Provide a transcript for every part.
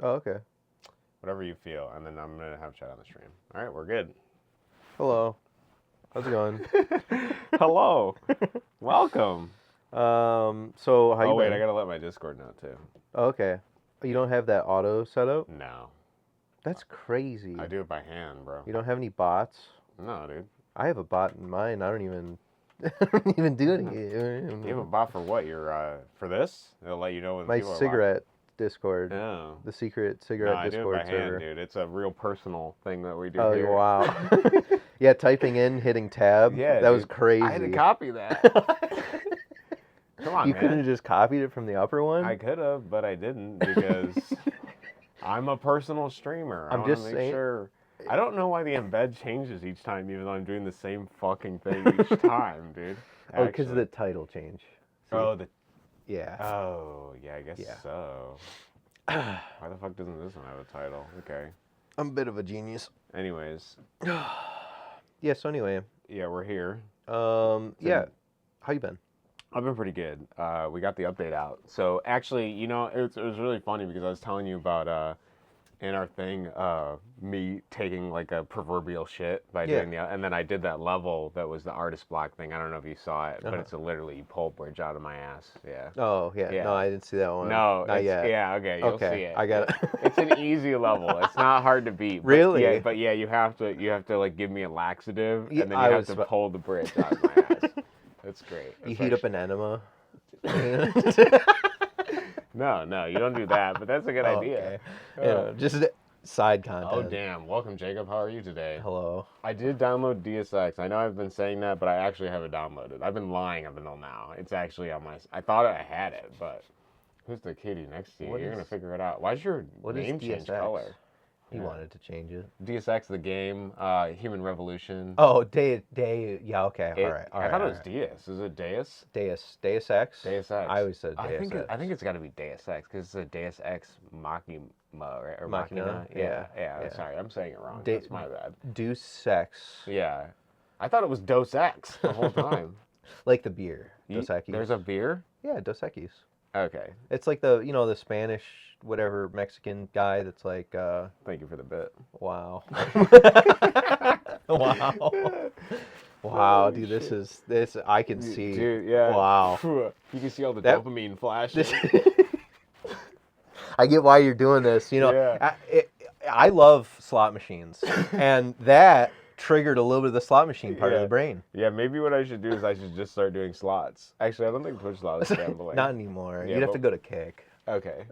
Oh, okay. Whatever you feel, and then I'm gonna have chat on the stream. All right, we're good. Hello. How's it going? Hello. Welcome. So how you Oh wait, been? I gotta let my Discord know too. Oh, okay. You don't have that auto set up? No, That's crazy. I do it by hand, bro. You don't have any bots? No, dude. I have a bot in mine. I don't even I don't even do You have a anything. bot for what? For this? It'll let you know when My people are cigarette Discord. watching. Oh. The secret No, cigarette I do it Discord by hand, server. dude. It's a real personal thing that we do Oh, here. wow. Yeah, typing in, hitting tab. Yeah, that was dude. crazy. I had to copy that. Come on, You man. couldn't have just copied it from the upper one? I could have, but I didn't because I'm a personal streamer. I I'm want just to make saying. sure. I don't know why the embed changes each time, even though I'm doing the same fucking thing each time, dude. Oh, because of Actually. the title change. See? Oh, the. Yeah. Oh, yeah, I guess Yeah. so. Why the fuck doesn't this one have a title? Okay. I'm a bit of a genius. Anyways, Yeah, so anyway. yeah, we're here. Yeah. How you been? I've been pretty good. We got the update out. So actually, it was really funny because I was telling you about in our thing, me taking like a proverbial shit by Yeah. doing and then I did that level that was the artist block thing. I don't know if you saw it, but Uh-huh. it's a literally pole bridge out of my ass. Yeah. Oh, yeah. Yeah. No, I didn't see that one. No, Not it's, yet. yeah, okay, you'll Okay, see it. I got it. It's an easy level. It's not hard to beat. But Really? Yeah, but yeah, you have to like give me a laxative, Yeah, and then I you have was to pull the bridge out of my ass. That's great. You That's heat up actually- an enema. No, you don't do that, but that's a good Oh, idea. okay. Just side content. Oh, damn. Welcome, Jacob. How are you today? Hello. I did download DSX. I know I've been saying that, but I actually have it downloaded. I've been lying up until now. It's actually on my... I thought I had it, but... Who's the kitty next to you? What You're going is- to figure it out. Why's your What is name change DSX? color? He Yeah. wanted to change it. DSX, the game, Human Revolution. Oh, day. Yeah, okay. It- All right. I thought it was Deus. Is it Deus? Deus Ex? Deus Ex. I always said I Deus think Ex. I think it's got to be Deus Ex because it's a Deus Ex Machina, right? Or Machina? Yeah. Yeah. Sorry, I'm saying it wrong. De- That's my bad. Deus Ex. Yeah, I thought it was Dos Ex the whole time. Like the beer. Dos Equis. There's a beer. Yeah, Dos Equis. Okay, It's like the Spanish, whatever, Mexican guy that's like, thank you for the bit. wow. Wow. Wow, dude, this, I can see. Dude, yeah. Wow. You can see all the That- dopamine flashing. I get why you're doing this. Yeah. I love slot machines, and that triggered a little bit of the slot machine part of Yeah. the brain. Yeah, maybe what I should do is I should just start doing slots. Actually, I don't think Twitch slots is gambling. Not anymore. Yeah, You'd have but- to go to Kick. Okay.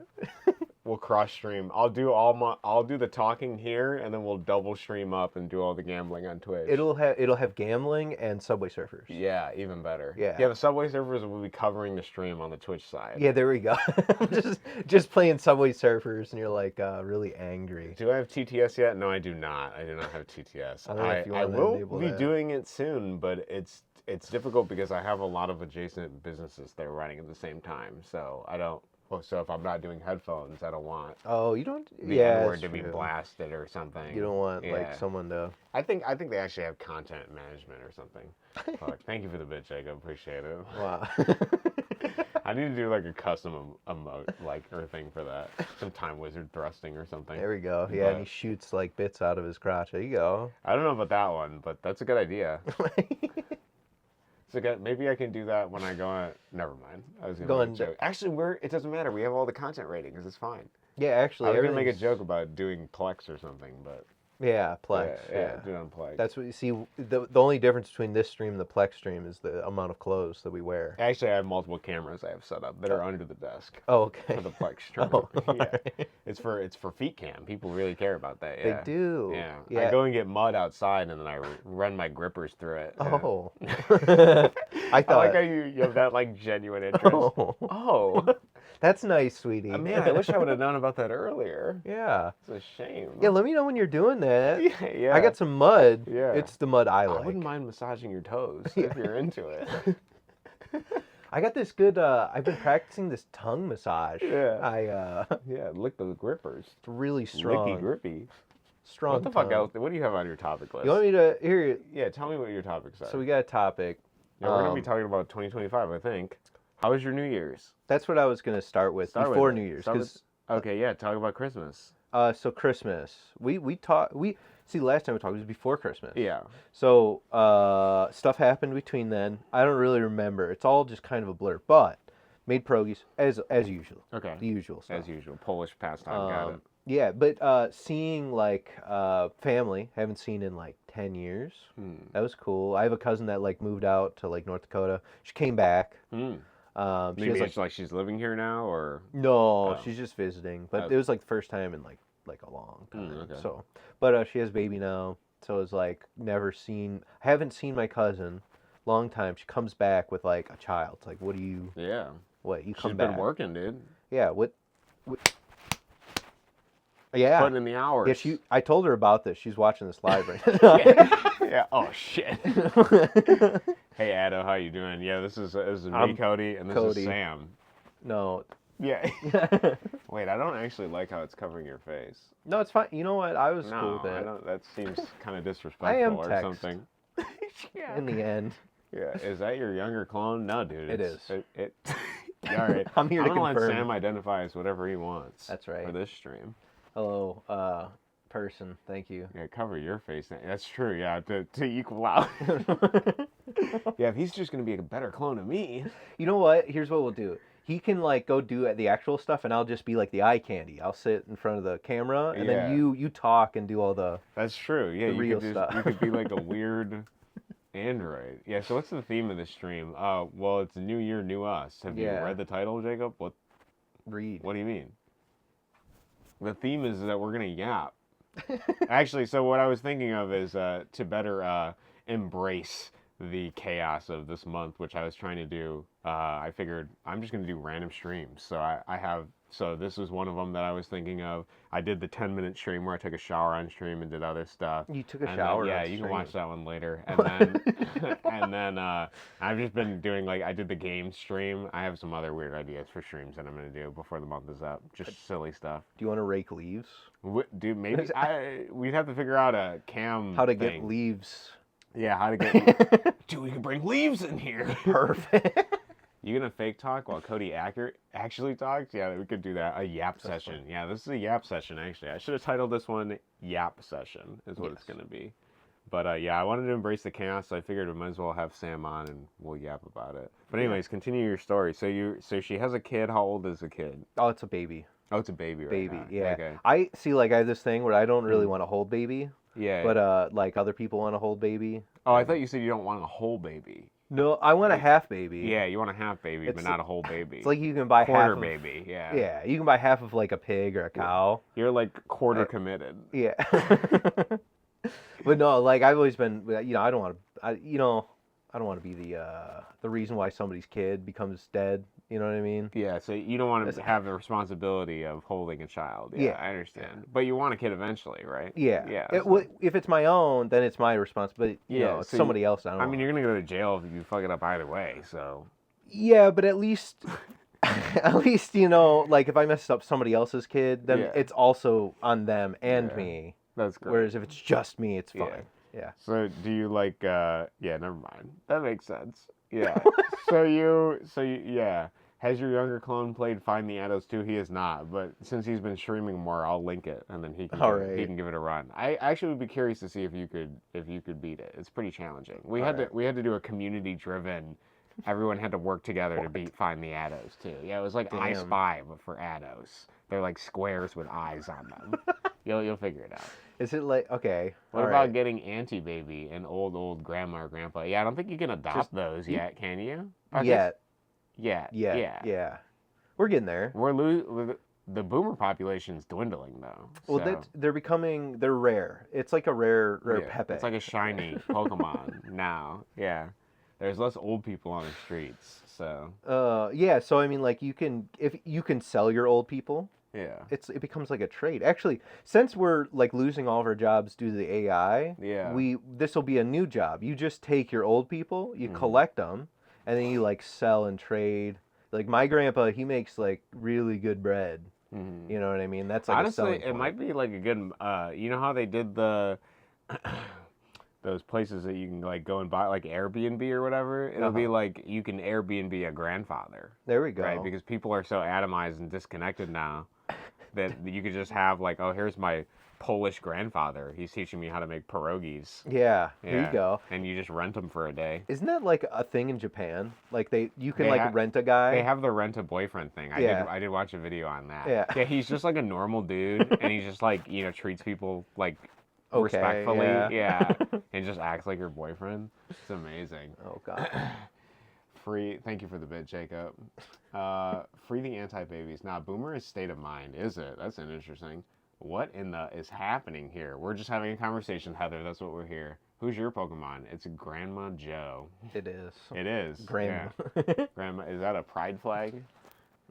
We'll cross stream. I'll do the talking here, and then we'll double stream up and do all the gambling on Twitch. It'll have gambling and Subway Surfers. Yeah, even better. Yeah. Yeah, the Subway Surfers will be covering the stream on the Twitch side. Yeah, there we go. just playing Subway Surfers, and you're like really angry. Do I have TTS yet? No, I do not. I do not have TTS. I don't know if you I wanna will enable be that. doing it soon, but it's difficult because I have a lot of adjacent businesses that are running at the same time. So I don't. Well, so if I'm not doing headphones, I don't want Oh, you don't. the Yeah, N-word that's to be true. blasted or something. You don't want Yeah. like someone to. I think they actually have content management or something. Fuck. Thank you for the bit, Jacob. Appreciate it. Wow. I need to do like a custom emote or thing for that. Some time wizard thrusting or something. There we go. Yeah, and But- he shoots like bits out of his crotch. There you go. I don't know about that one, but that's a good idea. So maybe I can do that when I go on. Never mind. I was gonna make a joke. Actually, it doesn't matter. We have all the content ratings. It's fine. Yeah, actually, I was gonna make a everything's- joke about doing Plex or something, but Yeah, Plex. Yeah. do it on Plex. That's what you see. The only difference between this stream and the Plex stream is the amount of clothes that we wear. Actually, I have multiple cameras I have set up that are under the desk Oh, okay. for the Plex stream. Oh, Yeah. alright. It's for feet cam. People really care about that. They Yeah. do. Yeah. Yeah. I go and get mud outside, and then I run my grippers through it. Yeah. Oh. I I thought. like how you have that like genuine interest. Oh. Oh. That's nice, sweetie. Man, I wish I would have known about that earlier. Yeah. It's a shame. Yeah, let me know when you're doing that. Yeah. I got some mud. Yeah. It's the mud I I like. wouldn't mind massaging your toes if you're into it. I got this good. I've been practicing this tongue massage. Yeah. Yeah, lick the grippers. It's really strong. Licky grippy. Strong. What the fuck tongue. else? What do you have on your topic list? You want me to hear? Yeah, tell me what your topics are. So we got a topic. Yeah, we're gonna be talking about 2025, I think. How was your New Year's? That's what I was gonna start with Start with before it. New Year's, Start because Okay, yeah. Talk about Christmas. So Christmas, we see last time we talked was before Christmas. Yeah. So stuff happened between then. I don't really remember. It's all just kind of a blur. But made pierogies as usual. Okay. The usual stuff. As usual, Polish pastime. Got it. Yeah, but seeing like family, haven't seen in like 10 years. That was cool. I have a cousin that like moved out to like North Dakota. She came back. She Maybe has it's like she's living here now, or no, Oh. she's just visiting. But Oh. it was like the first time in like a long time. okay. So, but she has a baby now. So it's like never seen. I haven't seen my cousin, long time. She comes back with like a child. It's like, what do you? Yeah. What you She's come been back? working, dude. Yeah. What? Yeah. Putting in the hours. Yeah. I told her about this. She's watching this live right now. Yeah. Oh shit. Hey Ado, how you doing? Yeah, this is me, I'm Cody, and this Cody. is Sam. No. Yeah. Wait, I don't actually like how it's covering your face. No, it's fine. You know what? I was No, cool with I it. don't. That seems kind of disrespectful I am or text. something. Yeah. In the end, Yeah. Is that your younger clone? No, dude. It is. is. It. All right. I'm here to gonna let confirm. Sam identify as whatever he wants. That's right. For this stream. Hello, person. Thank you. Yeah, cover your face. That's true. Yeah, to equal out. Yeah, if he's just gonna be a better clone of me. You know what? Here's what we'll do. He can like go do the actual stuff, and I'll just be like the eye candy. I'll sit in front of the camera, and Yeah. then you talk and do all the. That's true. Yeah, The you real could stuff. you could be like a weird android. Yeah. So what's the theme of this stream? Well, it's New Year, New Us. Have you Yeah. read the title, Jacob? Read. What do you mean? The theme is that we're gonna yap. Actually, so what I was thinking of is to better embrace the chaos of this month, which I was trying to do. I figured I'm just going to do random streams. So so this was one of them that I was thinking of. I did the 10-minute stream where I took a shower on stream and did other stuff. You took a And shower. then, yeah, on you can stream. watch that one later. And then, and then I've just been doing like I did the game stream. I have some other weird ideas for streams that I'm gonna do before the month is up. Just silly stuff. Do you want to rake leaves? Dude, maybe we'd have to figure out a cam. How to thing. get leaves? Yeah, how to get. Dude, we can bring leaves in here. Perfect. You gonna fake talk while Cody actually talks? Yeah, we could do that. A yap session. fun. Yeah, this is a yap session actually. I should have titled this one "Yap Session" is what it's Yes. gonna be. But yeah, I wanted to embrace the chaos, so I figured we might as well have Sam on and we'll yap about it. But anyways, continue your story. So she has a kid. How old is the kid? Oh, it's a baby. Oh, it's a baby right Baby. now. Yeah. Okay. I see. Like I have this thing where I don't really want to hold baby, Yeah. but like other people want to hold baby. oh, I thought you said you don't want a whole baby. No, I want a half baby. Yeah, you want a half baby, but It's- not a whole baby. It's like you can buy quarter half of, baby. Yeah. Yeah, you can buy half of like a pig or a cow. You're like quarter committed. Yeah. But no, like I've always been, I don't want to, I don't want to be the reason why somebody's kid becomes dead. You know what I mean? Yeah, so you don't want to have the responsibility of holding a child. Yeah, Yeah. I understand. But you want a kid eventually, right? Yeah. Yeah. If it's my own, then it's my responsibility. You Yeah, know, it's so somebody else. I don't. I mean, you're gonna go to jail if you fuck it up either way. So. Yeah, but at least, like if I mess up somebody else's kid, then Yeah. it's also on them and Yeah. me. That's great. Whereas if it's just me, it's Yeah. fine. Yeah. So do you like? Yeah, never mind. That makes sense. Yeah. so you, yeah. Has your younger clone played Find the Addos too? He has not, but since he's been streaming more, I'll link it and then he can he can give it a run. I actually would be curious to see if you could beat it. It's pretty challenging. We had to do a community driven. Everyone had to work together to beat Find the Addos too. Yeah, it was like I Damn. Spy but for Addos. They're like squares with eyes on them. You'll figure it out. Is it like okay? What all about right. getting Auntie Baby and old grandma or grandpa? Yeah, I don't think you can adopt those yet, can you? I guess- Yet. Yeah. Yeah. We're getting there. The boomer population's dwindling though. Well, so, they're rare. It's like a rare yeah, Pepe. it's like a shiny Pokemon now. Yeah. There's less old people on the streets, so yeah. So I mean, like if you can sell your old people, yeah. it becomes like a trade. Actually, since we're like losing all of our jobs due to the AI, Yeah. this will be a new job. You just take your old people, you Mm-hmm. collect them, and then you like sell and trade. Like my grandpa, he makes like really good bread. Mhm. You know what I mean? That's like a Honestly, selling it point. might be like a good. You know how they did the those places that you can like go and buy like Airbnb or whatever. It'll be like you can Airbnb a grandfather. There we go. Right, because people are so atomized and disconnected now that you could just have like, oh, here's my Polish grandfather. He's teaching me how to make pierogies. Yeah, here you go. And you just rent them for a day. Isn't that like a thing in Japan? Like you can rent a They guy. have the rent a boyfriend thing. I did watch a video on that. Yeah. He's just like a normal dude, and he just like treats people like Okay, respectfully. yeah. And just acts like your boyfriend. It's amazing. Oh God. Thank you for the bit, Jacob. Free the anti-babies. Nah, boomer is state of mind, is it? That's an interesting. What in the is happening here? We're just having a conversation, Heather. That's what we're here. Who's your Pokemon? It's Grandma Joe. It is. It is. Grandma. Yeah. Grandma. Is that a pride flag?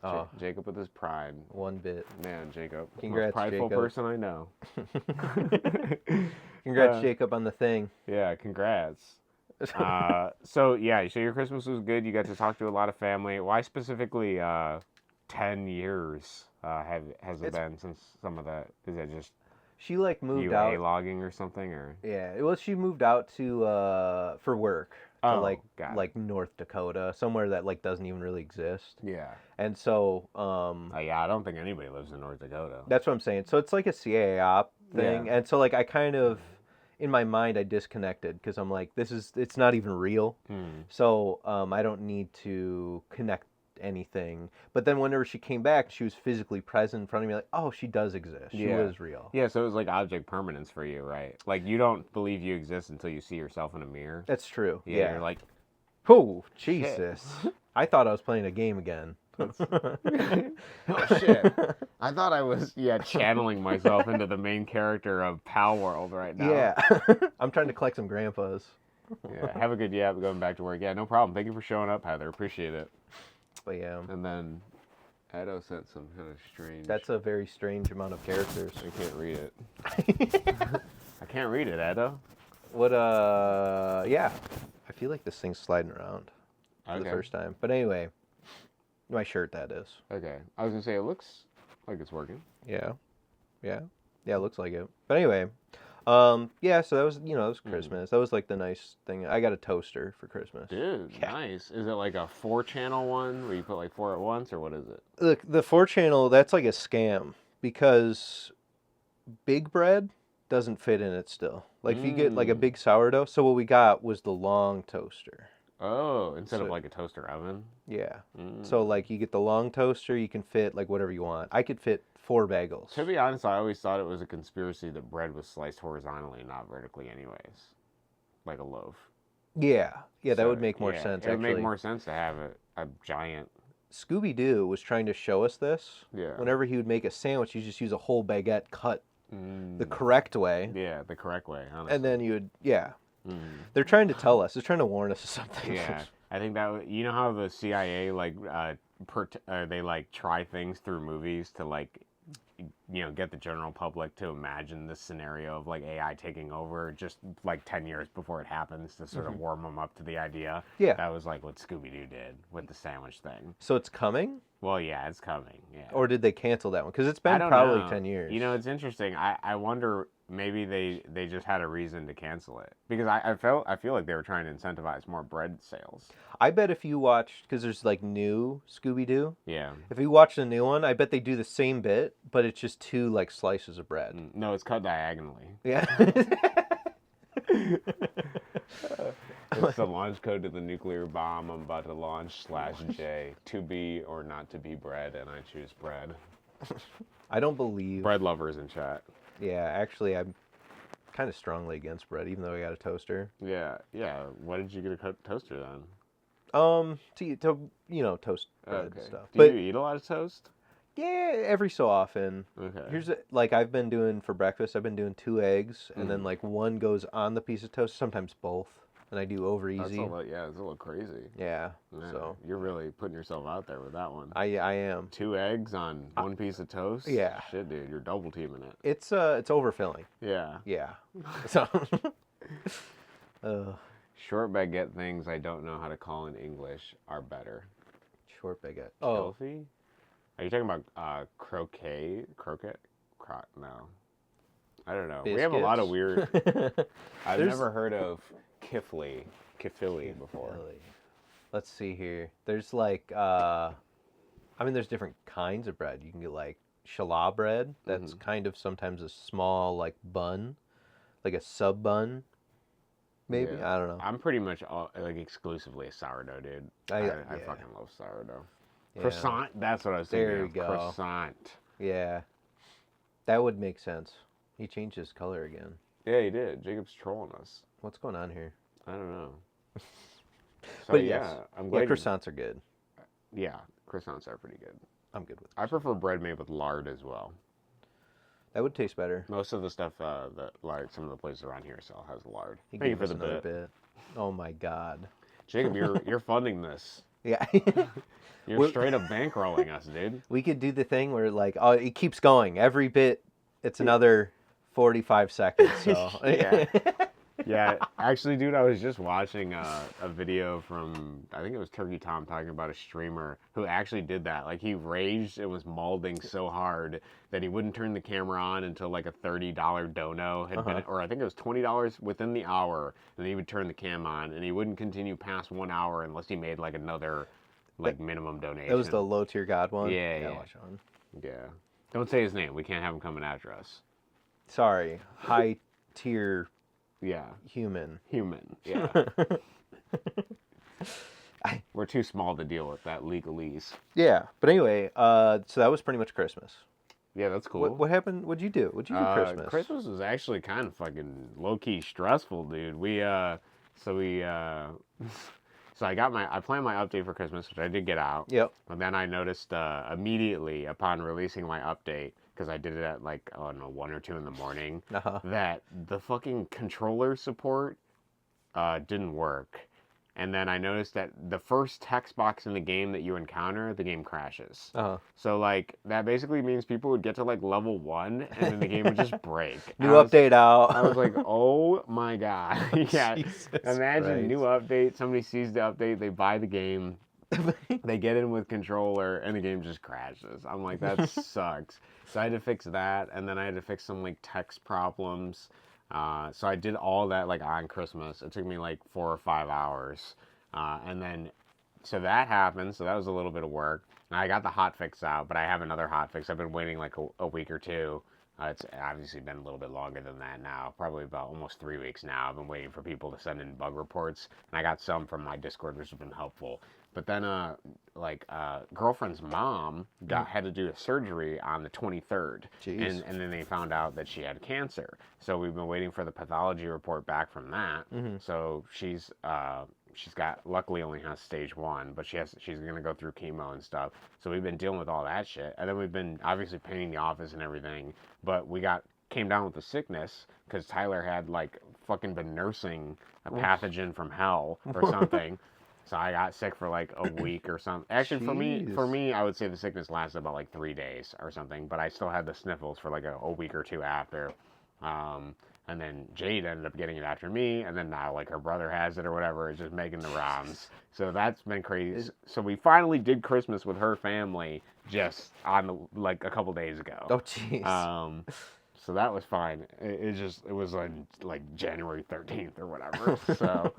Oh. Jacob with his pride. One bit. Man, Jacob. Congrats, most prideful Jacob. person I know. Congrats, Jacob, on the thing. Yeah, congrats. So your Christmas was good. You got to talk to a lot of family. Why specifically 10 years has it been since some of that? Is it just she like moved you out logging or something, or yeah? Well, she moved out to for work to like North Dakota, somewhere that like doesn't even really exist. Yeah. And so I don't think anybody lives in North Dakota. That's what I'm saying. So it's like a CAA op thing, and so like I kind of in my mind I disconnected because I'm like it's not even real. So I don't need to connect anything. But then whenever she came back, she was physically present in front of me, like, oh, she does exist. She was real. Yeah, so it was like object permanence for you, right? Like you don't believe you exist until you see yourself in a mirror. That's true. Yeah. You're like, oh, Jesus. I thought I was playing a game again. Oh shit. I thought I was channeling myself into the main character of Pal World right now. Yeah. I'm trying to collect some grandpas. Yeah. Have a good going back to work. Yeah, no problem. Thank you for showing up, Heather. Appreciate it. But yeah. And then Edo sent some kind of strange. That's a very strange amount of characters. I can't read it. I can't read it, Edo. What yeah. I feel like this thing's sliding around for the first time. But anyway, my shirt, that is. Okay. I was gonna say it looks like it's working. Yeah. Yeah, it looks like it. But anyway, yeah, so that was, that was Christmas. That was like the nice thing. I got a toaster for Christmas. Dude, nice. Is it like a 4-channel one where you put like 4 at once, or what is it? Look, the 4-channel, that's like a scam because big bread doesn't fit in it still. Like if you get like a big sourdough, so what we got was the long toaster. Oh, instead of like a toaster oven? Yeah. So like you get the long toaster, you can fit like whatever you want. I could fit 4 bagels. To be honest, I always thought it was a conspiracy that bread was sliced horizontally, not vertically anyways. Like a loaf. Yeah. Yeah, that would make more sense, It would make more sense to have a giant... Scooby-Doo was trying to show us this. Yeah. Whenever he would make a sandwich, you just use a whole baguette cut the correct way. Yeah, the correct way, honestly. And then you would, They're trying to tell us. They're trying to warn us of something. Yeah. I think that, you know how the CIA, like, they, like, try things through movies to, like, get the general public to imagine this scenario of like AI taking over just like 10 years before it happens to sort of warm them up to the idea. Yeah. That was like what Scooby-Doo did with the sandwich thing. So it's coming? Well, yeah, it's coming. Yeah. Or did they cancel that one? Because it's been probably 10 years. It's interesting. I wonder maybe they just had a reason to cancel it because I feel like they were trying to incentivize more bread sales. I bet if you watched, because there's like new Scooby-Doo. Yeah. If you watch the new one, I bet they do the same bit, but it's just 2 like slices of bread. No, it's cut diagonally. Yeah. It's the launch code to the nuclear bomb I'm about to launch /J. To be or not to be bread, and I choose bread. I don't believe... Bread lovers in chat. Yeah, actually, I'm kind of strongly against bread, even though I got a toaster. Yeah. Why did you get a toaster then? To toast bread and stuff. Do you eat a lot of toast? Yeah, every so often. Okay. Here's like I've been doing for breakfast. I've been doing 2 eggs, and then like one goes on the piece of toast. Sometimes both, and I do over easy. It's a little crazy. Yeah. So you're really putting yourself out there with that one. I am. 2 eggs on 1 piece of toast. Yeah. Shit, dude, you're double teaming it. It's overfilling. Yeah. Yeah. So. Short baguette things I don't know how to call in English are better. Short baguette. Healthy? Are you talking about croquet? No. I don't know. Biscuits? We have a lot of weird... I've never heard of kifli before. Let's see here. There's like, there's different kinds of bread. You can get like challah bread. That's kind of sometimes a small like bun, like a sub bun. Maybe Yeah. I don't know. I'm pretty much like exclusively a sourdough dude. I fucking love sourdough. Yeah. Croissant. That's what I was thinking There you of. go. Croissant. Yeah, that would make sense. He changed his color again. Yeah, he did. Jacob's trolling us. What's going on here? I don't know. So But yeah, yes. I'm glad. Croissants are good. Yeah, croissants are pretty good. I'm good with. I prefer bread made with lard as well. That would taste better. Most of the stuff that like some of the places around here sell has lard. He Thank you gave for us the another bit. Oh my god. Jacob, you're funding this. Yeah. You're straight up bankrolling us, dude. We could do the thing where like, oh, it keeps going every bit. It's another 45 seconds. So Yeah. Yeah, actually, dude, I was just watching a video from, I think it was Turkey Tom talking about a streamer who actually did that. Like, he raged and was mauling so hard that he wouldn't turn the camera on until like a $30 dono had been, or I think it was $20 within the hour, and then he would turn the cam on, and he wouldn't continue past 1 hour unless he made like another like minimum donation. That was the low tier god one. Yeah. Watch on. Yeah. Don't say his name. We can't have him coming after us. Sorry, high tier. Yeah. Human. Yeah. We're too small to deal with that legalese. Yeah, but anyway, so that was pretty much Christmas. Yeah, that's cool. What happened? What'd you do? What'd you do Christmas? Christmas was actually kind of fucking low key stressful, dude. So I planned my update for Christmas, which I did get out. Yep. And then I noticed immediately upon releasing my update, because I did it at like, I don't know, 1 or 2 in the morning, that the fucking controller support didn't work. And then I noticed that the first text box in the game that you encounter, the game crashes. So like that basically means people would get to like level 1 and then the game would just break. New update out. I was like, oh my god. Yeah. Jesus Imagine Christ. new update, somebody sees the update, they buy the game, they get in with controller, and the game just crashes. I'm like, that sucks. So I had to fix that, and then I had to fix some like text problems. So I did all that like on Christmas. It took me like 4 or 5 hours. And then, so that happened. So that was a little bit of work. And I got the hotfix out, but I have another hotfix. I've been waiting like a week or two. It's obviously been a little bit longer than that now. Probably about almost 3 weeks now. I've been waiting for people to send in bug reports. And I got some from my Discord, which has been helpful. But then, girlfriend's mom had to do a surgery on the 23rd. Jeez. And then they found out that she had cancer. So we've been waiting for the pathology report back from that. So she's luckily only has stage 1, but she's going to go through chemo and stuff. So we've been dealing with all that shit. And then we've been obviously painting the office and everything. But came down with the sickness because Tyler had like fucking been nursing a pathogen from hell or something. So I got sick for like a week or something. Actually, for me, I would say the sickness lasted about like 3 days or something. But I still had the sniffles for like a week or 2 after. And then Jade ended up getting it after me. And then now like her brother has it or whatever. It's just making the rounds. So that's been crazy. So we finally did Christmas with her family just on like a couple days ago. Oh, jeez. So that was fine. It was on like January 13th or whatever. So.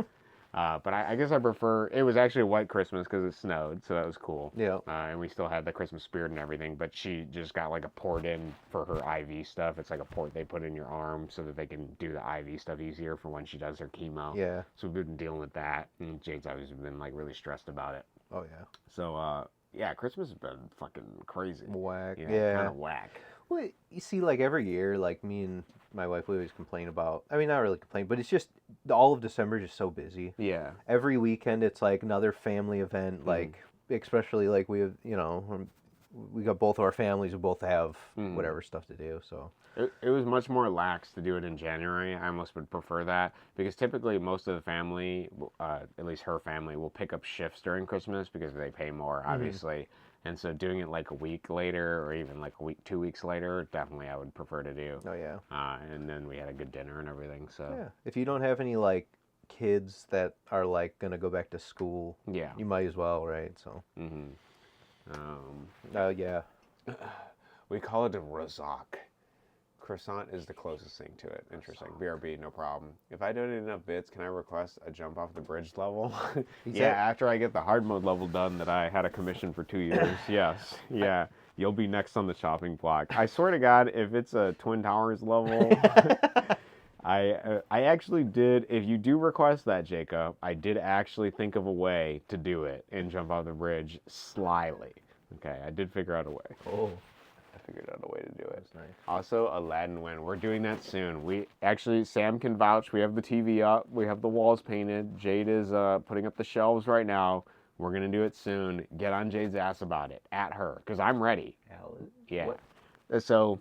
But I guess I prefer, it was actually a white Christmas because it snowed, so that was cool. Yeah. And we still had the Christmas spirit and everything, but she just got like a port in for her IV stuff. It's like a port they put in your arm so that they can do the IV stuff easier for when she does her chemo. Yeah. So we've been dealing with that, and Jade's always been like really stressed about it. Oh, yeah. So, yeah, Christmas has been fucking crazy. Whack. Yeah. Kind of whack. Well, you see, like every year, like me and my wife, we always complain about, I mean, not really complain, but it's just, all of December is just so busy. Yeah. Every weekend, it's like another family event, like, especially like we have, we got both of our families who both have whatever stuff to do, so. It was much more lax to do it in January. I almost would prefer that because typically most of the family, at least her family, will pick up shifts during Christmas because they pay more, obviously. And so doing it like a week later or even like a week, 2 weeks later, definitely I would prefer to do. Oh, yeah. And then we had a good dinner and everything, so. Yeah. If you don't have any, like, kids that are, like, going to go back to school, yeah, you might as well, right? So. Yeah. We call it a rozak. Croissant is the closest thing to it. Interesting. BRB, no problem. If I donate enough bits, can I request a jump off the bridge level? Yeah, after I get the hard mode level done that I had a commission for 2 years. Yes. Yeah. You'll be next on the chopping block. I swear to God, if it's a Twin Towers level, I actually did. If you do request that, Jacob, I did actually think of a way to do it and jump off the bridge slyly. Okay, I did figure out a way. Oh. I figured out a way to do it. That's nice. Also, Aladdin win. We're doing that soon. We actually, Sam can vouch. We have the TV up. We have the walls painted. Jade is putting up the shelves right now. We're gonna do it soon. Get on Jade's ass about it. At her, because I'm ready. Yeah. What? So,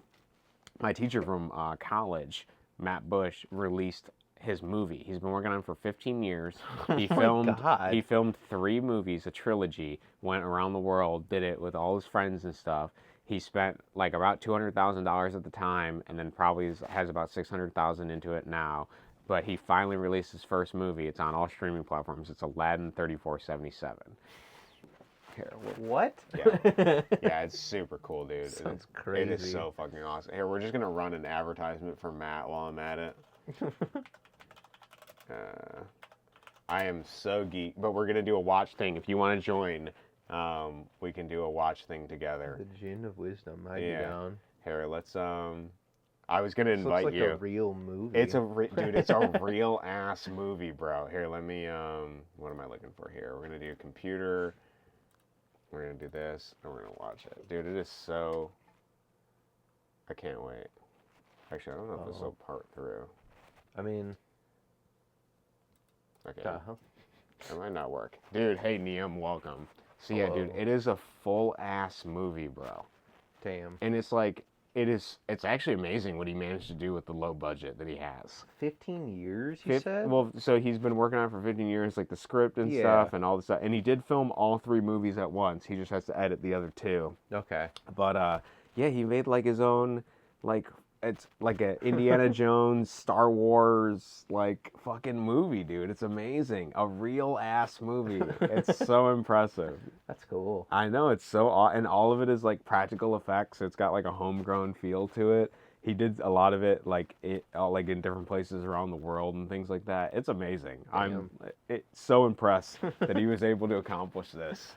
my teacher from college, Matt Bush, released his movie. He's been working on it for 15 years. He filmed 3 movies, a trilogy. Went around the world, did it with all his friends and stuff. He spent like about $200,000 at the time, and then probably has about $600,000 into it now. But he finally released his first movie. It's on all streaming platforms. It's Aladdin 3477. Here, what? Yeah, yeah, it's super cool, dude. Sounds crazy. It is so fucking awesome. Here, we're just gonna run an advertisement for Matt while I'm at it. I am so geek, but we're gonna do a watch thing. If you want to join, we can do a watch thing together. The Gin of Wisdom. I'd be down. Here, let's I was gonna invite looks like you. A real movie. It's dude. It's a real ass movie, bro. Here, let me. What am I looking for here? We're gonna do computer. We're gonna do this, and we're gonna watch it, dude. It is so. I can't wait. Actually, I don't know if this will part through. I mean. Okay. That might not work, dude. Hey, Neum, welcome. So yeah, dude, it is a full ass movie, bro. Damn. And it's like. It's actually amazing what he managed to do with the low budget that he has. 15 years, you said? Well, so he's been working on it for 15 years, like the script and stuff and all this stuff. And he did film all 3 movies at once. He just has to edit the other 2. Okay. But, yeah, he made, like, his own, like, it's like a Indiana Jones, Star Wars, like, fucking movie, dude. It's amazing. A real-ass movie. It's so impressive. That's cool. I know, it's so and all of it is like practical effects, so it's got like a homegrown feel to it. He did a lot of it like in different places around the world and things like that. It's amazing. Damn. I'm so impressed that he was able to accomplish this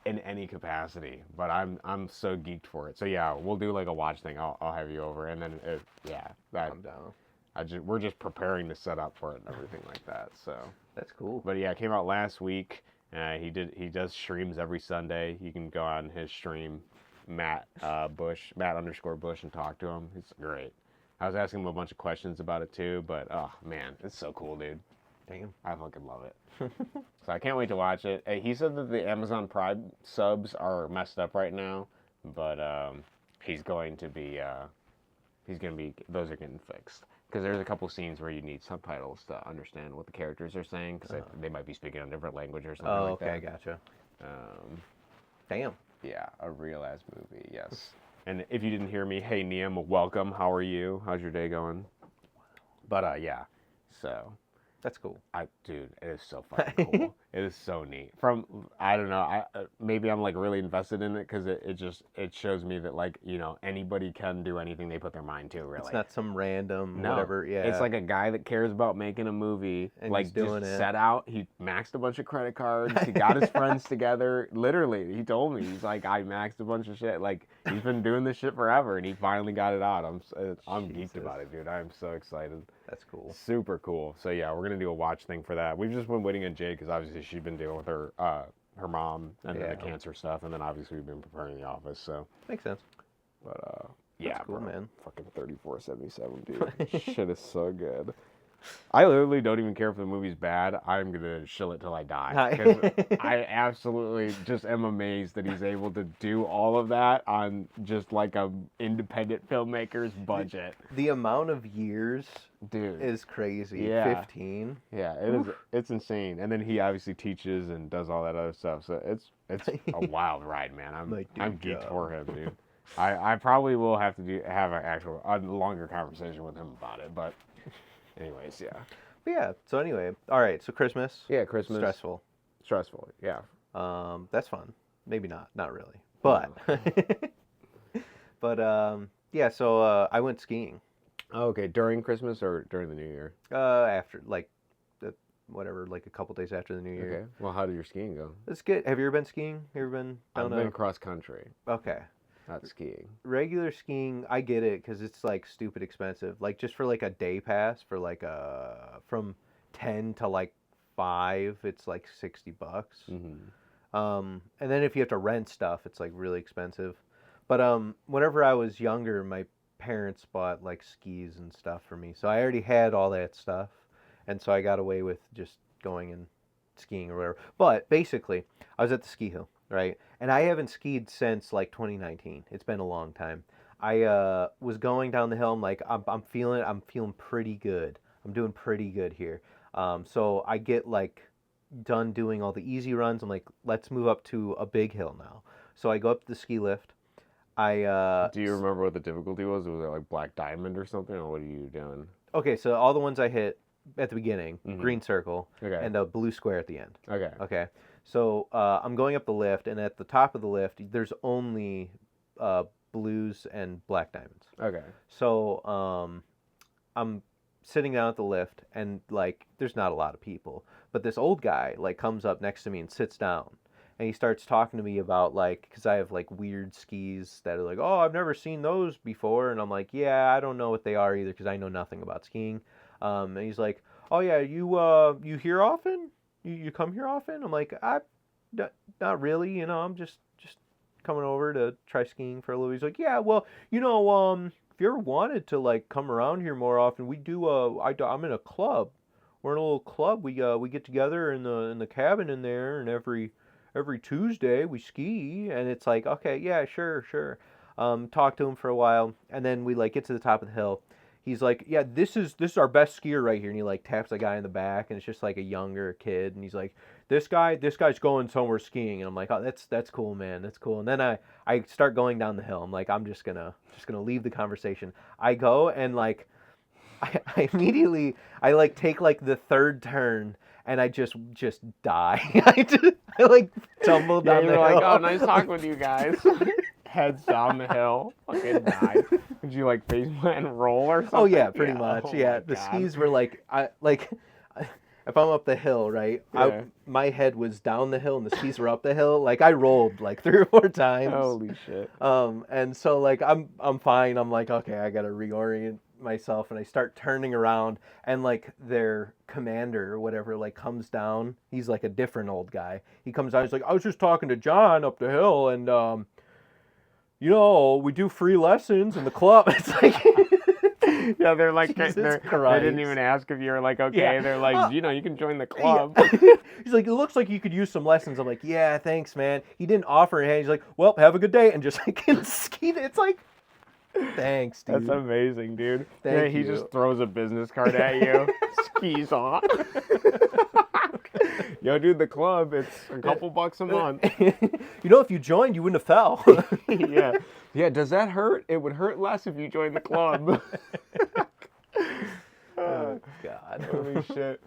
in any capacity. But I'm so geeked for it. So yeah, we'll do like a watch thing. I'll have you over, and then I'm down. We're just preparing to set up for it and everything like that. So that's cool. But yeah, it came out last week. He does streams every Sunday. You can go on his stream, Matt Bush, Matt_Bush, and talk to him. It's great. I was asking him a bunch of questions about it too, but oh man, it's so cool, dude. Damn. I fucking love it. So I can't wait to watch it. He said that the Amazon Prime subs are messed up right now, but those are getting fixed. Because there's a couple scenes where you need subtitles to understand what the characters are saying, because they might be speaking a different language or something like that. Oh, okay, gotcha. Damn. Yeah, a real-ass movie, yes. And if you didn't hear me, hey, Neum, welcome. How are you? How's your day going? But, yeah, so... That's cool. Dude, it is so fucking cool. It is so neat. I don't know, maybe I'm like really invested in it because it shows me that like, you know, anybody can do anything they put their mind to, really. It's not some random whatever, yeah. It's like a guy that cares about making a movie, and like he's doing just it. Set out, he maxed a bunch of credit cards, he got his friends together, literally, he told me, he's like, I maxed a bunch of shit, like, he's been doing this shit forever, and he finally got it out. I'm geeked about it, dude. I'm so excited. That's cool. Super cool. So yeah, we're gonna do a watch thing for that. We've just been waiting on Jade because obviously she's been dealing with her mom and then the cancer stuff, and then obviously we've been preparing the office. So makes sense. But yeah, that's cool, bro, man. Fucking 3477, dude. Shit is so good. I literally don't even care if the movie's bad. I'm gonna shill it till I die. 'Cause I absolutely just am amazed that he's able to do all of that on just like a independent filmmaker's budget. The amount of years, dude, is crazy. Yeah. 15. Yeah, it is. It's insane. And then he obviously teaches and does all that other stuff. So it's a wild ride, man. I'm geeked for him, dude. I probably will have to have a longer conversation with him about it, but. Anyways, yeah. But yeah, so anyway, all right, so Christmas. Yeah, Christmas. Stressful, yeah. That's fun. Maybe not really. But, yeah, so I went skiing. Oh, okay, during Christmas or during the New Year? After, like, whatever, like a couple days after the New Year. Okay. Well, how did your skiing go? It's good. Have you ever been skiing? You ever been down I've been cross country, Okay. not skiing. Regular skiing, I get it because it's like stupid expensive. Like just for like a day pass for like from 10 to like 5, it's like $60. And then if you have to rent stuff, it's like really expensive. But whenever I was younger, my parents bought like skis and stuff for me, so I already had all that stuff, and so I got away with just going and skiing or whatever. But basically, I was at the ski hill, right? And I haven't skied since like 2019. It's been a long time. I was going down the hill. I'm like, I'm feeling pretty good. I'm doing pretty good here. So I get like done doing all the easy runs. I'm like, let's move up to a big hill now. So I go up the ski lift. Do you remember what the difficulty was? Was it like Black Diamond or something, or what are you doing? Okay, so all the ones I hit at the beginning, green circle, Okay. and a blue square at the end. Okay. Okay, so I'm going up the lift, and at the top of the lift, there's only blues and black diamonds. Okay. So I'm sitting down at the lift, and like there's not a lot of people, but this old guy like comes up next to me and sits down. And he starts talking to me about like, because I have like weird skis that are like, oh, I've never seen those before. And I'm like, yeah, I don't know what they are either because I know nothing about skiing. And he's like, oh yeah, you here often? You come here often? I'm like, not really. You know, I'm just coming over to try skiing for a little. He's like, yeah, well, you know, if you ever wanted to like come around here more often, we do. I'm in a club. We're in a little club. We get together in the cabin in there, and every Tuesday we ski, and it's like, okay, yeah, sure. Talk to him for a while, and then we like get to the top of the hill. He's like, yeah, this is our best skier right here, and he like taps a guy in the back, and it's just like a younger kid, and he's like, this guy's going somewhere skiing, and I'm like, oh, that's cool, man, that's cool. And then I start going down the hill. I'm like, I'm just gonna leave the conversation. I go and like, I immediately like take like the third turn. And I just die. I like tumble down the hill. You're like, oh, nice talking with you guys. Heads down the hill. Fucking die. Did you like face plant and roll or something? Oh yeah, pretty much. Oh, yeah, the skis were like, if I'm up the hill, right? Yeah. My head was down the hill and the skis were up the hill. Like I rolled like 3 or 4 times. Holy shit. And so like I'm fine. I'm like, okay, I gotta reorient myself, and I start turning around, and like their commander or whatever like comes down. He's like a different old guy. He comes down, he's like, I was just talking to John up the hill, and you know, we do free lessons in the club. It's like yeah, they're like they didn't even ask if you were like okay. Yeah. They're like, you know, you can join the club. Yeah. He's like, it looks like you could use some lessons. I'm like, yeah, thanks, man. He didn't offer a hand. He's like, well, have a good day, and just like skied. It's like, thanks, dude. That's amazing, dude. Thank you. He just throws a business card at you, skis off. Yo, dude, the club, it's a couple bucks a month. You know, if you joined, you wouldn't have fell. Yeah. Yeah, does that hurt? It would hurt less if you joined the club. Oh, God. Holy shit.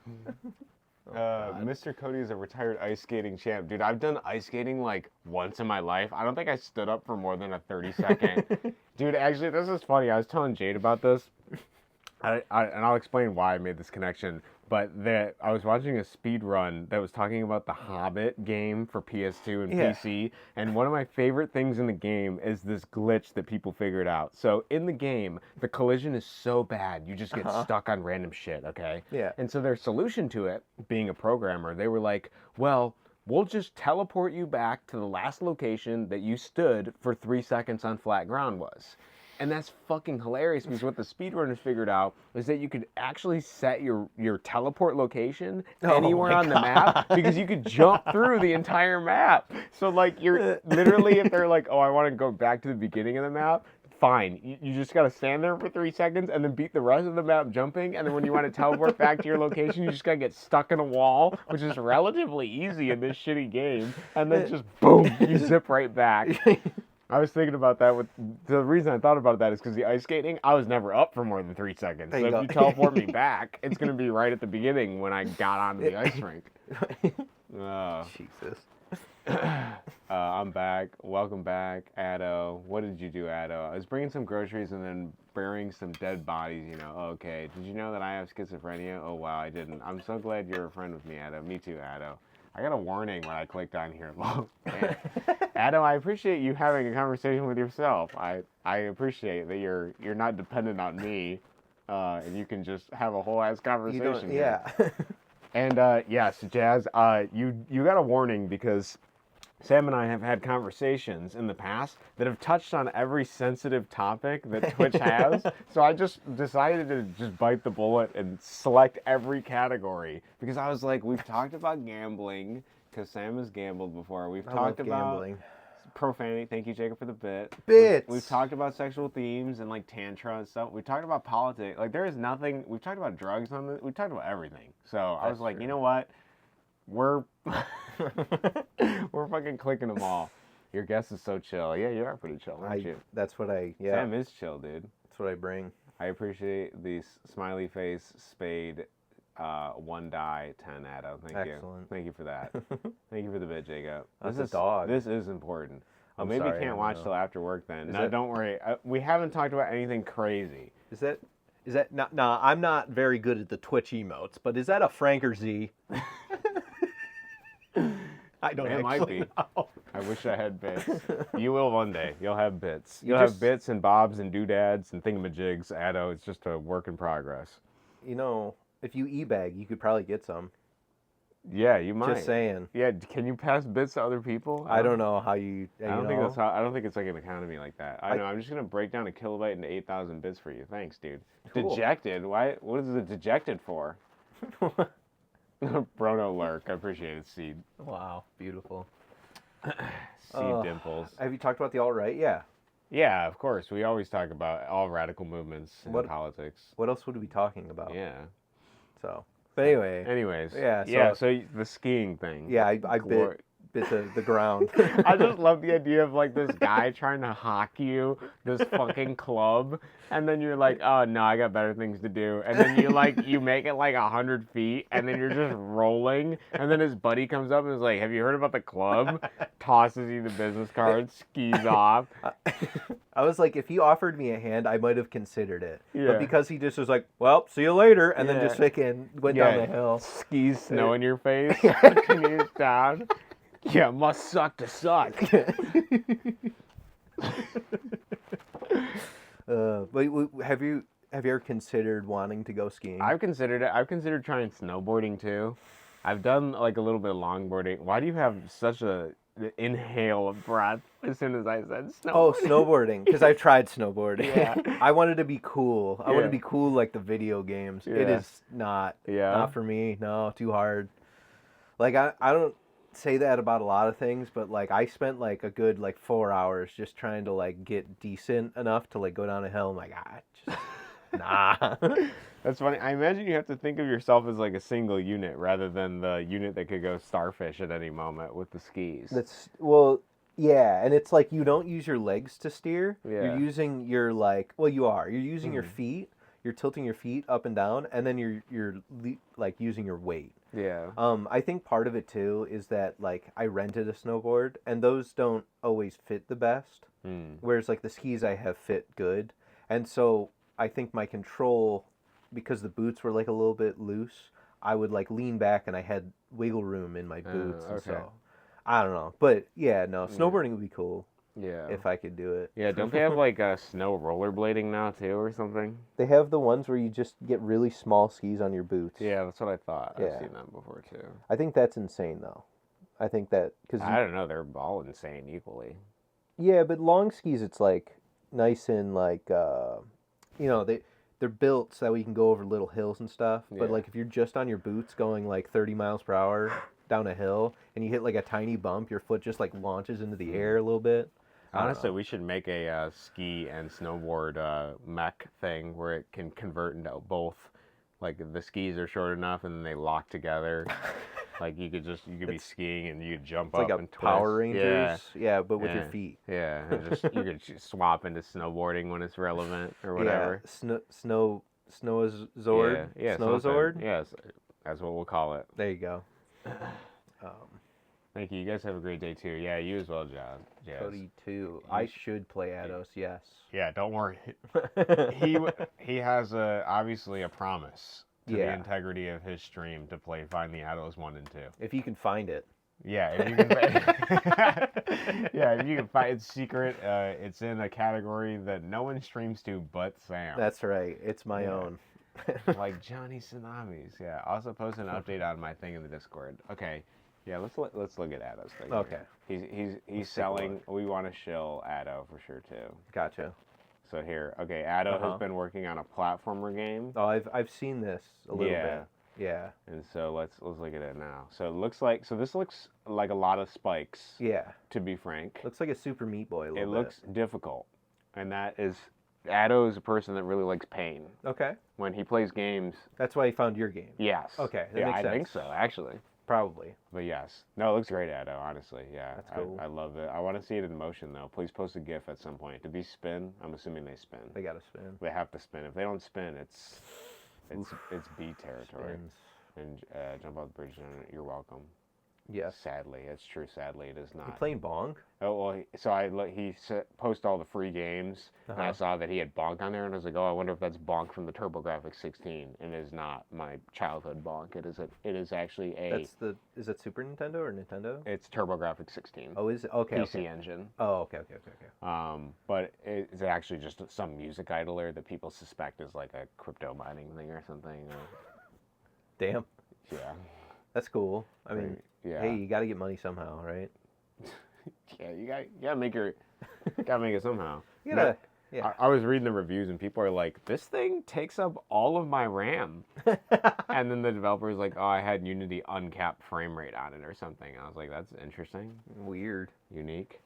Mr. Cody is a retired ice skating champ. Dude, I've done ice skating like once in my life. I don't think I stood up for more than a 30-second. Dude, actually, this is funny. I was telling Jade about this, and I'll explain why I made this connection. But I was watching a speed run that was talking about the Hobbit game for PS2 and PC. And one of my favorite things in the game is this glitch that people figured out. So in the game, the collision is so bad, you just get stuck on random shit, okay? Yeah. And so their solution to it, being a programmer, they were like, well, we'll just teleport you back to the last location that you stood for 3 seconds on flat ground was. And that's fucking hilarious because what the speedrunners figured out is that you could actually set your teleport location anywhere on the map because you could jump through the entire map. So like you're literally, if they're like, oh, I want to go back to the beginning of the map, fine. You just got to stand there for 3 seconds and then beat the rest of the map jumping. And then when you want to teleport back to your location, you just got to get stuck in a wall, which is relatively easy in this shitty game. And then just boom, you zip right back. I was thinking about that. The reason I thought about that is because the ice skating, I was never up for more than 3 seconds. So if you teleport me back, it's going to be right at the beginning when I got onto the ice rink. Jesus. I'm back. Welcome back, Addo. What did you do, Addo? I was bringing some groceries and then burying some dead bodies, you know. Okay. Did you know that I have schizophrenia? Oh, wow, I didn't. I'm so glad you're a friend with me, Addo. Me too, Addo. I got a warning when I clicked on here. Addo, I appreciate you having a conversation with yourself. I appreciate that you're not dependent on me, and you can just have a whole ass conversation. Yeah. And yes, Jazz, you got a warning because Sam and I have had conversations in the past that have touched on every sensitive topic that Twitch has. So I just decided to just bite the bullet and select every category because I was like, we've talked about gambling because Sam has gambled before. We've talked about gambling. Profanity. Thank you, Jacob, for the bit. Bits. We've talked about sexual themes and like tantra and stuff. We've talked about politics. Like there is nothing. We've talked about drugs on this. We've talked about everything. So I was like, true. You know what? We're we're fucking clicking them all. Your guest is so chill. Yeah, you are pretty chill, aren't you? That's what I. Yeah. Sam is chill, dude. That's what I bring. I appreciate the smiley face spade. 1 die 10 Addo. Thank you. Thank you for that. Thank you for the bit, Jacob. That's a dog. This is important. Maybe you can't watch till after work then. No, don't worry. We haven't talked about anything crazy. Is that not? Nah, I'm not very good at the Twitch emotes, but is that a Franker Z? I don't. It might be. Know. I wish I had bits. You will one day. You'll have bits. You'll have bits and bobs and doodads and thingamajigs. Addo, it's just a work in progress. You know. If you e-bag, you could probably get some. Yeah, you might. Just saying. Yeah, can you pass bits to other people? I don't know how you. I don't think that's how. I don't think it's like an economy like that. I know. I'm just gonna break down a kilobyte into 8,000 bits for you. Thanks, dude. Cool. Dejected. Why? What is it dejected for? Brono lurk. I appreciate it, Seed. Wow, beautiful. Seed dimples. Have you talked about the alt-right? Yeah. Yeah, of course. We always talk about all radical movements in politics. What else would we be talking about? Yeah. So, but anyway. Anyways. Yeah. So the skiing thing. Yeah, I bit the ground. I just love the idea of like this guy trying to hawk you this fucking club, and then you're like, oh no, I got better things to do, and then you make it like 100 feet, and then you're just rolling, and then his buddy comes up and is like, have you heard about the club? Tosses you the business card, skis off. I was like, if he offered me a hand, I might have considered it. Yeah. But because he just was like, well, see you later, and then just freaking went down the hill. Skis snow in your face, continues down. Yeah, must suck to suck. But have you ever considered wanting to go skiing? I've considered it. I've considered trying snowboarding too. I've done like a little bit of longboarding. Why do you have such a inhale of breath as soon as I said snowboarding? Oh, snowboarding, because I've tried snowboarding. Yeah. I wanted to be cool. I want to be cool like the video games. Yeah. It is not. Yeah. Not for me. No, too hard. Like I don't say that about a lot of things, but like I spent like a good like 4 hours just trying to like get decent enough to like go down a hill. I'm like, just nah. That's funny. I imagine you have to think of yourself as like a single unit rather than the unit that could go starfish at any moment with the skis. Yeah, and it's like you don't use your legs to steer. Yeah. You're using your you're using your feet. You're tilting your feet up and down, and then you're like using your weight. Yeah. I think part of it too is that like I rented a snowboard, and those don't always fit the best. Whereas like the skis I have fit good, and so I think my control, because the boots were like a little bit loose, I would like lean back and I had wiggle room in my boots, and so I don't know, but yeah, no, snowboarding would be cool. Yeah. If I could do it. Yeah, don't they have like snow rollerblading now too or something? They have the ones where you just get really small skis on your boots. Yeah, that's what I thought. Yeah. I've seen that before too. I think that's insane though. I think that because I don't know, they're all insane equally. Yeah, but long skis, it's like nice and like they're built so that we can go over little hills and stuff. Yeah. But like if you're just on your boots going like 30 miles per hour down a hill and you hit like a tiny bump, your foot just like launches into the air a little bit. Honestly, we should make a ski and snowboard mech thing where it can convert into both. Like the skis are short enough and then they lock together. Like you could be skiing and you could jump up and twist. Power Rangers. Yeah, but with your feet. Yeah, and you could swap into snowboarding when it's relevant or whatever. Yeah, Snowzord. Yeah, Snowzord. Yes, that's what we'll call it. There you go. Thank you. You guys have a great day too. Yeah, you as well, John. Yes. Cody too. I should play Ados. Yes. Yeah, don't worry. He has obviously a promise to the integrity of his stream to play Find the Ados 1 and 2. If you can find it. Yeah, if you can. Yeah, if you can find it's secret. It's in a category that no one streams to but Sam. That's right. It's my own. Like Johnny Tsunamis. Yeah. Also post an update on my thing in the Discord. Okay. Yeah. Let's look at Ado's thing. Okay. He's selling. We want to shill Ado for sure too. Gotcha. So here, okay. Ado has been working on a platformer game. Oh, I've seen this a little bit. Yeah. And so let's look at it now. So it looks like this looks like a lot of spikes. Yeah. To be frank. Looks like a Super Meat Boy a little bit. It looks difficult, and that is. Ado is a person that really likes pain. Okay. When he plays games. That's why he found your game. Yes. Okay. That makes sense. I think so, actually. Probably. But yes. No, it looks great, Ado, honestly. Yeah. That's cool. I love it. I want to see it in motion, though. Please post a GIF at some point. Did these spin? I'm assuming they spin. They gotta spin. They have to spin. If they don't spin, it's B territory. Spins. And jump off the bridge. You're welcome. Yes. Sadly. It's true. Sadly, it is not. You playing Bonk? Oh, well, he posted all the free games, and I saw that he had Bonk on there, and I was like, oh, I wonder if that's Bonk from the TurboGrafx 16, and it is not my childhood Bonk. It is actually a... Is it Super Nintendo or Nintendo? It's TurboGrafx 16. Oh, is it? Okay. PC Engine. Oh, okay. But it's actually just some music idler that people suspect is like a crypto mining thing or something. Damn. Yeah. That's cool. I mean... Yeah. Hey, you got to get money somehow, right? Yeah, you gotta make it somehow. Yeah. I was reading the reviews and people are like, "This thing takes up all of my RAM," and then the developer is like, "Oh, I had Unity uncapped frame rate on it or something." I was like, "That's interesting, weird, unique."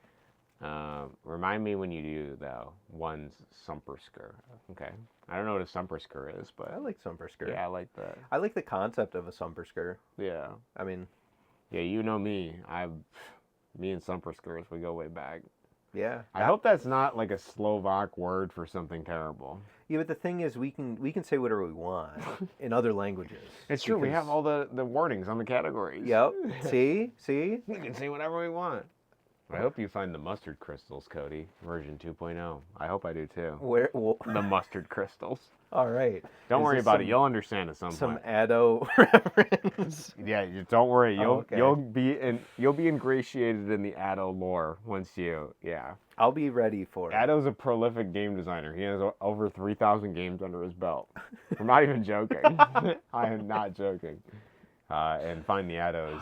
Remind me when you do though. One's Sumpersker. Okay. I don't know what a Sumpersker is, but I like Sumpersker. Yeah, I like that. I like the concept of a Sumpersker. Yeah. I mean. Yeah, you know me. Me and Sumperskers, we go way back. Yeah. I hope that's not like a Slovak word for something terrible. Yeah, but the thing is, we can say whatever we want in other languages. It's true. We have all the warnings on the categories. Yep. See? We can say whatever we want. I hope you find the mustard crystals, Cody, version 2.0. I hope I do too. Where? The mustard crystals. All right. Don't worry about it. You'll understand at some point. Some Ado reference. Yeah, don't worry. You'll be ingratiated in the Ado lore once you. Yeah. I'll be ready for it. Ado's a prolific game designer. He has over 3,000 games under his belt. I'm not even joking. I am not joking. And Find the Ado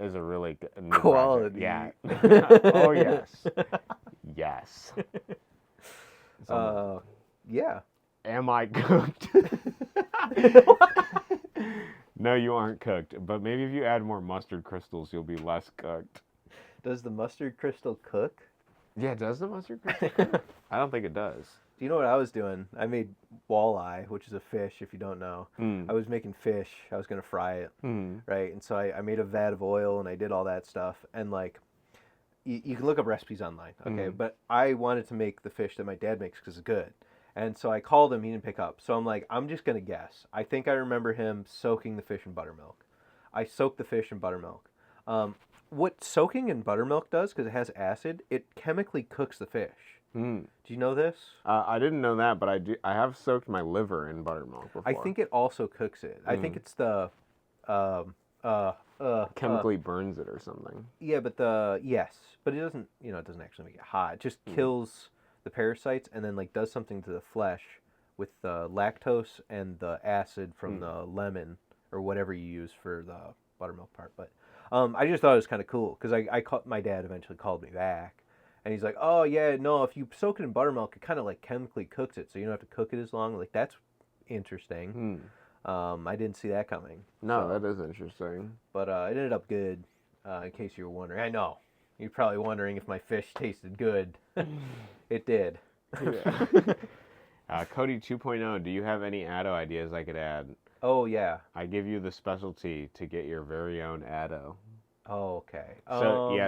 is a really good quality. Yeah. Oh yes. Yes. Yeah. Am I cooked? No, you aren't cooked. But maybe if you add more mustard crystals, you'll be less cooked. Does the mustard crystal cook? Yeah, does the mustard crystal cook? I don't think it does. Do you know what I was doing? I made walleye, which is a fish, if you don't know. I was making fish. I was going to fry it, right? And so I made a vat of oil, and I did all that stuff. And, like, you can look up recipes online, okay? But I wanted to make the fish that my dad makes because it's good. And so I called him. He didn't pick up. So I'm like, I'm just going to guess. I think I remember him soaking the fish in buttermilk. I soaked the fish in buttermilk. What soaking in buttermilk does, because it has acid, it chemically cooks the fish. Do you know this? I didn't know that, but I have soaked my liver in buttermilk before. I think it also cooks it. I think it's the chemically burns it or something. Yeah, but but it doesn't. It doesn't actually make it hot. It just kills the parasites and then like does something to the flesh with the lactose and the acid from the lemon or whatever you use for the buttermilk part. But I just thought it was kind of cool because my dad eventually called me back. And he's like, oh, yeah, no, if you soak it in buttermilk, it kind of like chemically cooks it, so you don't have to cook it as long. Like, that's interesting. I didn't see that coming. No, that is interesting. But it ended up good, in case you were wondering. I know. You're probably wondering if my fish tasted good. It did. Yeah. Cody 2.0, do you have any Ado ideas I could add? Oh, yeah. I give you the specialty to get your very own Ado. Oh, okay.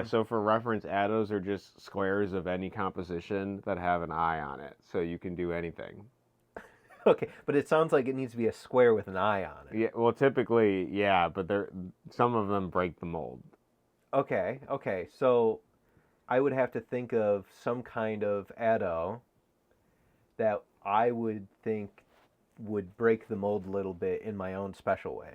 So for reference, Ados are just squares of any composition that have an eye on it, so you can do anything. Okay, but it sounds like it needs to be a square with an eye on it. Yeah, well, typically, yeah, but some of them break the mold. Okay. So I would have to think of some kind of Addo that I would think would break the mold a little bit in my own special way.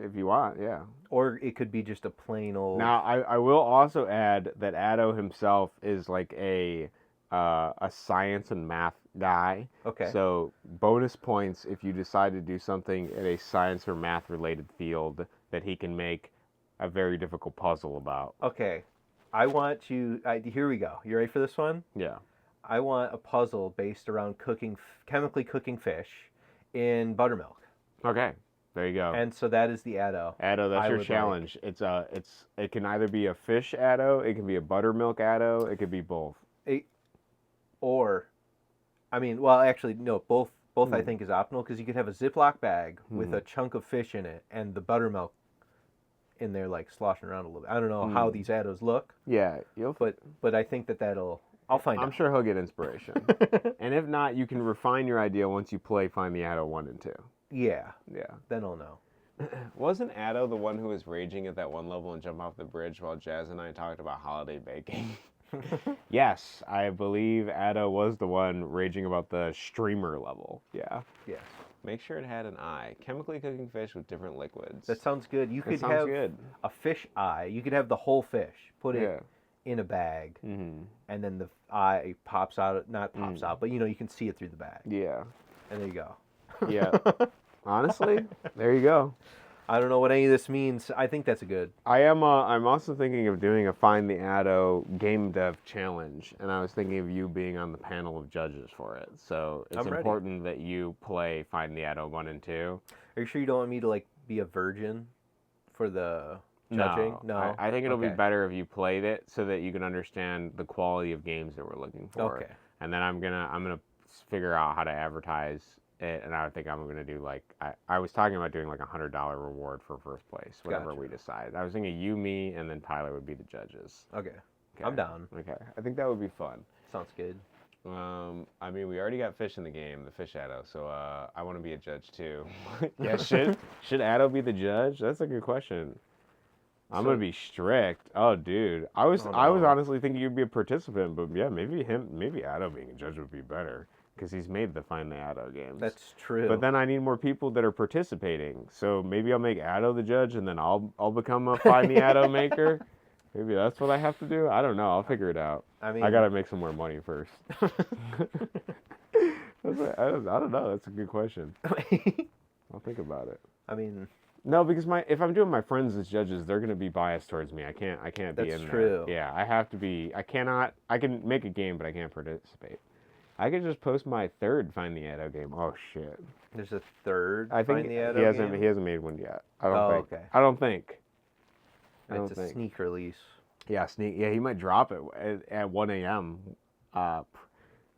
If you want, yeah. Or it could be just a plain old. Now, I will also add that Addo himself is like a science and math guy. Okay. So bonus points if you decide to do something in a science or math related field that he can make a very difficult puzzle about. Okay. I want you. Here we go. You ready for this one? Yeah. I want a puzzle based around chemically cooking fish in buttermilk. Okay. There you go. And so that is the Addo. Addo, that's your challenge. Like. It can either be a fish Addo, it can be a buttermilk Addo, it could be both. Actually, no, both I think is optional because you could have a Ziploc bag with a chunk of fish in it and the buttermilk in there like sloshing around a little bit. I don't know how these Addos look. Yeah, but I think I'll find out. I'm sure he'll get inspiration. And if not, you can refine your idea once you play Find the Addo 1 and 2. Yeah. Yeah. Then I'll know. Wasn't Addo the one who was raging at that one level and jumped off the bridge while Jazz and I talked about holiday baking? Yes, I believe Addo was the one raging about the streamer level. Yeah. Yes. Make sure it had an eye. Chemically cooking fish with different liquids. That sounds good. You could have a fish eye. You could have the whole fish. Put it in a bag, and then the eye pops out. Not pops out, but you can see it through the bag. Yeah. And there you go. Yeah. Honestly, there you go. I don't know what any of this means. I think that's a good. I'm also thinking of doing a Find the Addo game dev challenge, and I was thinking of you being on the panel of judges for it. So it's important that you play Find the Addo 1 and 2. Are you sure you don't want me to be a virgin for the judging? No. I think it'll be better if you played it so that you can understand the quality of games that we're looking for. Okay. And then I'm gonna figure out how to advertise it, and I think I'm going to do I was talking about doing like $100 reward for first place, whatever we decide. I was thinking you, me, and then Tyler would be the judges. Okay. I'm down. Okay, I think that would be fun. Sounds good. We already got fish in the game, the fish Addo, so I want to be a judge too. Yeah, should Addo be the judge? That's a good question. I'm gonna be strict. Oh, dude, I was honestly thinking you'd be a participant, but yeah, maybe Addo being a judge would be better. Because he's made the Find the Addo games. That's true. But then I need more people that are participating. So maybe I'll make Addo the judge, and then I'll become a Find the Addo maker. Maybe that's what I have to do. I don't know. I'll figure it out. I gotta make some more money first. I don't know. That's a good question. I'll think about it. No, because if I'm doing my friends as judges, they're gonna be biased towards me. I can't be in there. That's true. Yeah, I have to be. I can make a game, but I can't participate. I could just post my third Find the Addo game. Oh shit! There's a third. I think Find the Addo game? He hasn't made one yet. I don't think. Okay. I don't think. It's a sneak release. Yeah, sneak. Yeah, he might drop it at 1 a.m.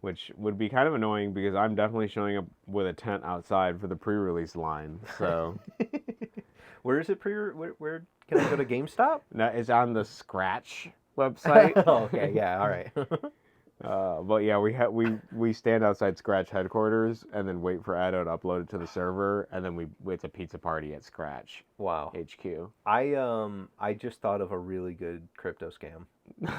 Which would be kind of annoying because I'm definitely showing up with a tent outside for the pre-release line. So. Where is it Where can I go to GameStop? No, it's on the Scratch website. Oh, okay. Yeah. All right. But yeah, we stand outside Scratch headquarters and then wait for Addo to upload it to the server, and then it's a pizza party at Scratch. Wow. HQ. I just thought of a really good crypto scam.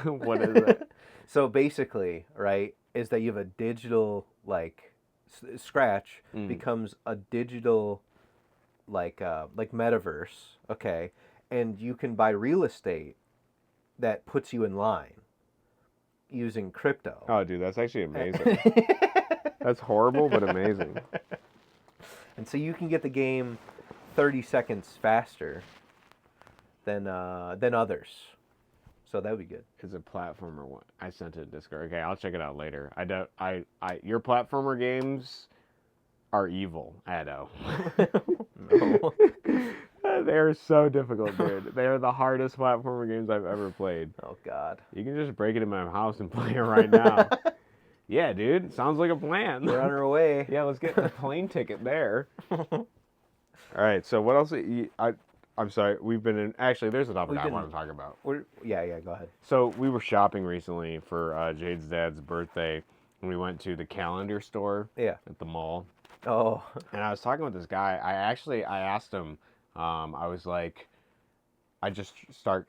What is it? So basically, right, is that you have a digital Scratch becomes a digital like metaverse, okay, and you can buy real estate that puts you in line. Using crypto. Oh, dude, that's actually amazing. That's horrible, but amazing. And so you can get the game 30 seconds faster than others. So that would be good. It's a platformer one. I sent it to Discord. Okay, I'll check it out later. Your platformer games are evil, Addo. No. They're so difficult, dude. They're the hardest platformer games I've ever played. Oh, God. You can just break it in my house and play it right now. Yeah, dude. Sounds like a plan. We're on our way. Yeah, let's get the plane ticket there. All right, so what else? I'm sorry. We've been in... Actually, there's a topic I want to talk about. Yeah, go ahead. So we were shopping recently for Jade's dad's birthday, and we went to the calendar store at the mall. Oh. And I was talking with this guy. I asked him... I was like, I just start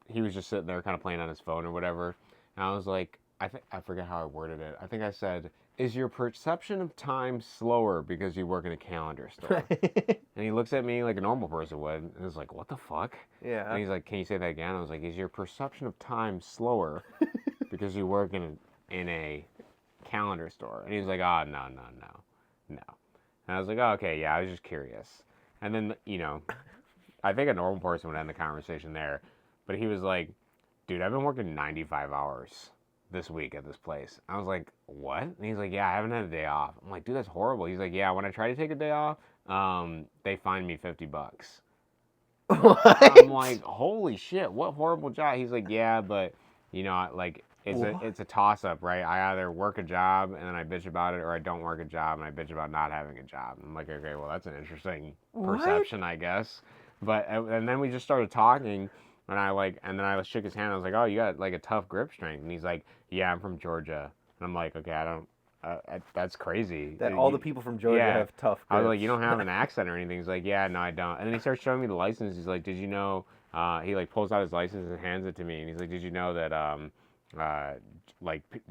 he was just sitting there kind of playing on his phone or whatever. And I was like, I forget how I worded it. I think I said, "Is your perception of time slower because you work in a calendar store?" And he looks at me like a normal person would, and is like, "What the fuck?" Yeah. And he's like, "Can you say that again?" I was like, "Is your perception of time slower because you work in a calendar store?" And he's like, "Oh, no. And I was like, "Oh, okay, yeah, I was just curious." And then, I think a normal person would end the conversation there, but he was like, "Dude, I've been working 95 hours this week at this place." I was like, "What?" And he's like, "Yeah, I haven't had a day off." I'm like, "Dude, that's horrible." He's like, "Yeah, when I try to take a day off, they fine me $50." What? I'm like, "Holy shit, what horrible job." He's like, "Yeah, but like it's a toss up, right? I either work a job and then I bitch about it, or I don't work a job and I bitch about not having a job." I'm like, "Okay, well, that's an interesting perception, I guess." But and then we just started talking, and then I shook his hand. I was like, "Oh, you got like a tough grip strength." And he's like, "Yeah, I'm from Georgia." And I'm like, "Okay, I don't. That's crazy. That all the people from Georgia have tough grips. I was like, "You don't have an accent or anything." He's like, "Yeah, no, I don't." And then he starts showing me the license. He's like, "Did you know?" He like pulls out his license and hands it to me, and he's like, "Did you know that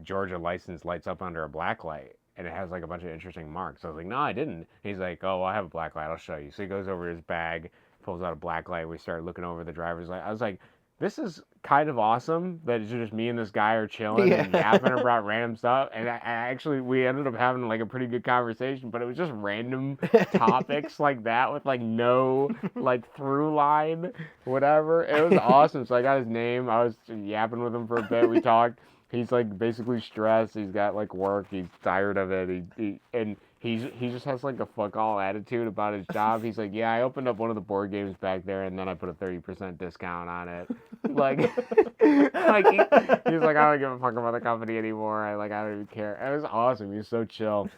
Georgia license lights up under a black light and it has like a bunch of interesting marks?" I was like, "No, I didn't." He's like, "Oh, well, I have a black light. I'll show you." So he goes over to his bag, pulls out a black light. We start looking over the driver's light. I was like, "This is kind of awesome that it's just me and this guy are chilling and yapping about random stuff." And we ended up having like a pretty good conversation, but it was just random topics like that with like no like through line, whatever. It was awesome. So I got his name. I was yapping with him for a bit. We talked. He's like basically stressed. He's got like work. He's tired of it. He just has like a fuck all attitude about his job. He's like, "Yeah, I opened up one of the board games back there, and then I put a 30% discount on it." Like, he's like, "I don't give a fuck about the company anymore. I don't even care." It was awesome. He was so chill.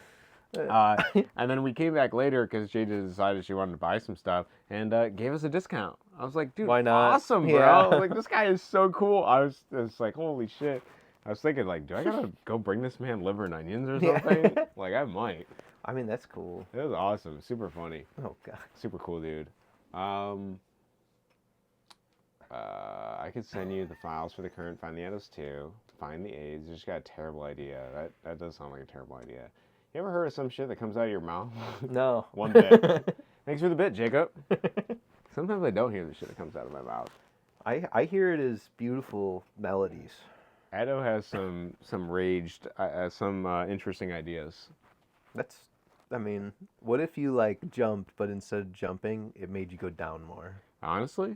And then we came back later because she decided she wanted to buy some stuff and gave us a discount. I was like, "Dude, why not? Awesome, bro! Yeah. Like, this guy is so cool." I was like, "Holy shit!" I was thinking, like, do I gotta go bring this man liver and onions or something? Like, I might. I mean, that's cool. It was awesome. Super funny. Oh, God. Super cool, dude. I could send you the files for the current Find the Edos 2. Find the AIDS. You just got a terrible idea. That does sound like a terrible idea. You ever heard of some shit that comes out of your mouth? No. One bit. Thanks for the bit, Jacob. Sometimes I don't hear the shit that comes out of my mouth. I hear it as beautiful melodies. Ado has some interesting ideas. I mean, what if you like jumped, but instead of jumping, it made you go down more? Honestly?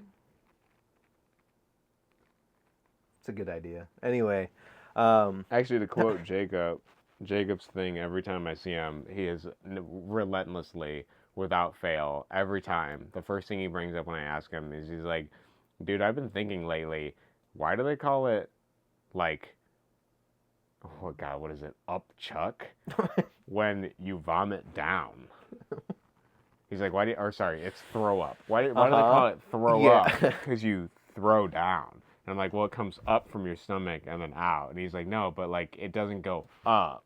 It's a good idea. Anyway. Actually, to quote Jacob's thing, every time I see him, he is relentlessly, without fail, every time, the first thing he brings up when I ask him is he's like, "Dude, I've been thinking lately, why do they call it, like, oh God, what is it, upchuck, when you vomit down?" He's like, it's throw up. Why do they call it throw up? Because you throw down. And I'm like, "Well, it comes up from your stomach and then out." And he's like, "No, but like it doesn't go up,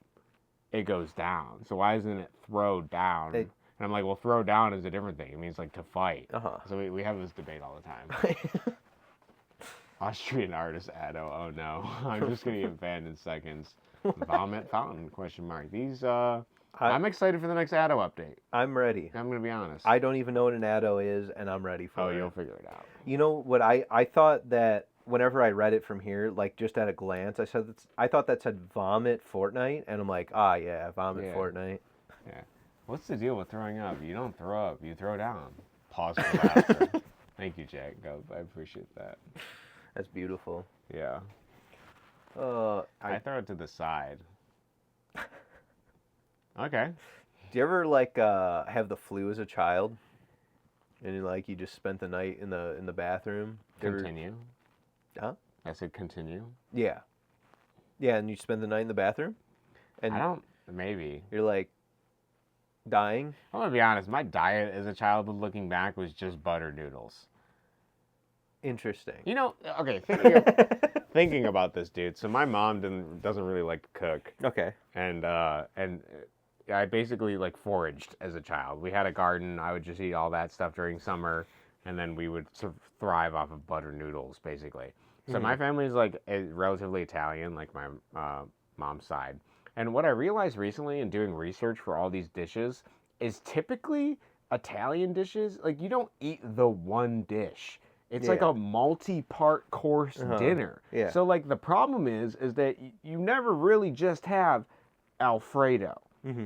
it goes down. So why isn't it throw down?" And I'm like, "Well, throw down is a different thing. It means like to fight." So we have this debate all the time. Austrian artist Ado. Oh no, I'm just gonna get banned in seconds. Vomit fountain ? These I'm excited for the next Ado update. I'm ready. I'm gonna be honest. I don't even know what an Ado is, and I'm ready for it. Oh, you'll figure it out. You know what? I thought that whenever I read it from here, like just at a glance, I thought that said vomit Fortnite, and I'm like, yeah, vomit Fortnite. Yeah. What's the deal with throwing up? You don't throw up, you throw down. Pause for laughter. Thank you, Jack. I appreciate that. That's beautiful. Yeah. I throw it to the side. Okay. Do you ever like have the flu as a child, and you just spent the night in the bathroom? Continue. Huh? I said continue. Yeah. Yeah, and you spend the night in the bathroom, and maybe you're like dying. I'm gonna be honest. My diet as a child, looking back, was just butter noodles. Interesting. Okay. Thinking about this, dude. So my mom doesn't really like to cook. Okay. And I basically like foraged as a child. We had a garden. I would just eat all that stuff during summer, and then we would sort of thrive off of butter noodles, basically. So my family is like relatively Italian, like my mom's side. And what I realized recently in doing research for all these dishes is typically Italian dishes, like you don't eat the one dish. It's like a multi-part course dinner. Yeah. So like the problem is that you never really just have Alfredo.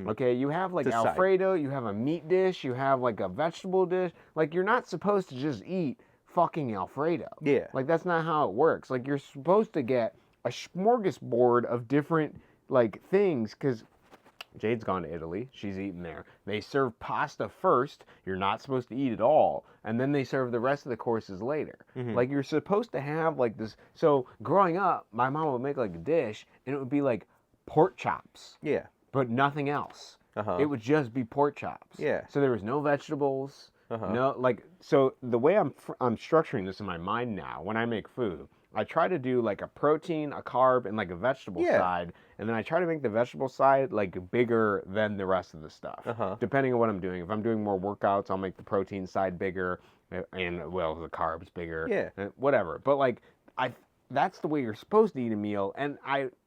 Okay, you have like Alfredo, you have a meat dish, you have like a vegetable dish. Like you're not supposed to just eat fucking Alfredo. Yeah. Like that's not how it works. Like you're supposed to get a smorgasbord of different like things because Jade's gone to Italy. She's eaten there. They serve pasta first. You're not supposed to eat it all. And then they serve the rest of the courses later. Like you're supposed to have like this. So growing up, my mom would make like a dish and it would be like pork chops. Yeah. But nothing else. It would just be pork chops. Yeah. So there was no vegetables. No, like, so the way I'm structuring this in my mind now, when I make food, I try to do like a protein, a carb, and like a vegetable side, and then I try to make the vegetable side like bigger than the rest of the stuff, depending on what I'm doing. If I'm doing more workouts, I'll make the protein side bigger, and well, the carbs bigger, whatever. But like, that's the way you're supposed to eat a meal, and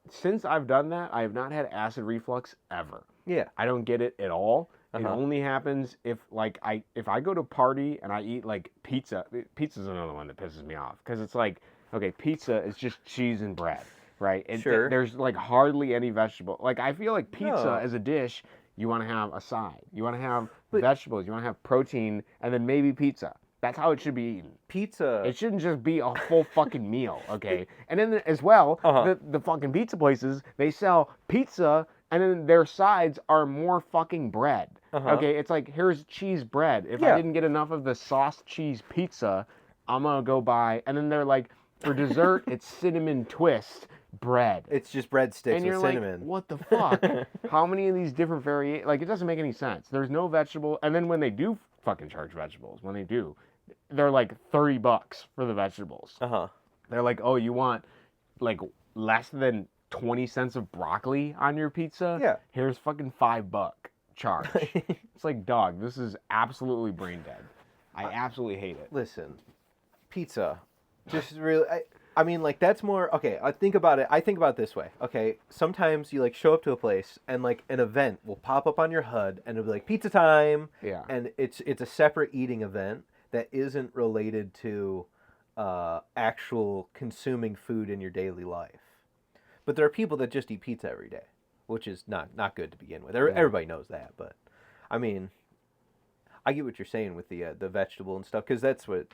since I've done that, I have not had acid reflux ever. Yeah. I don't get it at all. It only happens if I go to a party and I eat like pizza. Pizza's another one that pisses me off because it's like, okay, pizza is just cheese and bread, right? Sure. There's like hardly any vegetable. Like I feel like pizza as a dish, you want to have a side. You want to have vegetables. You want to have protein, and then maybe pizza. That's how it should be eaten. Pizza. It shouldn't just be a full fucking meal, okay? And then as well, the fucking pizza places, they sell pizza, and then their sides are more fucking bread. Okay, it's like, here's cheese bread. If I didn't get enough of the sauce cheese pizza, I'm gonna go buy, and then they're like, for dessert, it's cinnamon twist bread. It's just breadsticks and you're with cinnamon. Like, what the fuck? How many of these different variations? Like, it doesn't make any sense. There's no vegetable, and then when they do fucking charge vegetables, when they do, they're like $30 for the vegetables. They're like, oh, you want like less than 20 cents of broccoli on your pizza? Yeah. Here's fucking $5 charge. It's like, dog, this is absolutely brain dead. I absolutely hate it. Listen, pizza, just really, I mean, like, that's more, okay, I think about it this way, okay, sometimes you, like, show up to a place, and, like, an event will pop up on your HUD, and it'll be like, pizza time, and it's a separate eating event that isn't related to actual consuming food in your daily life. But there are people that just eat pizza every day, which is not good to begin with. Everybody knows that, but, I mean, I get what you're saying with the vegetable and stuff, because that's what,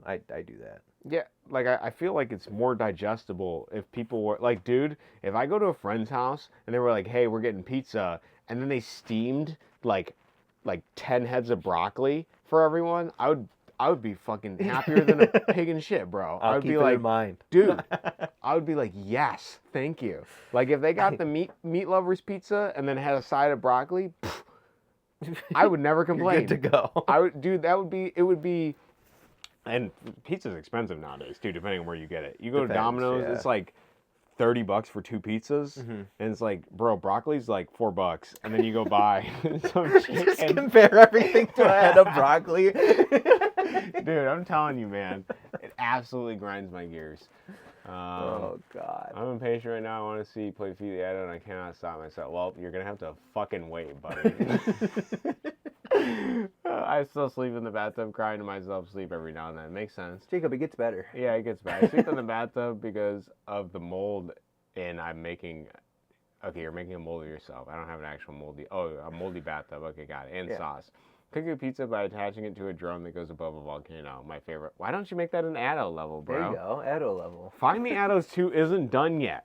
I do that. Yeah, like, I feel like it's more digestible if people were, like, dude, if I go to a friend's house, and they were like, hey, we're getting pizza, and then they steamed, like 10 heads of broccoli for everyone, I would be fucking happier than a pig in shit, bro. I would keep be it like, in mind. Dude, I would be like, yes, thank you. Like, if they got the meat lovers pizza and then had a side of broccoli, I would never complain. You're good to go. It would be, and pizza's expensive nowadays too, depending on where you get it. You go to Domino's, it's like $30 for 2 pizzas, and it's like, bro, broccoli's like $4, and then you go buy some chicken. Just compare everything to a head of broccoli. Dude, I'm telling you, man, it absolutely grinds my gears. Oh, God. I'm impatient right now. I want to see you play Feed the Addo, and I cannot stop myself. Well, you're going to have to fucking wait, buddy. I still sleep in the bathtub, crying to myself sleep every now and then. Makes sense. Jacob, it gets better. Yeah, it gets better. I sleep in the bathtub because of the mold, and I'm making... Okay, you're making a mold of yourself. I don't have an actual moldy... Oh, a moldy bathtub. Okay, got it. And sauce. Cook your pizza by attaching it to a drum that goes above a volcano. My favorite. Why don't you make that an Addo level, bro? There you go, Addo level. Find Me Addos 2 isn't done yet.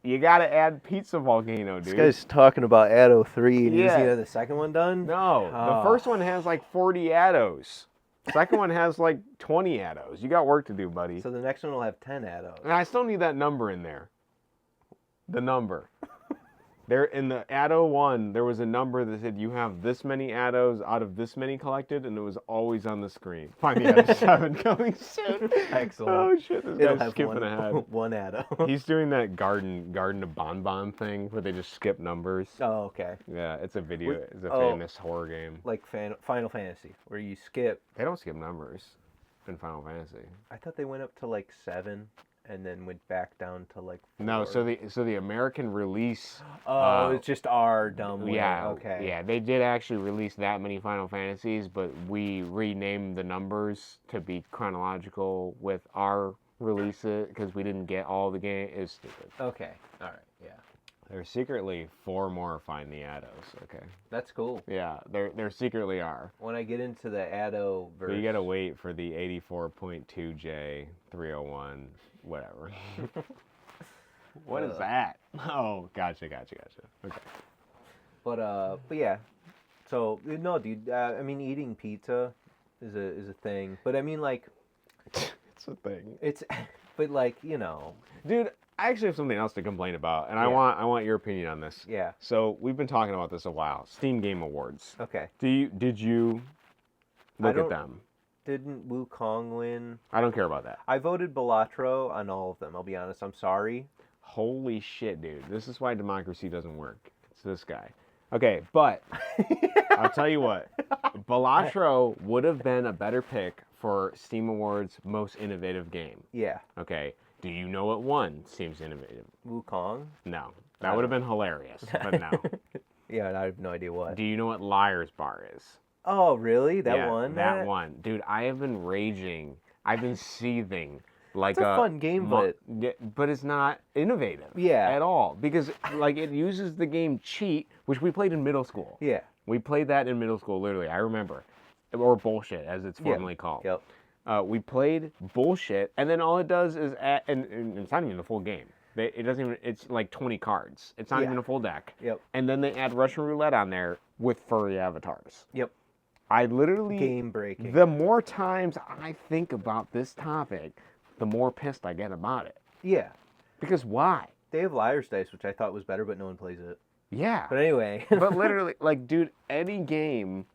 You gotta add Pizza Volcano, dude. This guy's talking about Addo 3, and he's the second one done? No, the first one has like 40 Addos. The second one has like 20 Addos. You got work to do, buddy. So the next one will have 10 Addos. And I still need that number in there. The number. There in the Addo 1, there was a number that said you have this many Addos out of this many collected, and it was always on the screen. Find the Addo 7 coming soon. Excellent. Oh shit, this guy's skipping ahead. One Addo. He's doing that garden of bonbon thing where they just skip numbers. Oh, okay. Yeah, it's a video. It's a famous horror game. Like Final Fantasy, where you skip. They don't skip numbers. in Final Fantasy. I thought they went up to like 7 and then went back down to like 4. No, so the American release. Oh, it's just our dumb way. Yeah, Okay. yeah, they did actually release that many Final Fantasies, but we renamed the numbers to be chronological with our release it because we didn't get all the game. It was stupid. Okay. All right. Yeah. There's secretly 4 more Find the Addos. Okay. That's cool. Yeah, there secretly are. When I get into the Addo verse. But you gotta wait for the 84.2J 301 whatever. What is that? Oh, gotcha. Okay. But yeah. So no, dude. I mean, eating pizza is a thing. But I mean, like, It's a thing. it's, but like, you know. Dude, I actually have something else to complain about, and Yeah. I want your opinion on this. Yeah. So we've been talking about this a while. Steam Game Awards. Okay. Did you look at them? Didn't Wukong win? I don't care about that. I voted Balatro on all of them. I'll be honest. I'm sorry. Holy shit, dude. This is why democracy doesn't work. It's this guy. Okay, but I'll tell you what. Balatro would have been a better pick for Steam Awards Most Innovative Game. Yeah. Okay. Do you know what won Seems Innovative? Wukong? No. That would have been hilarious, but no. Yeah, I have no idea what. Do you know what Liar's Bar is? Oh, really? That Yeah, one? That one. Dude, I have been raging. I've been seething. Like It's a fun game, but it's not innovative. Yeah. At all. Because like it uses the game Cheat, which we played in middle school. yeah. We played that in middle school, literally. I remember. Or Bullshit, as it's formally called. Yep. We played Bullshit, and then all it does is and it's not even the full game. It doesn't even. It's like 20 cards. It's not Yeah. even a full deck. Yep. And then they add Russian roulette on there with furry avatars. Yep. I literally Game breaking. The more times I think about this topic, the more pissed I get about it. Yeah. Because why? They have Liar's Dice, which I thought was better, but no one plays it. Yeah. But anyway. But literally, like, dude, any game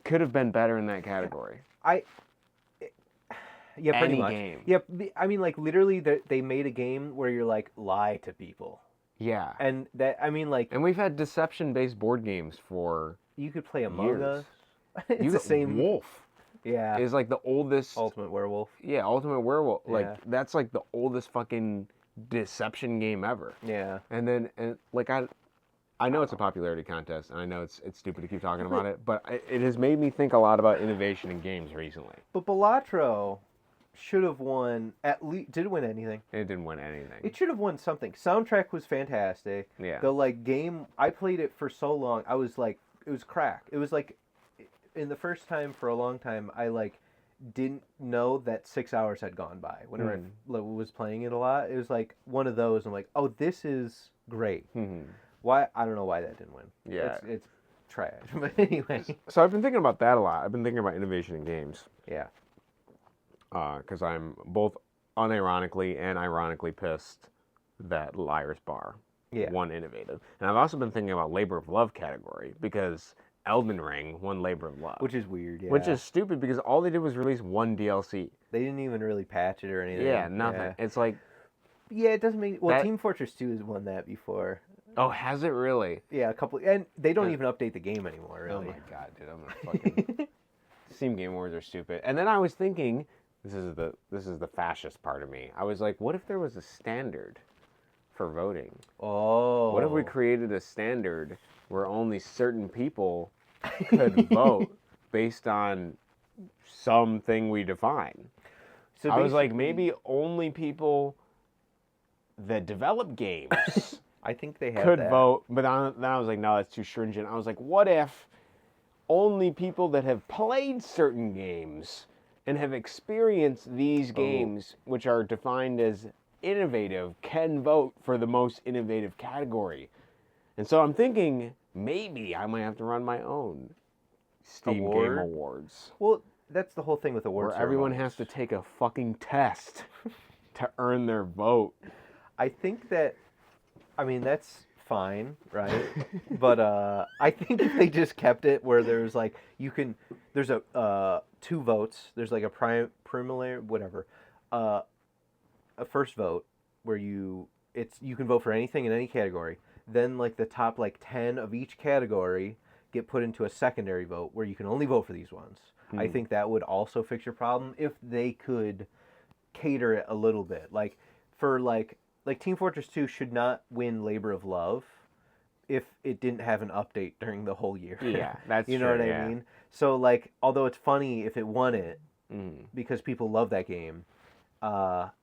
could have been better in that category. Yeah, pretty Any much. game. Yeah, I mean, like, literally, they made a game where you're like, lie to people. Yeah. And that, I mean, like, And we've had deception-based board games for you could play Among years. Us. It's the same. Wolf Yeah. is like the oldest. Ultimate Werewolf. Yeah, Ultimate Werewolf. Like Yeah. that's like the oldest fucking deception game ever. Yeah. And like I know it's a popularity contest, and I know it's stupid to keep talking about it, but it has made me think a lot about innovation in games recently. But Balatro should have won at least. Did it win anything? It didn't win anything. It should have won something. Soundtrack was fantastic. Yeah. The like game, I played it for so long. I was like, it was crack. It was like, in the first time for a long time, I like didn't know that 6 hours had gone by. Whenever I was playing it a lot, it was like one of those. I'm like, oh, this is great. Why? I don't know why that didn't win. Yeah. It's trash. But anyway. So I've been thinking about that a lot. I've been thinking about innovation in games. Yeah. Because I'm both unironically and ironically pissed that Liar's Bar won innovative. And I've also been thinking about Labor of Love category because Elden Ring won Labor of Love. Which is weird, yeah. Which is stupid because all they did was release one DLC. They didn't even really patch it or anything. Yeah, nothing. Yeah, It's like... yeah, it doesn't make... Well, that... Team Fortress 2 has won that before. Oh, has it really? Yeah, a couple... And they don't even update the game anymore, really. Oh my god, dude, I'm gonna fucking... Steam Game Awards are stupid. And then I was thinking... This is the fascist part of me. I was like, what if there was a standard for voting? Oh. What if we created a standard where only certain people could vote based on something we define? So I was like, maybe only people that develop games I think they have could that. vote. But then I was like, no, that's too stringent. I was like, what if only people that have played certain games and have experienced these games, which are defined as innovative, can vote for the most innovative category? And so I'm thinking maybe I might have to run my own Steam Game Awards. Well, that's the whole thing with awards. Where everyone has to take a fucking test to earn their vote. I think that, I mean, that's fine, right? But I think if they just kept it where there's like, there's a 2 votes, there's like a preliminary, whatever, a first vote where you can vote for anything in any category. Then like the top like 10 of each category get put into a secondary vote where you can only vote for these ones. I think that would also fix your problem if they could cater it a little bit. Like for like Team Fortress 2 should not win Labor of Love if it didn't have an update during the whole year. Yeah, that's you know true, what yeah. I mean? So like, although it's funny if it won it Mm. because people love that game,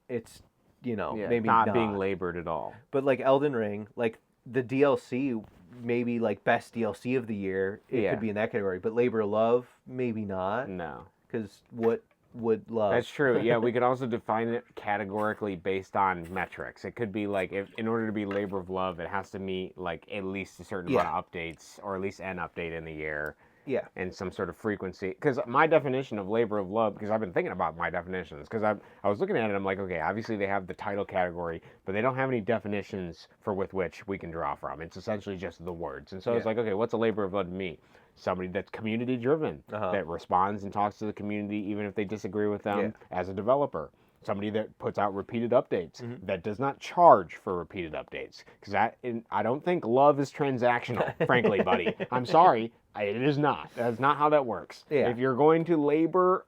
it's maybe not being labored at all. But like Elden Ring, like the DLC, maybe like best DLC of the year, it could be in that category. But Labor of Love, maybe not. No. Because what would love? That's true. Yeah, we could also define it categorically based on metrics. It could be like, if in order to be Labor of Love, it has to meet like at least a certain amount of updates, or at least an update in the year. Yeah. And some sort of frequency. Because my definition of Labor of Love, because I've been thinking about my definitions, because I was looking at it, I'm like, okay, obviously they have the title category, but they don't have any definitions with which we can draw from. It's essentially just the words. And so it's like, okay, what's a Labor of Love to me? Somebody that's community driven, that responds and talks to the community even if they disagree with them as a developer. Somebody that puts out repeated updates, that does not charge for repeated updates. Because I don't think love is transactional, frankly, buddy. I'm sorry, it is not. That's not how that works. Yeah. If you're going to labor,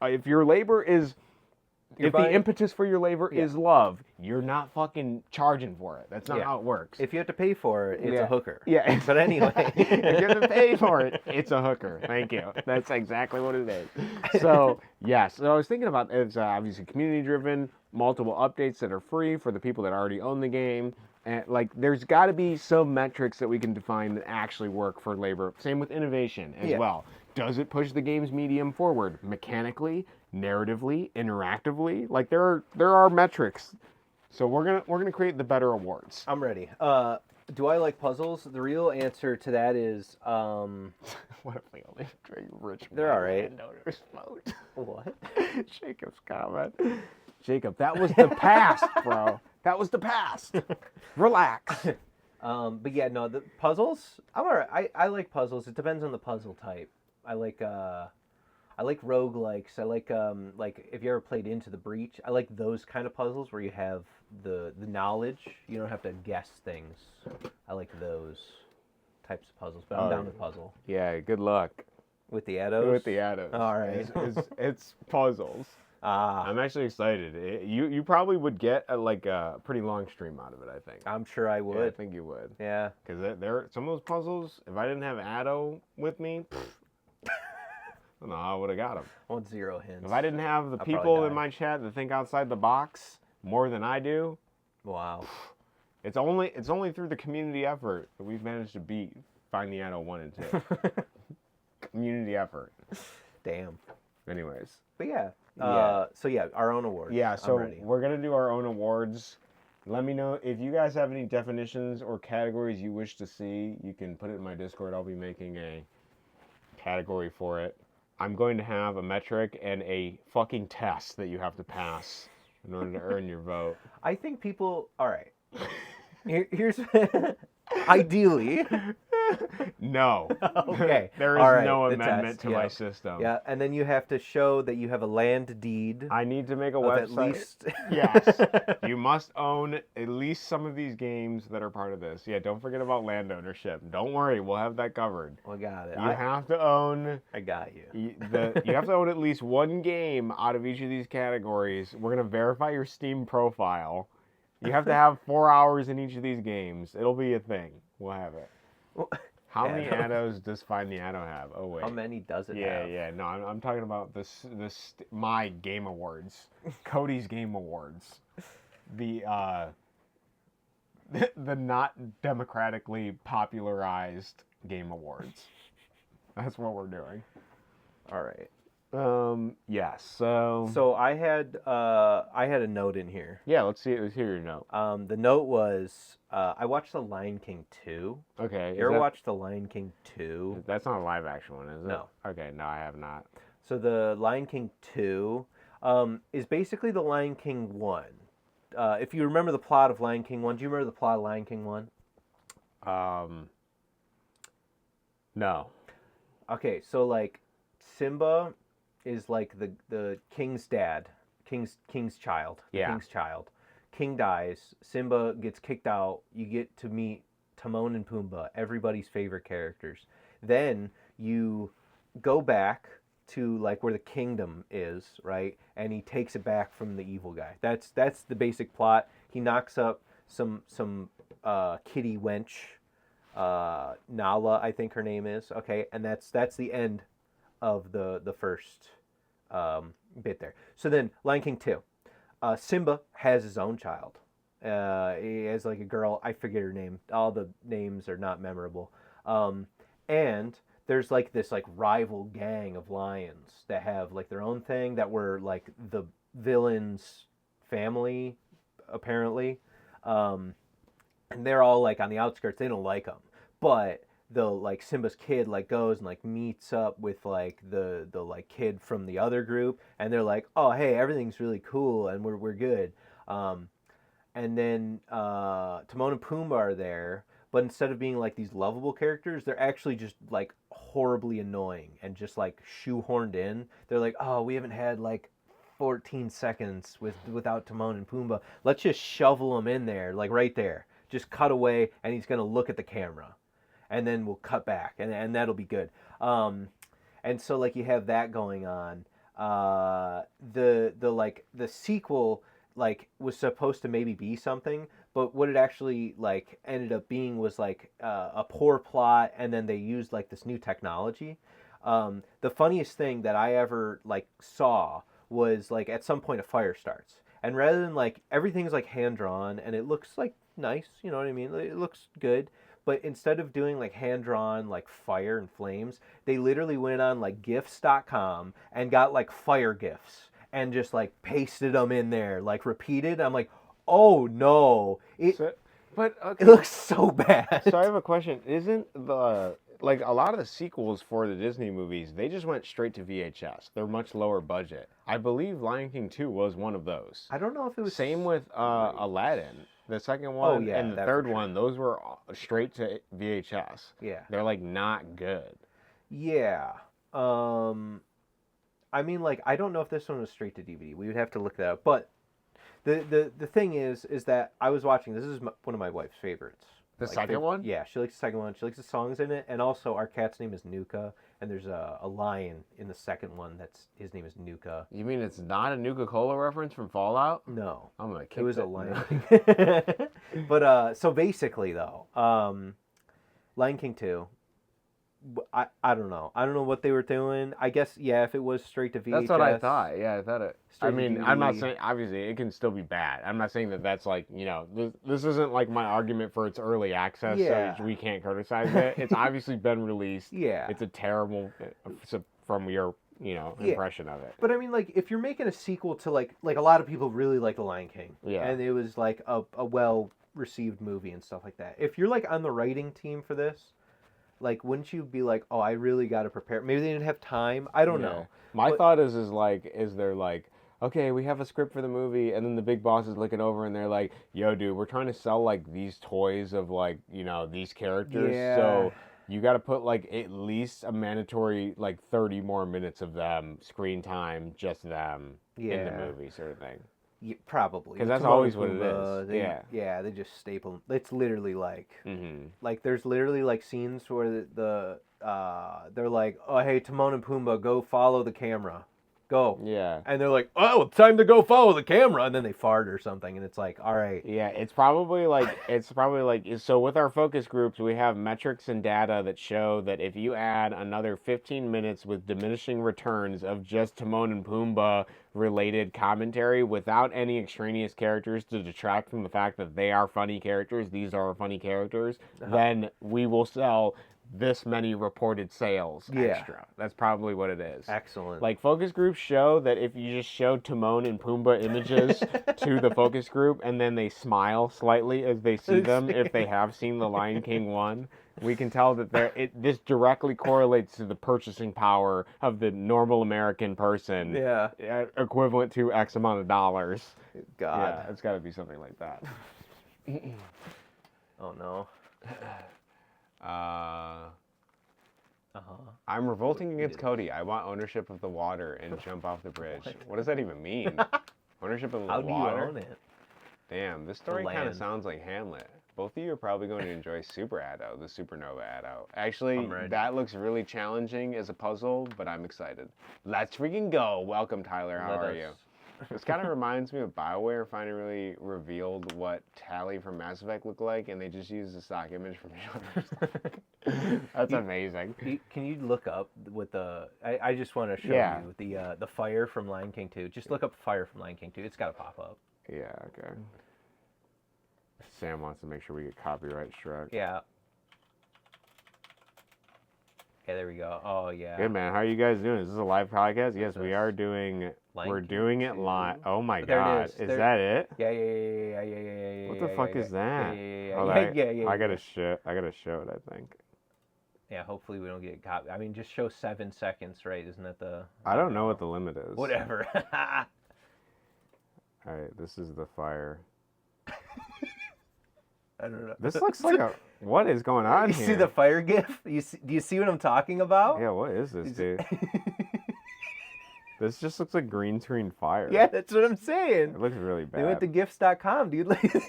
if your labor is, the impetus for your labor is love, you're not fucking charging for it. That's not how it works. If you have to pay for it, it's a hooker. Yeah. But anyway. If you have to pay for it, it's a hooker. Thank you. That's exactly what it is. So, yes. So I was thinking about, it's obviously community-driven, multiple updates that are free for the people that already own the game. And, like, there's got to be some metrics that we can define that actually work for labor. Same with innovation as well. Does it push the game's medium forward mechanically, narratively, interactively? Like, there are metrics. So we're gonna create the better awards. I'm ready. Do I like puzzles? The real answer to that is what if we only drink rich? They're all right. What? Jacob's comment. Jacob, that was the past, bro. That was the past. Relax. But yeah, no, the puzzles. I'm alright. I like puzzles. It depends on the puzzle type. I like roguelikes. I like if you ever played Into the Breach. I like those kind of puzzles where you have the knowledge. You don't have to guess things. I like those types of puzzles. But I'm down with puzzle. Yeah, good luck. With the Addos? With the Addos. All right. It's puzzles. I'm actually excited. You probably would get a pretty long stream out of it, I think. I'm sure I would. Yeah, I think you would. Yeah. Because some of those puzzles, if I didn't have Addo with me, I don't know how I would have got them. I want 0 hints. If I didn't have the people in my chat that think outside the box more than I do, wow. It's only through the community effort that we've managed to Find the Addo 1 and 2. Community effort. Damn. Anyways. But yeah. So yeah, our own awards. Yeah, so we're going to do our own awards. Let me know if you guys have any definitions or categories you wish to see. You can put it in my Discord. I'll be making a category for it. I'm going to have a metric and a fucking test that you have to pass in order to earn your vote. I think people... All right. Here's... Ideally... No. Okay. There is no amendment to my system. Yeah, and then you have to show that you have a land deed. I need to make a website. At least... Yes. You must own at least some of these games that are part of this. Yeah, don't forget about land ownership. Don't worry, we'll have that covered. We got it. You have to own... I got you. You have to own at least one game out of each of these categories. We're going to verify your Steam profile. You have to have 4 hours in each of these games. It'll be a thing. We'll have it. How many Addos does Find the Addo have? Oh wait. How many does it have? Yeah. No, I'm talking about my Game Awards, Cody's Game Awards, the not democratically popularized Game Awards. That's what we're doing. All right. Yes. So I had a note in here. Yeah, let's see. Let's hear your note. The note was I watched The Lion King 2. Okay. You ever watched The Lion King 2? That's not a live action one, is it? No. Okay, no, I have not. So The Lion King 2 is basically The Lion King 1. If you remember the plot of Lion King 1, do you remember the plot of Lion King 1? No. Okay, so like Simba is like the king's dad, king's child. Yeah. King's child. King dies. Simba gets kicked out. You get to meet Timon and Pumbaa, everybody's favorite characters. Then you go back to like where the kingdom is, right? And he takes it back from the evil guy. That's the basic plot. He knocks up some kitty wench, Nala, I think her name is. Okay, and that's the end of the first bit there. So then Lion King 2. Simba has his own child. He has like a girl. I forget her name. All the names are not memorable. And there's like this like rival gang of lions that have like their own thing that were like the villain's family, apparently. And they're all like on the outskirts. They don't like them, but the like Simba's kid like goes and like meets up with like the like kid from the other group, and they're like, oh hey, everything's really cool and we're good. And then Timon and Pumbaa are there, but instead of being like these lovable characters, they're actually just like horribly annoying and just like shoehorned in. They're like, oh, we haven't had like 14 seconds without Timon and Pumbaa. Let's just shovel them in there, like right there. Just cut away, and he's gonna look at the camera, and then we'll cut back, and that'll be good. And so like you have that going on. The sequel like was supposed to maybe be something, but what it actually like ended up being was like a poor plot, and then they used like this new technology. The funniest thing that I ever like saw was like at some point a fire starts, and rather than like everything's like hand drawn and it looks like nice, you know what I mean? It looks good. But instead of doing like hand drawn like fire and flames, they literally went on like gifs.com and got like fire gifs and just like pasted them in there, like repeated. I'm like, oh no, but okay. It looks so bad. So I have a question. Isn't the like a lot of the sequels for the Disney movies, they just went straight to VHS. They're much lower budget. I believe Lion King 2 was one of those. I don't know if it was same with Aladdin. The second one and the third one, those were straight to VHS. Yeah. They're like not good. Yeah. I mean, like, I don't know if this one was straight to DVD. We would have to look that up. But the thing is that I was watching, this is one of my wife's favorites. The second one? Yeah, she likes the second one. She likes the songs in it. And also, our cat's name is Nuka. And there's a lion in the second one his name is Nuka. You mean it's not a Nuka-Cola reference from Fallout? No. I'm going to kick it. It was a lion. But, so basically, though, Lion King 2, I don't know. I don't know what they were doing. I guess, yeah, if it was straight to VHS. That's what I thought. Yeah, I thought it. I mean, I'm not saying, obviously, it can still be bad. I'm not saying that that's like, you know, this isn't like my argument for its early access, so we can't criticize it. It's obviously been released. Yeah. It's a terrible, from your, you know, impression of it. But I mean, like, if you're making a sequel to, like a lot of people really like The Lion King. Yeah. And it was, like, a well-received movie and stuff like that. If you're, like, on the writing team for this, like, wouldn't you be like, oh, I really got to prepare? Maybe they didn't have time. I don't know. My thought is they're like, okay, we have a script for the movie, and then the big boss is looking over, and they're like, yo, dude, we're trying to sell, like, these toys of, like, you know, these characters. Yeah. So you got to put, like, at least a mandatory, like, 30 more minutes of them, screen time, just them in the movie sort of thing. Yeah, probably. Because that's always what it is. Yeah, they just staple. It's literally like, like there's literally like scenes where they're like, oh hey, Timon and Pumbaa, go follow the camera, go. Yeah. And they're like, oh, it's time to go follow the camera, and then they fart or something, and it's like, all right. Yeah, it's probably like so with our focus groups, we have metrics and data that show that if you add another 15 minutes with diminishing returns of just Timon and Pumbaa related commentary without any extraneous characters to detract from the fact that they are funny characters, these are funny characters, then we will sell this many reported sales extra. That's probably what it is. Excellent. Like, focus groups show that if you just show Timon and Pumbaa images to the focus group and then they smile slightly as they see them, if they have seen The Lion King 1, we can tell that this directly correlates to the purchasing power of the normal American person. Yeah. Equivalent to X amount of dollars. God. Yeah, it's got to be something like that. Oh, no. I'm revolting against Cody. I want ownership of the water and jump off the bridge. What does that even mean? Ownership of the water? How do you own it? Damn, this story kind of sounds like Hamlet. both of you are probably going to enjoy Super Addo, the Supernova Addo. Actually, I'm ready. that looks really challenging as a puzzle, but I'm excited. Let's freaking go. Welcome, Tyler. How are you? This kind of reminds me of BioWare finally revealed what Tally from Mass Effect looked like, and they just used the stock image from Shutterstock. That's amazing. Can you look up with the? I just want to show you the fire from Lion King 2. Just look up fire from Lion King 2. It's got to pop up. Yeah. Okay. Sam wants to make sure we get copyright struck. Yeah. Okay, there we go. Oh yeah. Good, man. How are you guys doing? Is this a live podcast? Yes, we are doing. We're doing it live. Oh my God! Is that it? Yeah. What the fuck is that? Yeah. I gotta show it. I think. Yeah. Hopefully we don't get caught. I mean, just show 7 seconds, right? Isn't that the? I don't know what the limit is. Whatever. All right. This is the fire. I don't know. This looks like a. What is going on here? You see the fire gif? Do you see what I'm talking about? Yeah. What is this, dude? This just looks like green screen fire. Yeah, that's what I'm saying. It looks really bad. They went to gifs.com, dude. It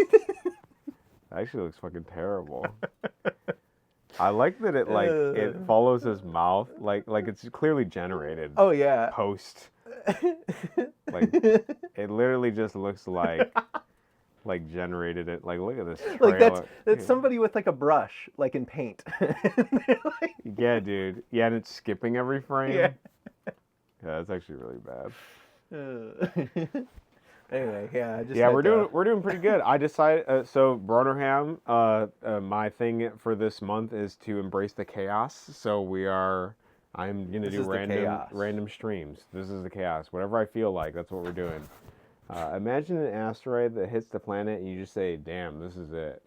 actually looks fucking terrible. I like that it follows his mouth like it's clearly generated. Oh yeah. Post. Like it literally just looks like generated it. Like look at this trailer. Like that's somebody with like a brush, like in paint. Yeah, dude. Yeah, and it's skipping every frame. Yeah. Yeah, that's actually really bad. Anyway, yeah. We're doing pretty good. I decided. So Broderham, my thing for this month is to embrace the chaos. So I'm gonna do random streams. This is the chaos. Whatever I feel like, that's what we're doing. Imagine an asteroid that hits the planet, and you just say, "Damn, this is it."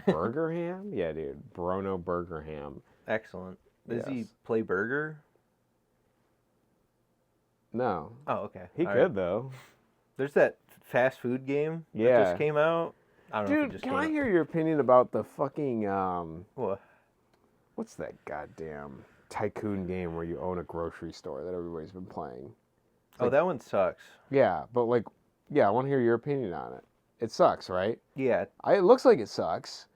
Burger ham? Yeah, dude. Bruno Burger Ham. Excellent. Does he play burger? No. Oh, okay. He could though. There's that fast food game that just came out. I don't know if it just can came I out. hear your opinion about the fucking What? What's that goddamn tycoon game where you own a grocery store that everybody's been playing? That one sucks. Yeah, but I want to hear your opinion on it. It sucks, right? Yeah. It looks like it sucks.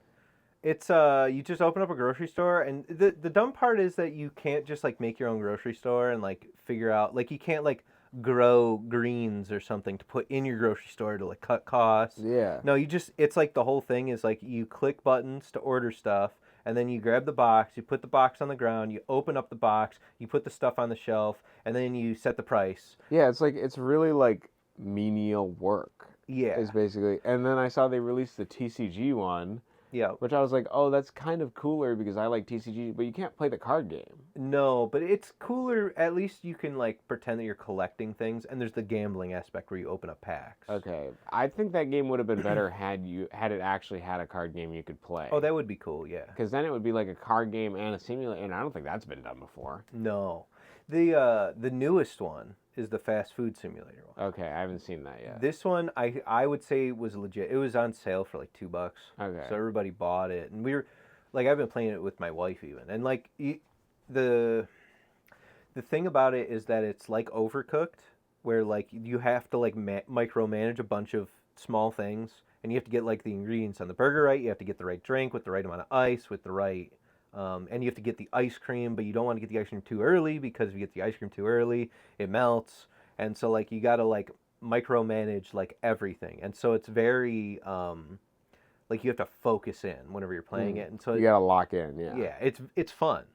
It's you just open up a grocery store, and the dumb part is that you can't just like make your own grocery store and like figure out like you can't like grow greens or something to put in your grocery store to like cut costs. Yeah. No, it's like the whole thing is like you click buttons to order stuff, and then you grab the box, you put the box on the ground, you open up the box, you put the stuff on the shelf, and then you set the price. Yeah, it's really like menial work. Yeah. Is basically. And then I saw they released the TCG one. Yeah. Which I was like, oh, that's kind of cooler because I like TCG, but you can't play the card game. No, but it's cooler. At least you can like pretend that you're collecting things, and there's the gambling aspect where you open up packs. Okay, I think that game would have been better had it actually had a card game you could play. Oh, that would be cool, yeah. Because then it would be like a card game and a simulator, and I don't think that's been done before. No, the newest one is the fast food simulator one. Okay, I haven't seen that yet. This one, I would say was legit. It was on sale for like $2. Okay. So everybody bought it, and we were, like, I've been playing it with my wife even, and like the thing about it is that it's like Overcooked, where like you have to like micromanage a bunch of small things, and you have to get like the ingredients on the burger right. You have to get the right drink with the right amount of ice, with the right. And you have to get the ice cream, but you don't want to get the ice cream too early because if you get the ice cream too early, it melts. And so like you gotta like micromanage like everything. And so it's very like you have to focus in whenever you're playing it. And so you gotta lock in, yeah. Yeah, it's fun.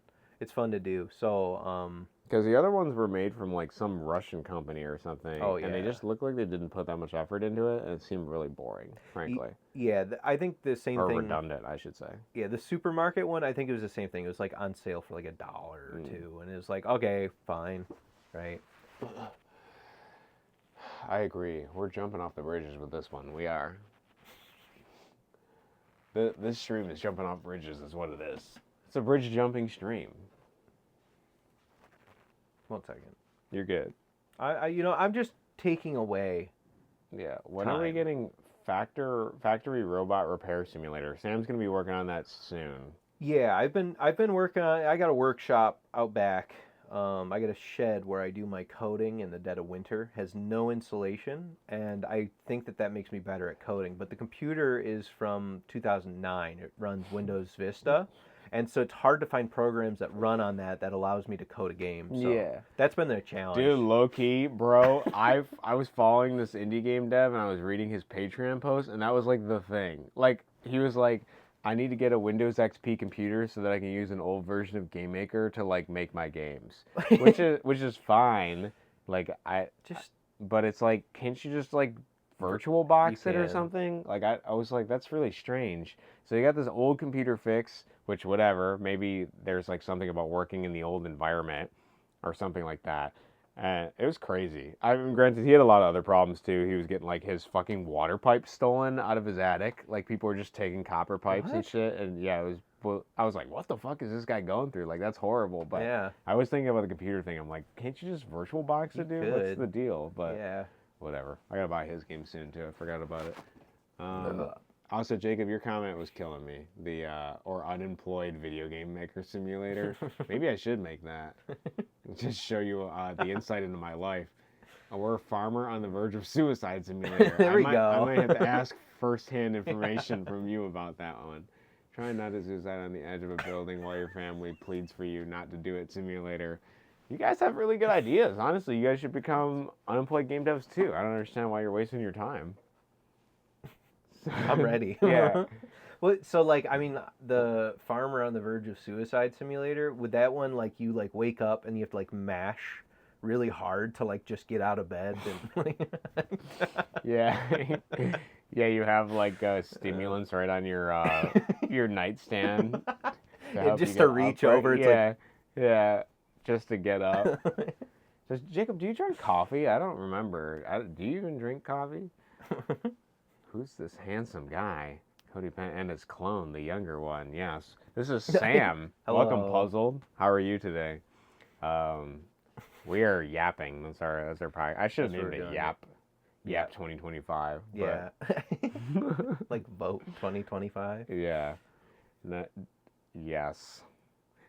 It's fun to do. So because the other ones were made from like some Russian company or something. Oh, yeah. And they just looked like they didn't put that much effort into it, and it seemed really boring, frankly. Yeah, I think the same thing. Or redundant, I should say. Yeah, the supermarket one, I think it was the same thing. It was like on sale for like $1 or $2, and it was like, okay, fine, right? I agree. We're jumping off the bridges with this one. We are. This stream is jumping off bridges, is what it is. It's a bridge jumping stream. 1 second. You're good. I'm just taking away. Yeah. When are we getting factory robot repair simulator? Sam's gonna be working on that soon. Yeah, I've been working on it. I got a workshop out back I got a shed where I do my coding in the dead of winter. Has no insulation, and I think that makes me better at coding. But the computer is from 2009. It runs Windows Vista, and so it's hard to find programs that run on that allows me to code a game. So that's been the challenge. Dude, low key, bro. I was following this indie game dev, and I was reading his Patreon post, and that was like the thing. Like he was like, I need to get a Windows XP computer so that I can use an old version of Game Maker to like make my games, which is fine. Like but it's like, can't you just like virtual box it or something? Like I was like, that's really strange. So you got this old computer fix, which whatever, maybe there's like something about working in the old environment or something like that. And it was crazy. I mean, granted, he had a lot of other problems too. He was getting like his fucking water pipe stolen out of his attic. Like people were just taking copper pipes and shit. And yeah, I was like, what the fuck is this guy going through? Like that's horrible. But I was thinking about the computer thing. I'm like, can't you just virtual box it, dude? What's the deal? But whatever. I gotta buy his game soon too. I forgot about it. Also, Jacob, your comment was killing me. The or unemployed video game maker simulator. Maybe I should make that. Just show you the insight into my life. We're a farmer on the verge of suicide simulator. There we go. I might have to ask firsthand information from you about that one. Trying not to suicide on the edge of a building while your family pleads for you not to do it simulator. You guys have really good ideas. Honestly, you guys should become unemployed game devs too. I don't understand why you're wasting your time. I'm ready. Yeah. Well, so like, I mean, the farmer on the verge of suicide simulator, would that one like you like wake up and you have to like mash really hard to like just get out of bed and yeah. Yeah, you have like stimulants right on your nightstand. Just to reach over. It's yeah, just to get up. Jacob, do you drink coffee? I don't remember. Do you even drink coffee? Who's this handsome guy? Cody Penn and his clone, the younger one. Yes. This is Sam. Welcome, Puzzled. How are you today? We are yapping. That's our podcast. I should have named it Yap 2025. Yeah. Like vote 2025. Yeah. Yes.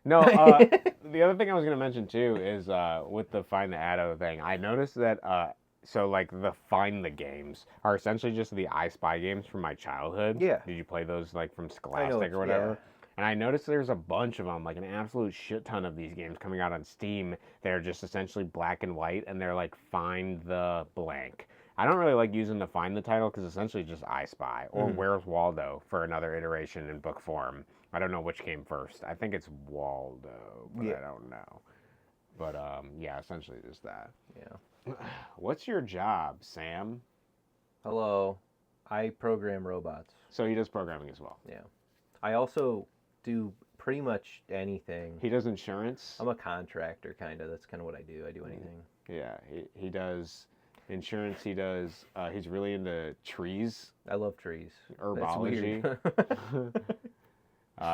No, the other thing I was going to mention too is with the Find the Addo thing, I noticed that so like the Find the games are essentially just the I Spy games from my childhood. Yeah. Did you play those like from Scholastic or whatever? Yeah. And I noticed there's a bunch of them, like an absolute shit ton of these games coming out on Steam. They're just essentially black and white, and they're like Find the blank. I don't really like using the Find the title because essentially just I Spy or Where's Waldo for another iteration in book form. I don't know which came first. I think it's Waldo, but I don't know. But yeah, essentially just that. Yeah. What's your job, Sam? Hello. I program robots. So he does programming as well. Yeah. I also do pretty much anything. He does insurance? I'm a contractor, kind of. That's kind of what I do. I do anything. Yeah. He does insurance. He does, he's really into trees. I love trees. Herbology.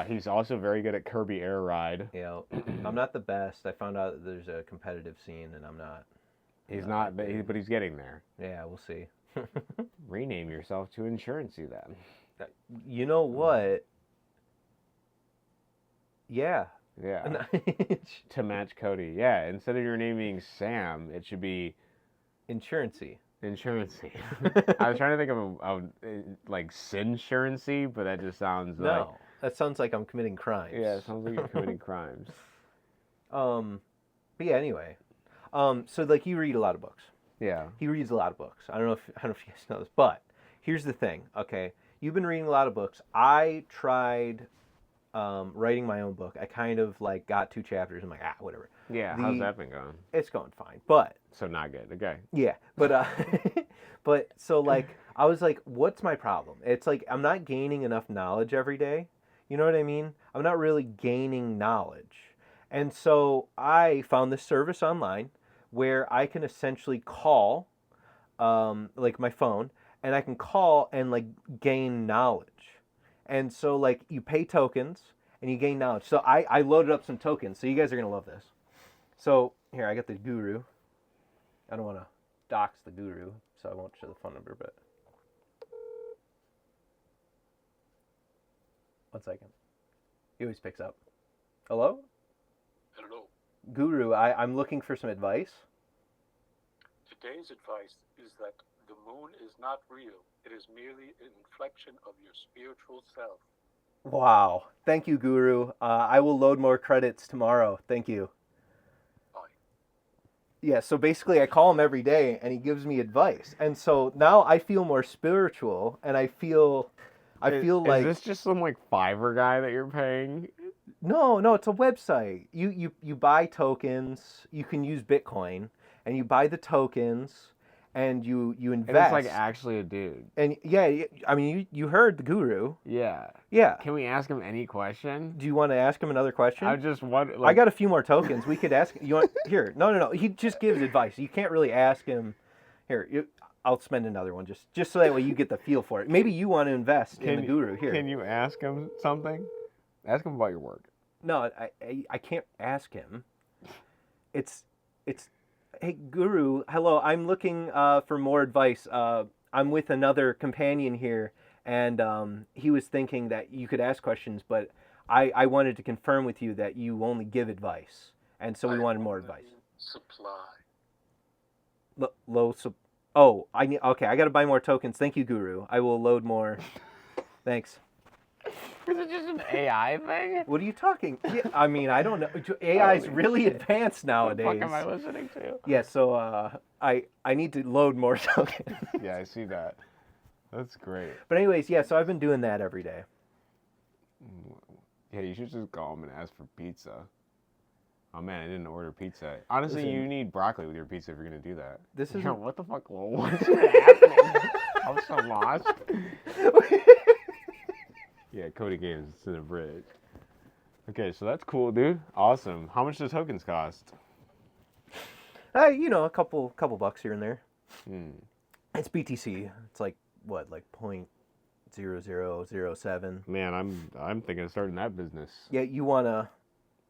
He's also very good at Kirby Air Ride. Yeah. I'm not the best. I found out that there's a competitive scene, and I'm not. He's not, but he's getting there. Yeah, we'll see. Rename yourself to Insurancey then. You know what? Yeah. Yeah. To match Cody. Yeah. Instead of your name being Sam, it should be Insurancey. Insurancey. I was trying to think of like Sinsurancey, but that just sounds like... No, that sounds like I'm committing crimes. Yeah, it sounds like you're committing crimes. But yeah, anyway. So like you read a lot of books. Yeah. He reads a lot of books. I don't know if you guys know this, but here's the thing, okay? You've been reading a lot of books. I tried writing my own book. I kind of like got 2 chapters. I'm like, whatever. Yeah, how's that been going? It's going fine, but... So not good, okay. Yeah, but but so like, I was like, what's my problem? It's like, I'm not gaining enough knowledge every day. You know what I mean? I'm not really gaining knowledge. And so I found this service online where I can essentially call, like my phone, and I can call and like gain knowledge. And so like you pay tokens and you gain knowledge. So I loaded up some tokens. So you guys are going to love this. So here, I got the guru. I don't want to dox the guru, so I won't show the phone number, but 1 second. He always picks up. Hello? I don't know. Guru, I'm looking for some advice. Today's advice is that the moon is not real. It is merely an inflection of your spiritual self. Wow. Thank you, Guru. I will load more credits tomorrow. Thank you. Bye. Yeah, so basically I call him every day and he gives me advice. And so now I feel more spiritual and I feel like is this just some like Fiverr guy that you're paying? no, it's a website. You buy tokens, you can use Bitcoin and you buy the tokens and you invest. And it's like actually a dude. And yeah, I mean you heard the Guru. Yeah. Yeah. Can we ask him any question? Do you want to ask him another question? I just want. I got a few more tokens. We could ask. You want here? No. He just gives advice. You can't really ask him. Here, I'll spend another one just so that way you get the feel for it. Maybe you want to invest in the Guru here. Can you ask him something? Ask him about your work. No, I can't ask him. It's. Hey, Guru. Hello. I'm looking for more advice. I'm with another companion here, and he was thinking that you could ask questions, but I wanted to confirm with you that you only give advice, and so we wanted more advice. Supply. Okay. I got to buy more tokens. Thank you, Guru. I will load more. Thanks. Is it just an AI thing? What are you talking? Yeah, I mean, I don't know. AI is really advanced nowadays. What the fuck am I listening to? Yeah. So I need to load more tokens. Yeah, I see that. That's great. But anyways, yeah. So I've been doing that every day. Yeah, you should just call him and ask for pizza. Oh man, I didn't order pizza. Honestly, Listen, you need broccoli with your pizza if you're gonna do that. This is what the fuck? What's happening? I'm so lost. Yeah, Cody games to the bridge. Okay, so that's cool, dude. Awesome. How much do tokens cost? a couple bucks here and there. Hmm. It's BTC. It's like what, like 0.0007. Man, I'm thinking of starting that business. Yeah, you wanna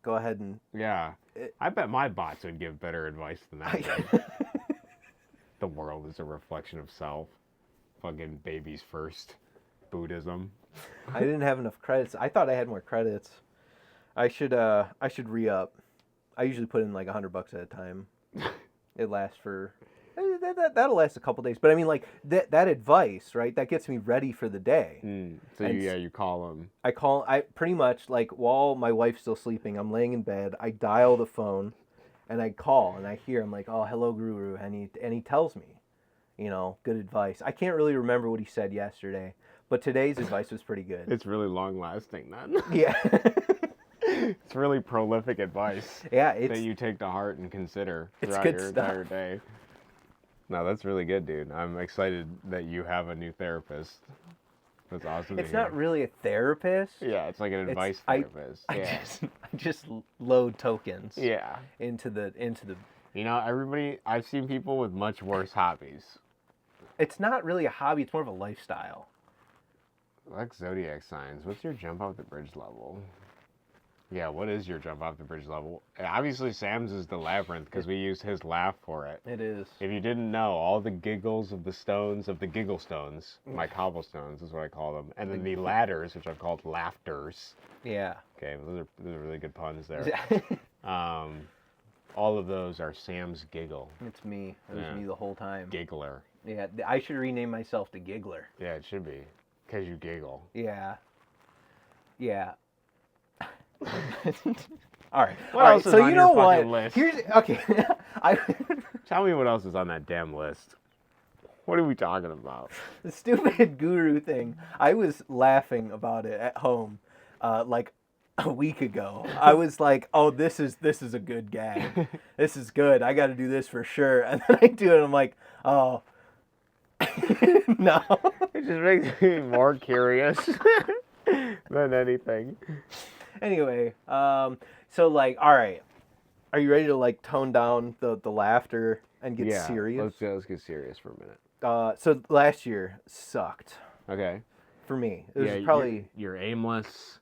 go ahead and Yeah. I bet my bots would give better advice than that. The world is a reflection of self. Fucking babies first. Buddhism. I didn't have enough credits. I thought I had more credits. I should re-up. I usually put in like $100 at a time. It lasts for that'll last a couple days. But I mean, like that advice, right? That gets me ready for the day. So you call them. I pretty much, like, while my wife's still sleeping, I'm laying in bed. I dial the phone, and I call, and I hear. I'm like, oh, hello, Guru, and he tells me, good advice. I can't really remember what he said yesterday, but today's advice was pretty good. It's really long lasting then. Yeah. It's really prolific advice. Yeah, that you take to heart and consider it's throughout good your stuff. entire day. No, that's really good, dude. I'm excited that you have a new therapist. That's awesome. It's not really a therapist. Yeah, it's like an advice therapist. I just load tokens. Yeah. Into the. Everybody. I've seen people with much worse hobbies. It's not really a hobby. It's more of a lifestyle. Like zodiac signs. What's your jump off the bridge level? Yeah, what is your jump off the bridge level? Obviously, Sam's is the labyrinth because we used his laugh for it. It is. If you didn't know, all the giggles of the stones, of the giggle stones, my cobblestones is what I call them, and then the ladders, which I've called laughters. Yeah. Okay, those are really good puns there. All of those are Sam's giggle. It's me. It was me the whole time. Giggler. Yeah, I should rename myself to Giggler. Yeah, it should be, because you giggle. Yeah. Yeah. All right. What else is on your fucking list? Okay. Tell me what else is on that damn list. What are we talking about? The stupid Guru thing. I was laughing about it at home, like a week ago. I was like, "Oh, this is a good gag. This is good. I got to do this for sure." And then I do it. And I'm like, "Oh, no." It just makes me more curious than anything. Anyway, so like, all right, are you ready to like tone down the laughter and get serious? Let's get serious for a minute. So last year sucked. Okay. For me, it was probably you're aimless.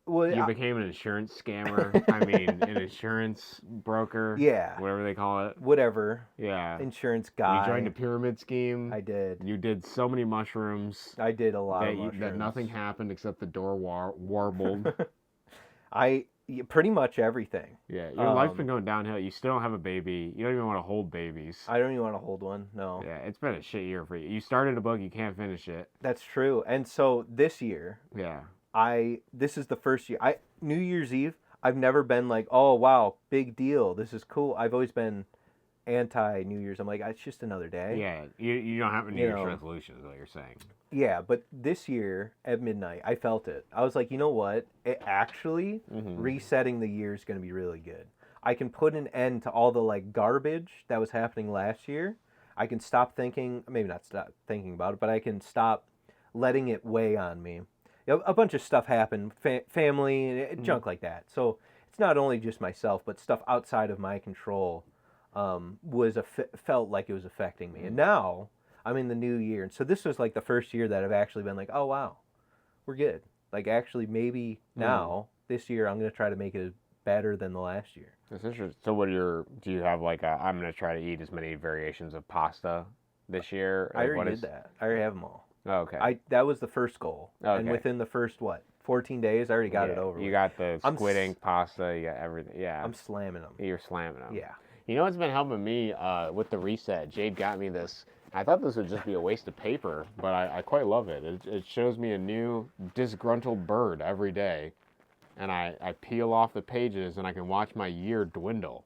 Well, you became an insurance scammer. I mean, an insurance broker. Yeah. Whatever they call it. Whatever. Yeah. Insurance guy. You joined a pyramid scheme. I did. You did so many mushrooms. I did a lot of mushrooms. That nothing happened except the door warbled. I Yeah, pretty much everything. Yeah, your life's been going downhill. You still don't have a baby. You don't even want to hold babies. I don't even want to hold one. No. Yeah, it's been a shit year for you. You started a book, you can't finish it. That's true. And so this year, Yeah. this is the first year. New Year's Eve, I've never been like, oh wow, big deal. This is cool. I've always been anti New Year's. I'm like, it's just another day. Yeah, you don't have a New Year's resolution is what you're saying. Yeah, but this year at midnight, I felt it. I was like, you know what? It actually resetting the year is going to be really good. I can put an end to all the like garbage that was happening last year. I can stop thinking, maybe not stop thinking about it, but I can stop letting it weigh on me. You know, a bunch of stuff happened, family, junk like that. So it's not only just myself, but stuff outside of my control felt like it was affecting me. And now I'm in the new year. And so this was like the first year that I've actually been like, oh, wow, we're good. Like actually maybe now, this year, I'm going to try to make it better than the last year. That's interesting. So do you have like I'm going to try to eat as many variations of pasta this year? I already did that. I already have them all. Oh, okay. That was the first goal. Okay. And within the first, 14 days, I already got it over. You got the squid ink pasta, you got everything. Yeah. I'm slamming them. You're slamming them. Yeah. You know what's been helping me with the reset? Jade got me this. I thought this would just be a waste of paper, but I quite love it. It shows me a new disgruntled bird every day, and I peel off the pages, and I can watch my year dwindle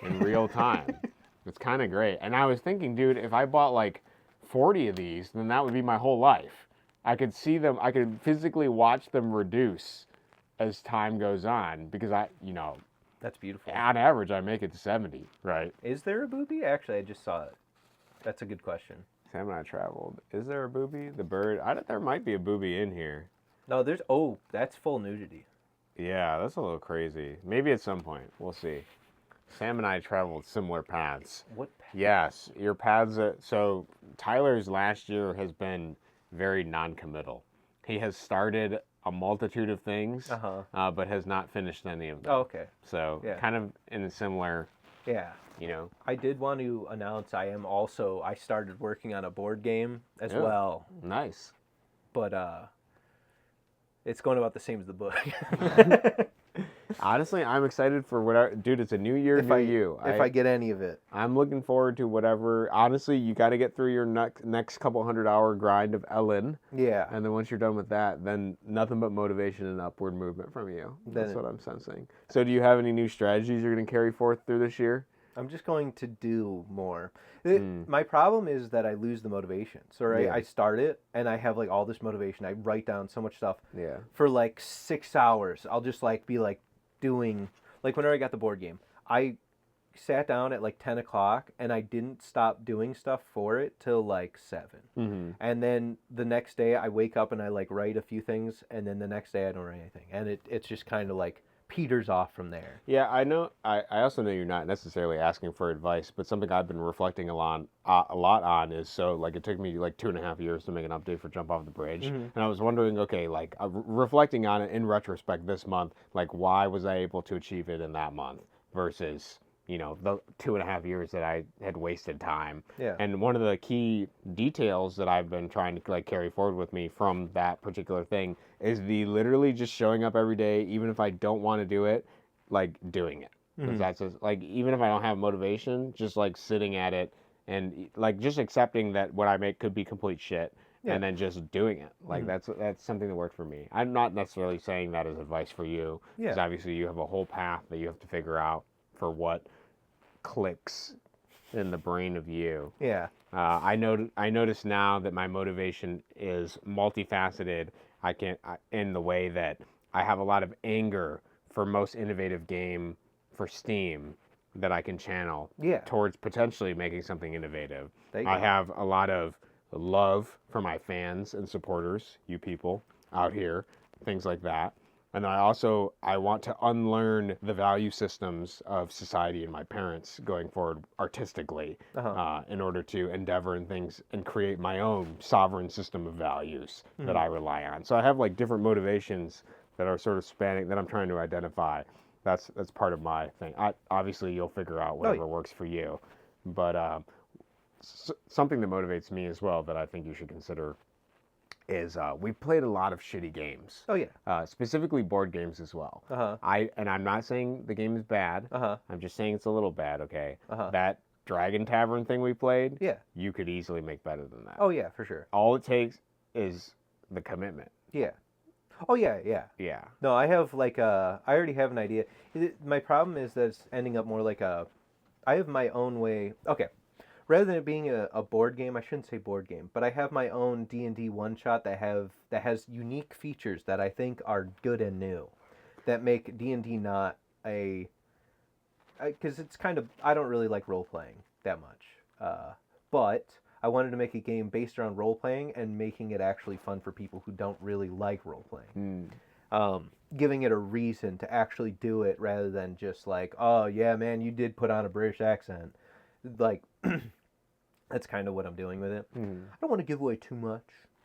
in real time. It's kind of great. And I was thinking, dude, if I bought like 40 of these, then that would be my whole life. I could see them, I could physically watch them reduce as time goes on, because That's beautiful. on average, I make it to 70, right? Is there a booby? Actually, I just saw it. That's a good question. Sam and I traveled. Is there a booby? The bird? There might be a booby in here. No, that's full nudity. Yeah, that's a little crazy. Maybe at some point. We'll see. Sam and I traveled similar paths. What path? Yes, your paths. So Tyler's last year has been very non-committal. He has started a multitude of things, but has not finished any of them. Oh, okay. So kind of in a similar. Yeah. I did want to announce I started working on a board game as well. Nice. But it's going about the same as the book. Honestly, I'm excited for whatever. Dude, it's a new year, you. If I get any of it. I'm looking forward to whatever. Honestly, you got to get through your next couple 100-hour grind of Ellen. Yeah. And then once you're done with that, then nothing but motivation and upward movement from you. That's what I'm sensing. So do you have any new strategies you're going to carry forth through this year? I'm just going to do more. My problem is that I lose the motivation. So I start it and I have like all this motivation. I write down so much stuff. Yeah. For like 6 hours, I'll just like be like doing, like whenever I got the board game, I sat down at like 10 o'clock and I didn't stop doing stuff for it till like 7. Mm-hmm. And then the next day I wake up and I like write a few things, and then the next day I don't write anything. And it's just kind of like peters off from there. Yeah, I know. I also know you're not necessarily asking for advice, but something I've been reflecting a lot on is, so like it took me like 2.5 years to make an update for Jump Off the Bridge, and I was wondering, okay, like reflecting on it in retrospect this month, like why was I able to achieve it in that month versus the 2.5 years that I had wasted time. Yeah. And one of the key details that I've been trying to like carry forward with me from that particular thing is the literally just showing up every day, even if I don't want to do it, like doing it. Mm-hmm. That's just, like, even if I don't have motivation, just like sitting at it and like just accepting that what I make could be complete shit. Yeah. And then just doing it. Like that's something that worked for me. I'm not necessarily saying that as advice for you, because obviously you have a whole path that you have to figure out for what clicks in the brain of you. Yeah. I notice now that my motivation is multifaceted. In the way that I have a lot of anger for most innovative game for Steam that I can channel towards potentially making something innovative. I have a lot of love for my fans and supporters, you people out here, things like that. And I want to unlearn the value systems of society and my parents going forward artistically, in order to endeavor in things and create my own sovereign system of values that I rely on. So I have like different motivations that are sort of spanning that I'm trying to identify. That's part of my thing. Obviously, you'll figure out whatever works for you, but something that motivates me as well that I think you should consider is we've played a lot of shitty games. Oh yeah. Specifically board games as well. I'm not saying the game is bad. I'm just saying it's a little bad. Okay. That Dragon Tavern thing we played. Yeah. You could easily make better than that. Oh yeah, for sure. All it takes is the commitment. Yeah. Oh yeah, yeah. Yeah. No, I have like I already have an idea. My problem is that it's ending up more like I have my own way. Okay. Rather than it being a board game, I shouldn't say board game, but I have my own D&D one-shot that has unique features that I think are good and new, that make D&D not a... Because it's kind of... I don't really like role-playing that much. But I wanted to make a game based around role-playing and making it actually fun for people who don't really like role-playing. Giving it a reason to actually do it rather than just like, oh, yeah, man, you did put on a British accent. Like... That's kind of what I'm doing with it. I don't want to give away too much.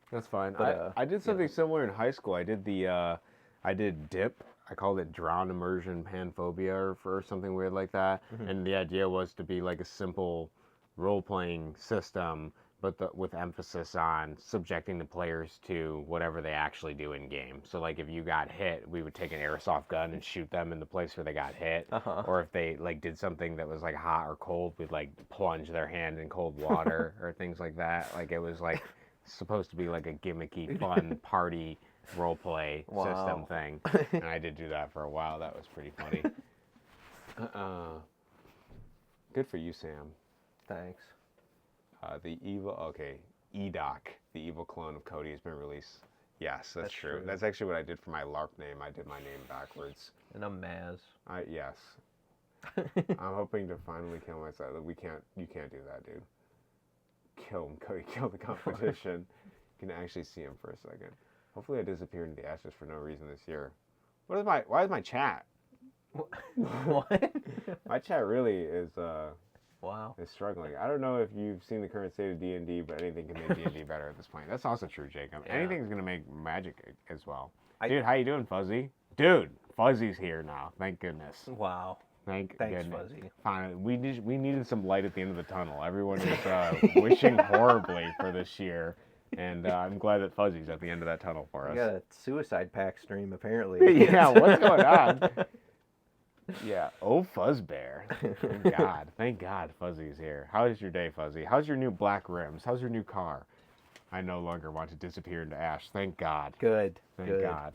That's fine. But, I did something similar in high school. I did I did DIP. I called it Drown Immersion Panphobia or something weird like that. And the idea was to be like a simple role-playing system, but with emphasis on subjecting the players to whatever they actually do in game. So like if you got hit, we would take an airsoft gun and shoot them in the place where they got hit. Or if they like did something that was like hot or cold, we'd like plunge their hand in cold water or things like that. Like it was like supposed to be like a gimmicky, fun party role play system thing. And I did do that for a while. That was pretty funny. Good for you, Sam. Thanks. The evil, EDOC, the evil clone of Cody, has been released. Yes, that's true. That's actually what I did for my LARP name. I did my name backwards. And I'm Maz. Yes. I'm hoping to finally kill myself. You can't do that, dude. Kill him, Cody. Kill the competition. You can actually see him for a second. Hopefully I disappear into the ashes for no reason this year. Why is my chat? What? My chat really is, Wow. is struggling. I don't know if you've seen the current state of D&D, but anything can make D&D better at this point. That's also true, Jacob. Yeah. Anything's going to make Magic as well. Dude, how you doing, Fuzzy? Dude, Fuzzy's here now. Thank goodness. Wow. Thanks, Goodness. Fuzzy. Finally, we needed some light at the end of the tunnel. Everyone is wishing horribly for this year, and I'm glad that Fuzzy's at the end of that tunnel for us. We got a suicide pack stream, apparently. Yeah, what's going on? Yeah. Oh, Fuzzbear. Thank God Fuzzy's here. How is your day, Fuzzy? How's your new black rims? How's your new car? I no longer want to disappear into ash. Thank God. Good. Thank God.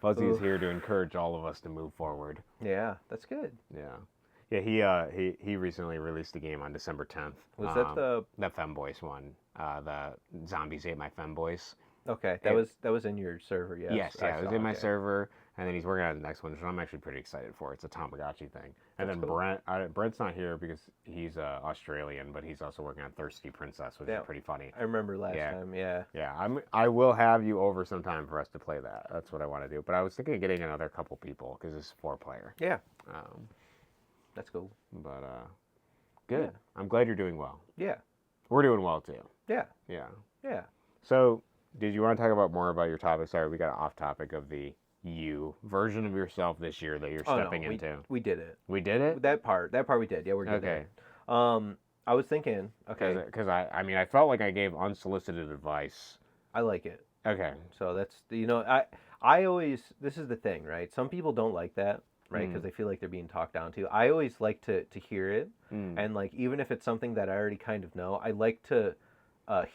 Fuzzy's here to encourage all of us to move forward. Yeah, that's good. Yeah. Yeah, he recently released a game on December 10th. Was that the Femboys one? The Zombies Ate My Femboys. Okay, that was in your server, yes. Yes, it was in my server, and then he's working on the next one, which I'm actually pretty excited for. It's a Tamagotchi thing. And then cool. Brent's not here because he's Australian, but he's also working on Thirsty Princess, which is pretty funny. I remember last time, yeah. Yeah, I will have you over sometime for us to play that. That's what I want to do. But I was thinking of getting another couple people because it's 4-player. Yeah. That's cool. But, good. Yeah. I'm glad you're doing well. Yeah. We're doing well, too. Yeah. Yeah. Yeah. So... did you want to talk about more about your topic? Sorry, we got off topic of the you version of yourself this year that you're stepping into. We did it. We did it? That part we did. Yeah, we're good. Okay. I was thinking, okay. Because I felt like I gave unsolicited advice. I like it. Okay. So that's, I always, this is the thing, right? Some people don't like that, right? Because they feel like they're being talked down to. I always like to hear it. And like, even if it's something that I already kind of know, I like to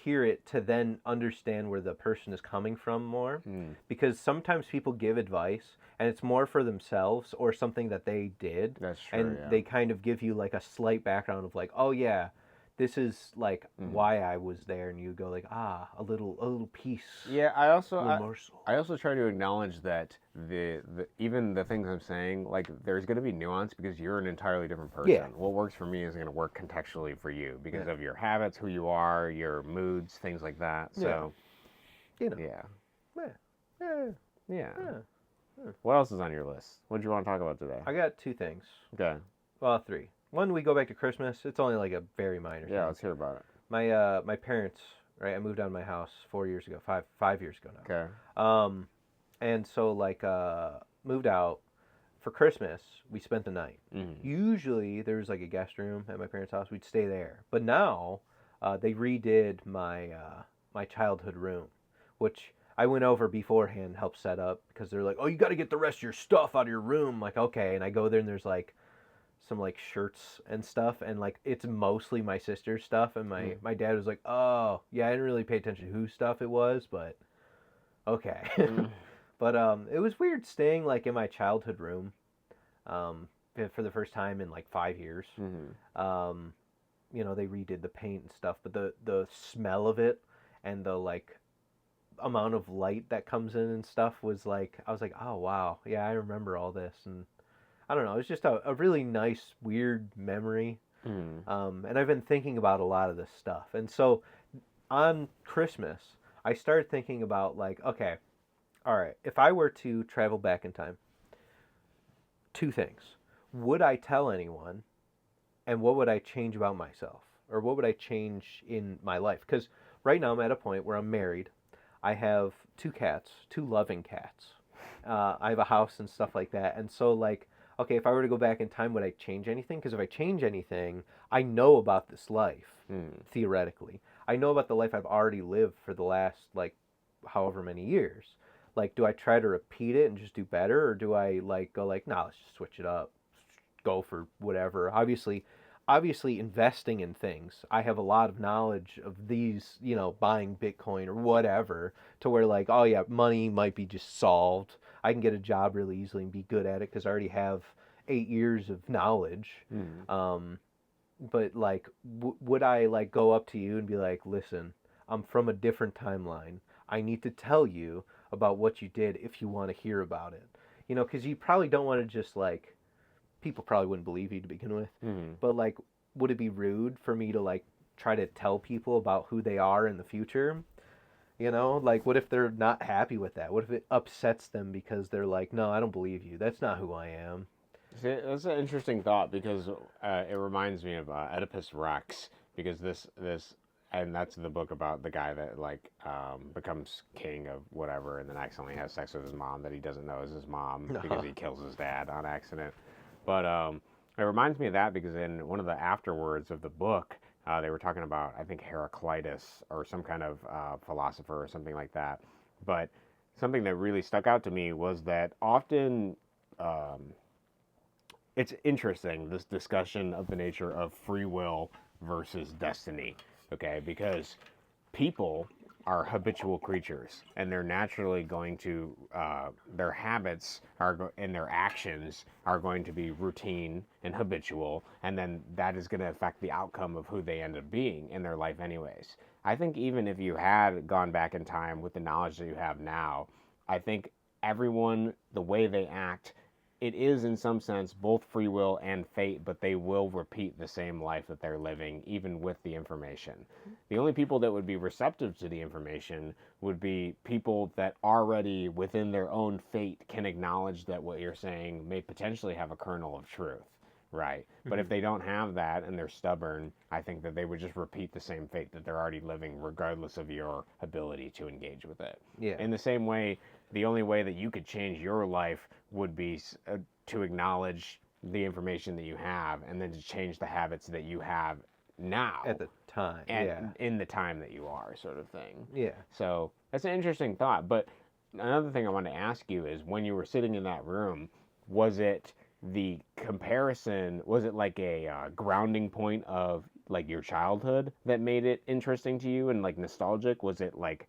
hear it to then understand where the person is coming from more. Because sometimes people give advice and it's more for themselves or something that they did. That's true. And they kind of give you like a slight background of like, oh yeah, this is like why I was there, and you go like, a little piece. Yeah, I also try to acknowledge that the even the things I'm saying, like there's going to be nuance because you're an entirely different person. Yeah. What works for me isn't going to work contextually for you because of your habits, who you are, your moods, things like that. So, Yeah. What else is on your list? What do you want to talk about today? I got 2 things. Okay. Well, 3. One, we go back to Christmas. It's only like a very minor thing. Yeah, let's hear about it. My parents, right? I moved out of my house 4 years ago, five years ago now. Okay. And so like moved out for Christmas. We spent the night. Usually there was like a guest room at my parents' house. We'd stay there. But now they redid my my childhood room, which I went over beforehand and helped set up because they're like, oh, you got to get the rest of your stuff out of your room. I'm like, okay. And I go there and there's like some like shirts and stuff, and like it's mostly my sister's stuff. And my dad was like, oh, yeah, I didn't really pay attention to whose stuff it was, but okay. But it was weird staying like in my childhood room for the first time in like 5 years. You know, they redid the paint and stuff, but the smell of it and the like amount of light that comes in and stuff was like, I was like, oh wow, yeah, I remember all this. And I don't know, it's just a really nice weird memory. And I've been thinking about a lot of this stuff, and so on Christmas I started thinking about like, okay, all right, if I were to travel back in time, two things: would I tell anyone, and what would I change about myself, or what would I change in my life? Because right now I'm at a point where I'm married. I have 2 cats, 2 loving cats. I have a house and stuff like that. And so, like, okay, if I were to go back in time, would I change anything? Because if I change anything, I know about this life, theoretically. I know about the life I've already lived for the last, like, however many years. Like, do I try to repeat it and just do better? Or do I, like, go like, nah, let's just switch it up. Go for whatever. Obviously investing in things. I have a lot of knowledge of these, you know, buying Bitcoin or whatever, to where like, oh yeah, money might be just solved. I can get a job really easily and be good at it because I already have 8 years of knowledge. But like, would I like go up to you and be like, listen, I'm from a different timeline. I need to tell you about what you did if you want to hear about it. You know, because you probably don't want to just like, people probably wouldn't believe you to begin with. But like, would it be rude for me to like try to tell people about who they are in the future? You know, like, what if they're not happy with that? What if it upsets them because they're like, no, I don't believe you. That's not who I am. See, that's an interesting thought, because it reminds me of Oedipus Rex, because this and that's the book about the guy that like becomes king of whatever, and then accidentally has sex with his mom that he doesn't know is his mom because he kills his dad on accident. But it reminds me of that because in one of the afterwords of the book, they were talking about, I think, Heraclitus or some kind of philosopher or something like that. But something that really stuck out to me was that often it's interesting, this discussion of the nature of free will versus destiny, okay? Because people are habitual creatures, and they're naturally going to, their habits and their actions are going to be routine and habitual, and then that is going to affect the outcome of who they end up being in their life anyways. I think even if you had gone back in time with the knowledge that you have now, I think everyone, the way they act, it is in some sense both free will and fate, but they will repeat the same life that they're living, even with the information. The only people that would be receptive to the information would be people that already within their own fate can acknowledge that what you're saying may potentially have a kernel of truth, right? But if they don't have that and they're stubborn, I think that they would just repeat the same fate that they're already living, regardless of your ability to engage with it. Yeah. In the same way, the only way that you could change your life would be to acknowledge the information that you have, and then to change the habits that you have now At the time. and in the time that you are, sort of thing. Yeah. So that's an interesting thought. But another thing I want to ask you is, when you were sitting in that room, was it the comparison, was it like a grounding point of like your childhood that made it interesting to you and like nostalgic? Was it like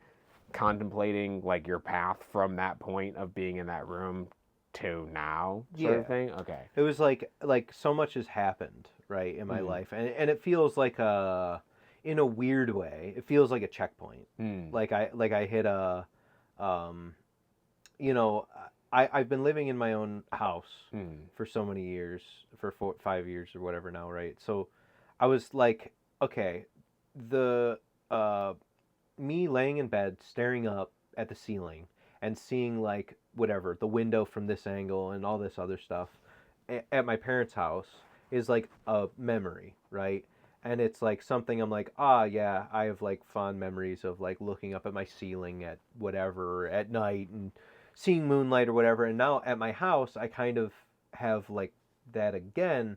contemplating like your path from that point of being in that room to now, sort of thing? Okay. It was like so much has happened, right, in my life, and it feels like in a weird way, it feels like a checkpoint. Like I hit a, you know, I've been living in my own house for so many years, for 5 years or whatever now, right? So I was like, okay, the me laying in bed, staring up at the ceiling and seeing like whatever, the window from this angle and all this other stuff at my parents' house is like a memory, right? And it's like something I'm like, yeah, I have like fond memories of like looking up at my ceiling at whatever at night and seeing moonlight or whatever. And now at my house, I kind of have like that again.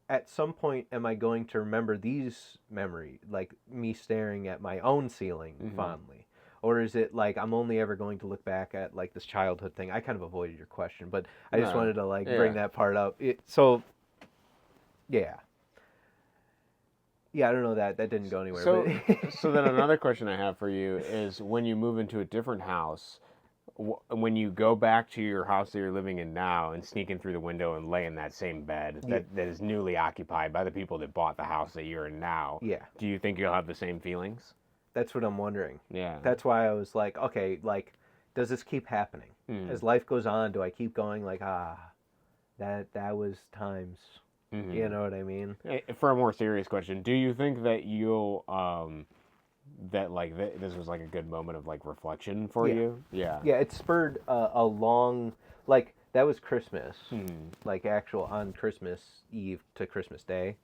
At some point, am I going to remember these memories, like me staring at my own ceiling fondly? Or is it like I'm only ever going to look back at like this childhood thing? I kind of avoided your question, but I just wanted to like bring that part up. Yeah. Yeah, I don't know that didn't go anywhere. So, but... so then another question I have for you is when you move into a different house, when you go back to your house that you're living in now and sneak in through the window and lay in that same bed that is newly occupied by the people that bought the house that you're in now, do you think you'll have the same feelings? That's what I'm wondering. Yeah. That's why I was like, okay, like, does this keep happening? As life goes on, do I keep going like, that was times. You know what I mean? For a more serious question, do you think that you'll that like this was like a good moment of like reflection for you? Yeah. Yeah, it spurred a long like that was Christmas, like actual on Christmas Eve to Christmas Day,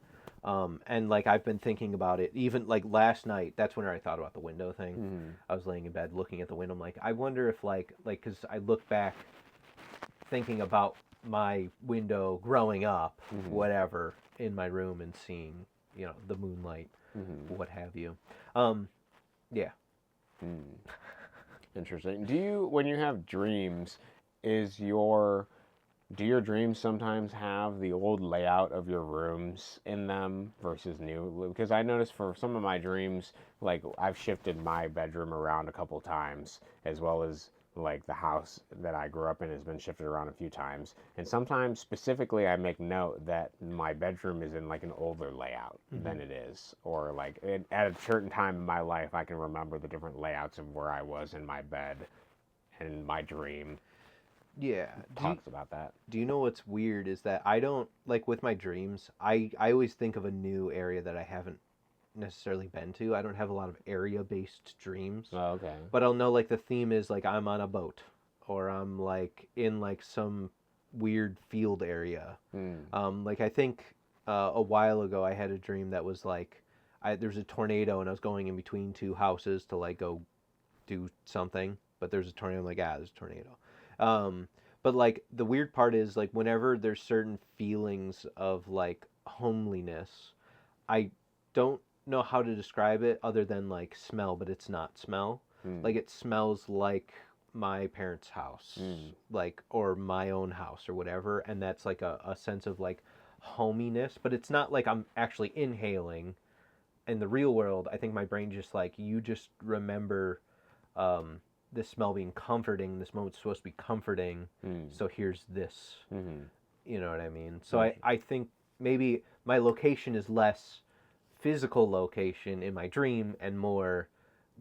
and like I've been thinking about it even like last night. That's when I thought about the window thing. I was laying in bed looking at the window. I'm like, I wonder if like because I look back thinking about my window growing up, whatever, in my room and seeing, you know, the moonlight, what have you. Yeah. Interesting. Do you, when you have dreams, do your dreams sometimes have the old layout of your rooms in them versus new? Because I noticed for some of my dreams, like I've shifted my bedroom around a couple times, as well as like the house that I grew up in has been shifted around a few times. And sometimes specifically I make note that my bedroom is in like an older layout than it is. Or like at a certain time in my life I can remember the different layouts of where I was in my bed and my dream. Yeah. Talks about that. Do you know what's weird is that I don't like with my dreams, I always think of a new area that I haven't necessarily been to. I don't have a lot of area based dreams. Oh, okay. But I'll know like the theme is like I'm on a boat or I'm like in like some weird field area. Like I think a while ago I had a dream that was like there's a tornado and I was going in between two houses to like go do something, but there's a tornado. I'm like, there's a tornado. But like the weird part is like whenever there's certain feelings of like homeliness, I don't know how to describe it other than like smell, but it's not smell. Like it smells like my parents' house, like or my own house or whatever, and that's like a sense of like hominess, but it's not like I'm actually inhaling. In the real world, I think my brain just like you just remember this smell being comforting. This moment's supposed to be comforting, so here's this. You know what I mean? So I think maybe my location is less physical location in my dream and more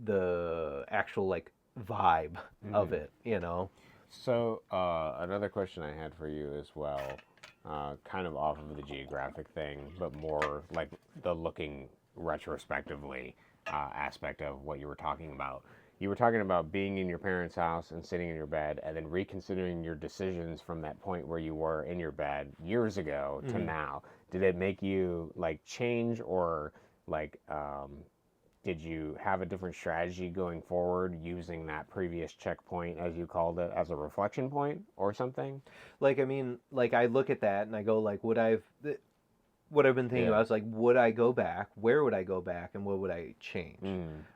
the actual like vibe of it, you know. So another question I had for you as well, kind of off of the geographic thing, but more like the looking retrospectively aspect of what you were talking about. You were talking about being in your parents' house and sitting in your bed and then reconsidering your decisions from that point where you were in your bed years ago to now. Did it make you like change or like did you have a different strategy going forward using that previous checkpoint, as you called it, as a reflection point or something? Like, I mean, like I look at that and I go like, what I've been thinking about is like, would I go back? Where would I go back? And what would I change?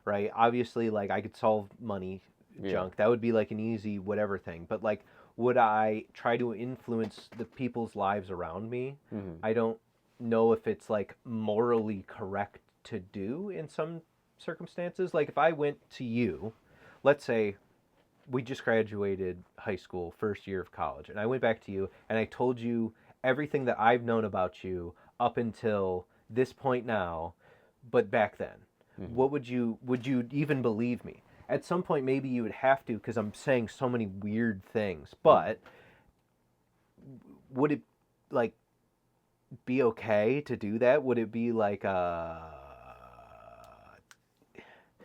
Right? Obviously, like I could solve money junk. That would be like an easy whatever thing. But like, would I try to influence the people's lives around me? I don't know if it's like morally correct to do in some circumstances. Like if I went to you, let's say we just graduated high school, first year of college, and I went back to you and I told you everything that I've known about you up until this point now, but back then, what would you even believe me? At some point, maybe you would have to, because I'm saying so many weird things. But would it like be okay to do that? Would it be like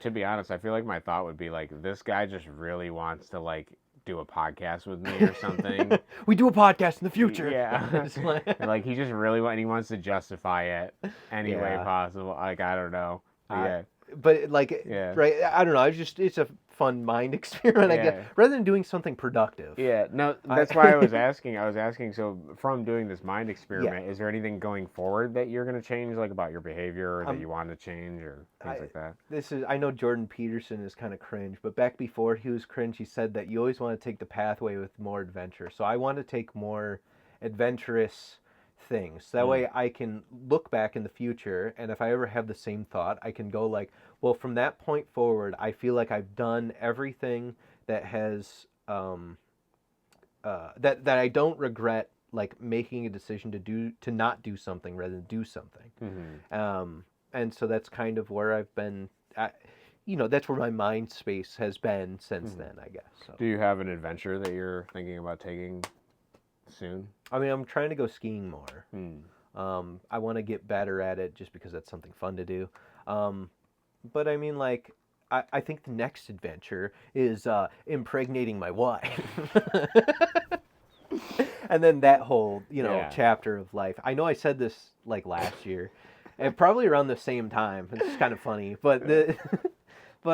To be honest, I feel like my thought would be like, this guy just really wants to like do a podcast with me or something. We do a podcast in the future. Yeah. Like he just really wants to justify it any way possible. Like I don't know. but like, Yeah. right? I don't know. It's a fun mind experiment, I guess, rather than doing something productive. Yeah, no, that's why I was asking. I was asking, so from doing this mind experiment, is there anything going forward that you're going to change, like about your behavior, or that you want to change, or things like that? I know Jordan Peterson is kind of cringe, but back before he was cringe, he said that you always want to take the pathway with more adventure. So I want to take more adventurous things. That way I can look back in the future, and if I ever have the same thought, I can go like, well, from that point forward, I feel like I've done everything that has that I don't regret, like making a decision to not do something rather than do something. And so that's kind of where I've been. That's where my mind space has been since then, I guess. So. Do you have an adventure that you're thinking about taking soon? I mean, I'm trying to go skiing more. I want to get better at it just because that's something fun to do. But I mean, like, I think the next adventure is impregnating my wife. And then that whole, chapter of life. I know I said this like last year, and probably around the same time. It's kind of funny, but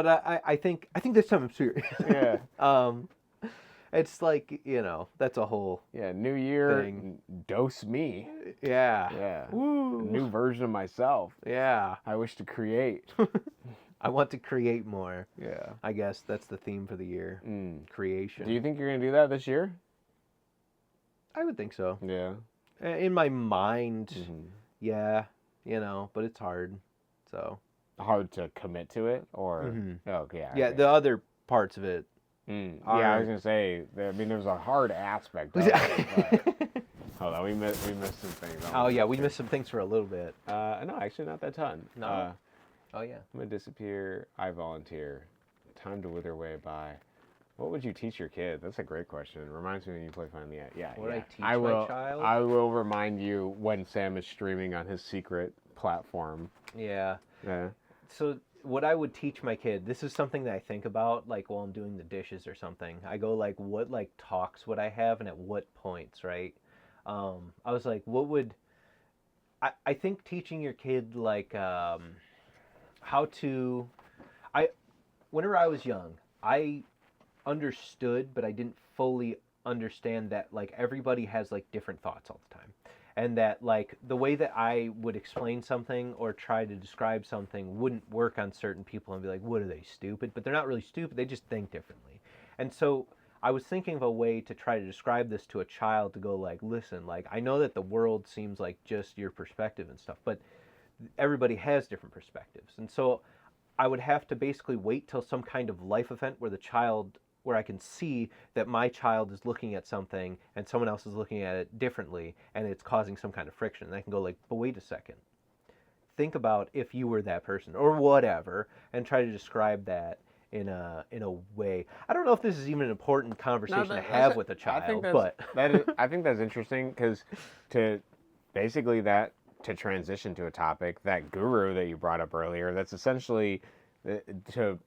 I think this time I'm serious. Yeah. It's like, that's a whole New year, thing. Dose me. Yeah. Woo. A new version of myself. Yeah. I wish to create. I want to create more. Yeah. I guess that's the theme for the year. Creation. Do you think you're going to do that this year? I would think so. Yeah. In my mind, yeah, but it's hard. So hard to commit to it, or okay. The other parts of it. Yeah, I was gonna say. I mean, there's a hard aspect of it. But... Hold on, we missed some things. We missed some things for a little bit. No, actually, not that ton. No. Oh yeah. I'm gonna disappear. I volunteer. Time to wither away by. What would you teach your kid? That's a great question. It reminds me when you play Find the Ad. Yeah. What would I teach my child? I will remind you when Sam is streaming on his secret platform. Yeah. Yeah. So what I would teach my kid, this is something that I think about, like while I'm doing the dishes or something. I go like, what like talks would I have, and at what points, right? I was like, what would I think teaching your kid like how to. Whenever I was young, I understood, but I didn't fully understand that like everybody has like different thoughts all the time, and that like the way that I would explain something or try to describe something wouldn't work on certain people and be like, what are they, stupid? But they're not really stupid, they just think differently. And so I was thinking of a way to try to describe this to a child, to go like, listen, like I know that the world seems like just your perspective and stuff, but everybody has different perspectives. And so I would have to basically wait till some kind of life event where I can see that my child is looking at something and someone else is looking at it differently, and it's causing some kind of friction. And I can go like, but wait a second. Think about if you were that person or whatever, and try to describe that in a way. I don't know if this is even an important conversation to have with a child, I think that's interesting, because to transition to a topic, that guru that you brought up earlier, that's essentially to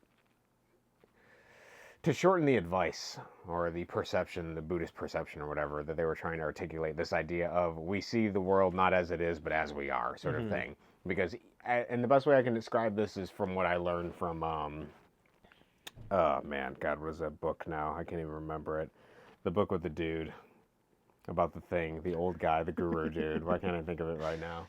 shorten the advice or the perception, the Buddhist perception or whatever, that they were trying to articulate, this idea of we see the world not as it is, but as we are, sort of thing. Because, and the best way I can describe this is from what I learned from, oh man, God, what is that book now? I can't even remember it. The book with the dude about the thing, the old guy, the guru dude. Why can't I think of it right now?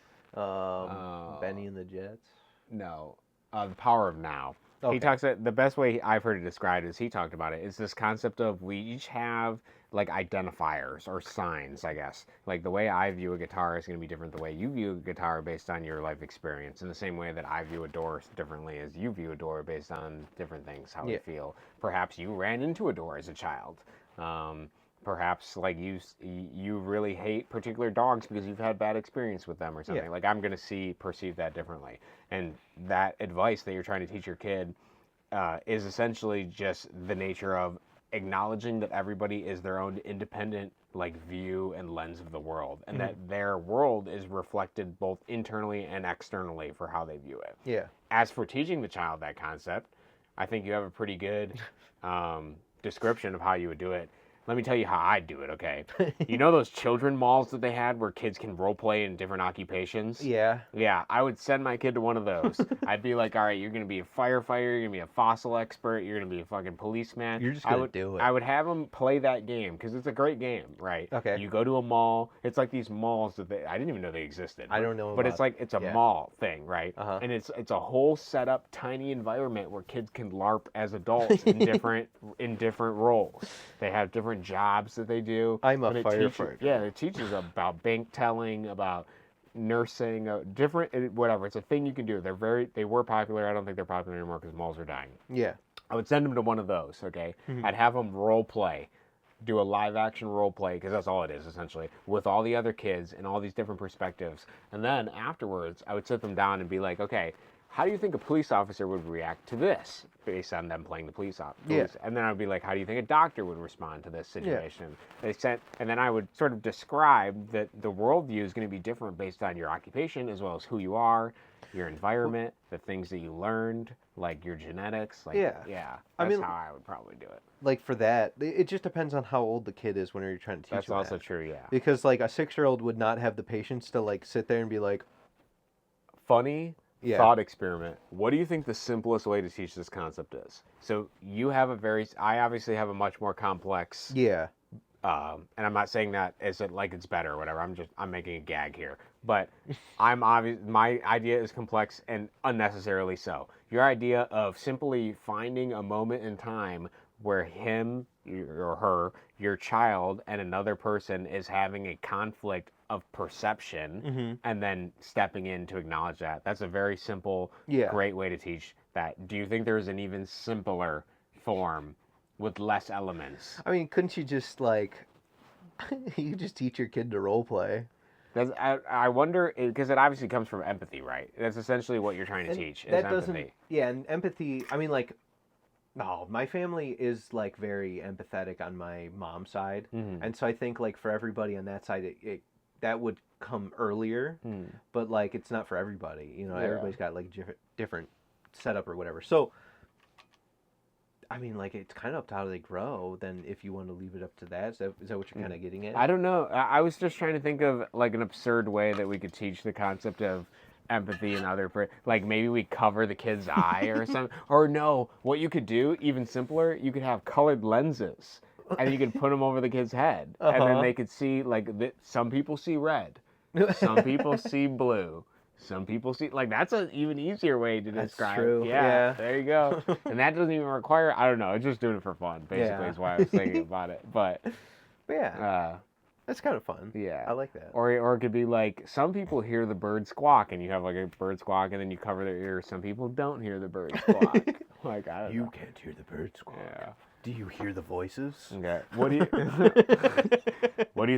Benny and the Jets? No. The Power of Now. Okay. He talks the best way I've heard it described is he talked about it. It's this concept of we each have like identifiers or signs, I guess. Like the way I view a guitar is going to be different the way you view a guitar based on your life experience. In the same way that I view a door differently as you view a door based on different things, how you feel. Perhaps you ran into a door as a child. Perhaps like you really hate particular dogs because you've had bad experience with them or something. Like I'm going to perceive that differently. And that advice that you're trying to teach your kid is essentially just the nature of acknowledging that everybody is their own independent like view and lens of the world, and that their world is reflected both internally and externally for how they view it. Yeah. As for teaching the child that concept, I think you have a pretty good description of how you would do it. Let me tell you how I do it, okay? You know those children malls that they had where kids can role play in different occupations? Yeah. Yeah, I would send my kid to one of those. I'd be like, all right, you're going to be a firefighter, you're going to be a fossil expert, you're going to be a fucking policeman. You're just going to do it. I would have them play that game because it's a great game, right? Okay. You go to a mall. It's like these malls that I didn't even know they existed. I don't know But about, it's a mall thing, right? Uh-huh. And it's a whole set up tiny environment where kids can LARP as adults in different roles. They have different jobs that they do. I'm a firefighter. It teaches about bank telling, about nursing, different whatever. It's a thing you can do. They were popular. I don't think they're popular anymore because malls are dying. Yeah. I would send them to one of those. Okay, Mhm. I'd have them role play, do a live action role play because that's all it is essentially with all the other kids and all these different perspectives. And then afterwards, I would sit them down and be like, okay, how do you think a police officer would react to this based on them playing the police officer? Yeah. And then I'd be like, how do you think a doctor would respond to this situation? Yeah. And then I would sort of describe that the worldview is going to be different based on your occupation as well as who you are, your environment, the things that you learned, like your genetics. Like, yeah. That's how I would probably do it. Like for that, it just depends on how old the kid is when you're trying to teach That's them also that. true, yeah. Because like a 6-year-old would not have the patience to like sit there and be like, funny thought experiment. What do you think the simplest way to teach this concept is? So you have I obviously have a much more complex. Yeah. And I'm not saying that as like it's better or whatever. I'm making a gag here. But my idea is complex and unnecessarily so. Your idea of simply finding a moment in time where him or her, your child, and another person is having a conflict of perception and then stepping in to acknowledge that. That's a very simple, great way to teach that. Do you think there's an even simpler form with less elements? I mean, couldn't you just like, you just teach your kid to role play? I wonder, because it obviously comes from empathy, right? That's essentially what you're trying to teach, is empathy. Yeah, and empathy, I mean, like, no, my family is like very empathetic on my mom's side. And so I think like for everybody on that side, that would come earlier, but like it's not for everybody. You know, everybody's got like different setup or whatever. So, I mean, like it's kind of up to how they grow. Then if you want to leave it up to that, is that what you're kind of getting at? I don't know. I was just trying to think of like an absurd way that we could teach the concept of empathy and like maybe we cover the kid's eye or something. Or no, what you could do, even simpler, you could have colored lenses and you could put them over the kid's head and then they could see like some people see red, some people see blue, some people see like that's an even easier way to describe. True. Yeah, there you go. And that doesn't even require, I don't know, it's just doing it for fun basically is why I was thinking about it. But yeah. That's kind of fun. Yeah. I like that. Or it could be like, some people hear the bird squawk, and you have like a bird squawk, and then you cover their ears. Some people don't hear the bird squawk. Like, I don't know. You can't hear the bird squawk. Yeah. Do you hear the voices? Okay. What do you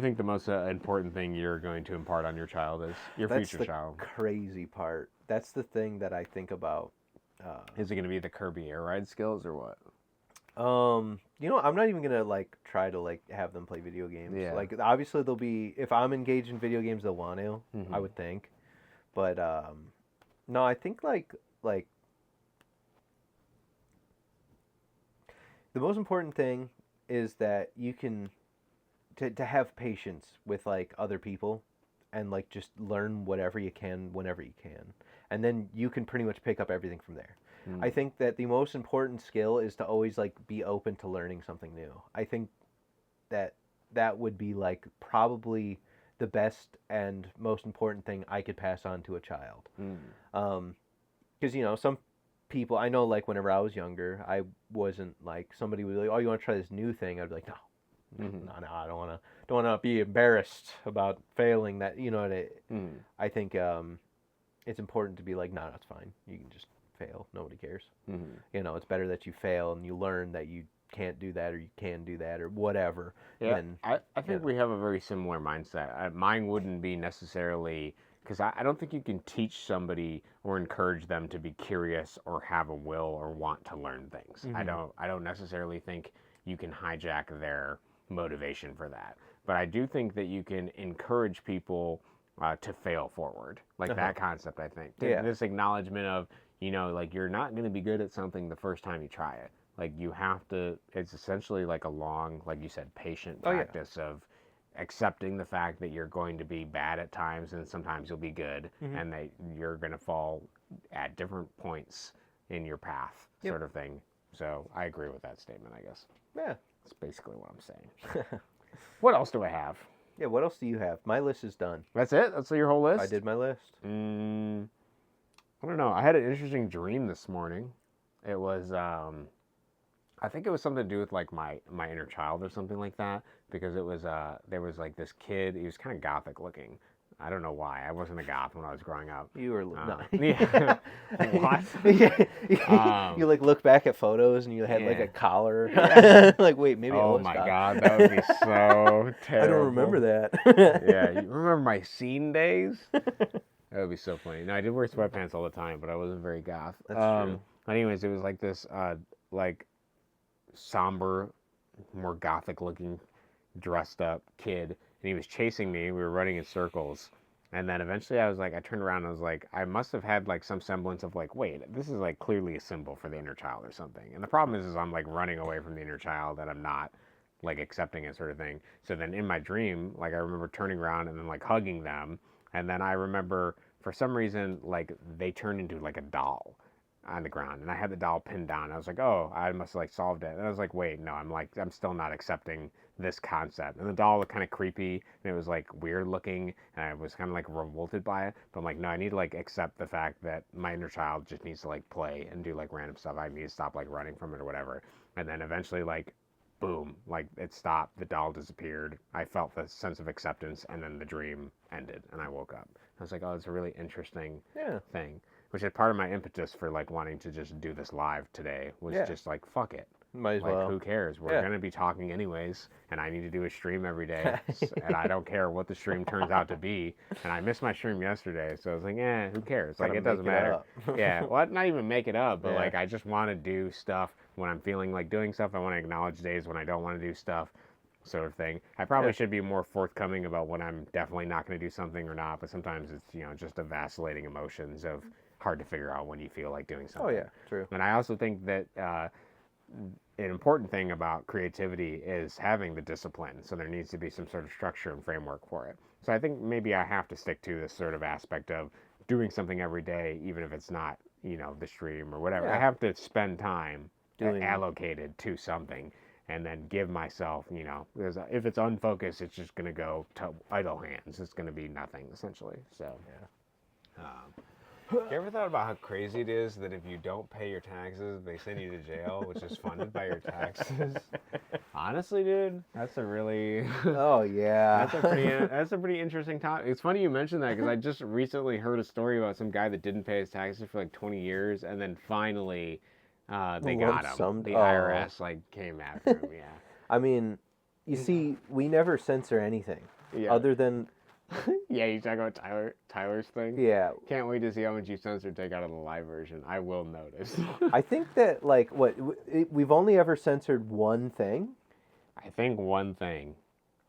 think the most important thing you're going to impart on your child is? Your future child. That's the crazy part. That's the thing that I think about. Is it going to be the Kirby air ride skills or what? You know, I'm not even gonna like try to like have them play video games. Yeah. Like obviously they'll be, if I'm engaged in video games, they'll want to. I would think, but no, I think like the most important thing is that you can to have patience with like other people, and like just learn whatever you can whenever you can, and then you can pretty much pick up everything from there. I think that the most important skill is to always like be open to learning something new. I think that would be like probably the best and most important thing I could pass on to a child. Because you know, some people I know, like whenever I was younger, I wasn't like, somebody would be like, oh, you want to try this new thing? I'd be like, no, I don't want to be embarrassed about failing that. You know what I think it's important to be like, no, that's fine. You can just fail. Nobody cares. You know, it's better that you fail and you learn that you can't do that, or you can do that, or whatever. Yeah, I think we have a very similar mindset. Mine wouldn't be necessarily, because I don't think you can teach somebody or encourage them to be curious or have a will or want to learn things. I don't necessarily think you can hijack their motivation for that. But I do think that you can encourage people to fail forward. Like that concept, I think. This acknowledgement of, you know, like you're not going to be good at something the first time you try it. like you have to. It's essentially like a long, like you said, patient Oh, yeah. practice of accepting the fact that you're going to be bad at times and sometimes you'll be good, and that you're going to fall at different points in your path, Yep. sort of thing. So I agree with that statement, I guess. Yeah. That's basically what I'm saying. What else do I have? Yeah, what else do you have? My list is done. That's it? That's your whole list? I did my list. I don't know. I had an interesting dream this morning. It was, I think it was something to do with like my inner child or something like that, because it was, there was like this kid, he was kind of gothic looking. I don't know why. I wasn't a goth when I was growing up. You were no. Yeah. What? Yeah. You like look back at photos and you had like yeah. a collar. Like, wait, maybe I Oh was my goth. God, that would be so terrible. I don't remember that. Yeah, you remember my scene days? That would be so funny. No, I did wear sweatpants all the time, but I wasn't very goth. That's true. Anyways, it was like this, like somber, more gothic looking, dressed up kid, and he was chasing me. We were running in circles, and then eventually I was like, I turned around and I was like, I must have had like some semblance of like, wait, this is like clearly a symbol for the inner child or something. And the problem is I'm like running away from the inner child and I'm not like accepting it, sort of thing. So then in my dream, like I remember turning around and then like hugging them, and then I remember for some reason like they turned into like a doll on the ground, and I had the doll pinned down. I was like, oh, I must have like solved it. And I was like, wait, no, I'm still not accepting this concept. And the doll looked kind of creepy, and it was like weird looking, and I was kind of like revolted by it. But I'm like, no, I need to like accept the fact that my inner child just needs to like play and do like random stuff. I need to stop like running from it or whatever. And then eventually like, boom, like it stopped. The doll disappeared. I felt the sense of acceptance, and then the dream ended, and I woke up. I was like, oh, it's a really interesting thing. Which is part of my impetus for like wanting to just do this live today was just like, fuck it. Might as like, well. who cares? We're going to be talking anyways, and I need to do a stream every day, and I don't care what the stream turns out to be. And I missed my stream yesterday, so I was like, who cares? Like, it doesn't matter. Yeah, well, not even make it up, but like, I just want to do stuff when I'm feeling like doing stuff. I want to acknowledge days when I don't want to do stuff, sort of thing. I probably should be more forthcoming about when I'm definitely not going to do something or not, but sometimes it's, you know, just a vacillating emotions of hard to figure out when you feel like doing something. Oh, yeah, true. And I also think that an important thing about creativity is having the discipline. So there needs to be some sort of structure and framework for it. So I think maybe I have to stick to this sort of aspect of doing something every day, even if it's not, you know, the stream or whatever. I have to spend time allocated to something, and then give myself, you know, because if it's unfocused, it's just going to go to idle hands. It's going to be nothing, essentially. So, you ever thought about how crazy it is that if you don't pay your taxes, they send you to jail, which is funded by your taxes? Honestly, dude, that's a really... Oh, yeah. That's a pretty interesting topic. It's funny you mentioned that, because I just recently heard a story about some guy that didn't pay his taxes for like 20 years, and then finally they got him. The IRS like came after him, yeah. I mean, you see, we never censor anything other than... Yeah, you talk about Tyler's thing? Yeah. Can't wait to see how much you censored take out of the live version. I will notice. I think that, like, we've only ever censored one thing. I think one thing.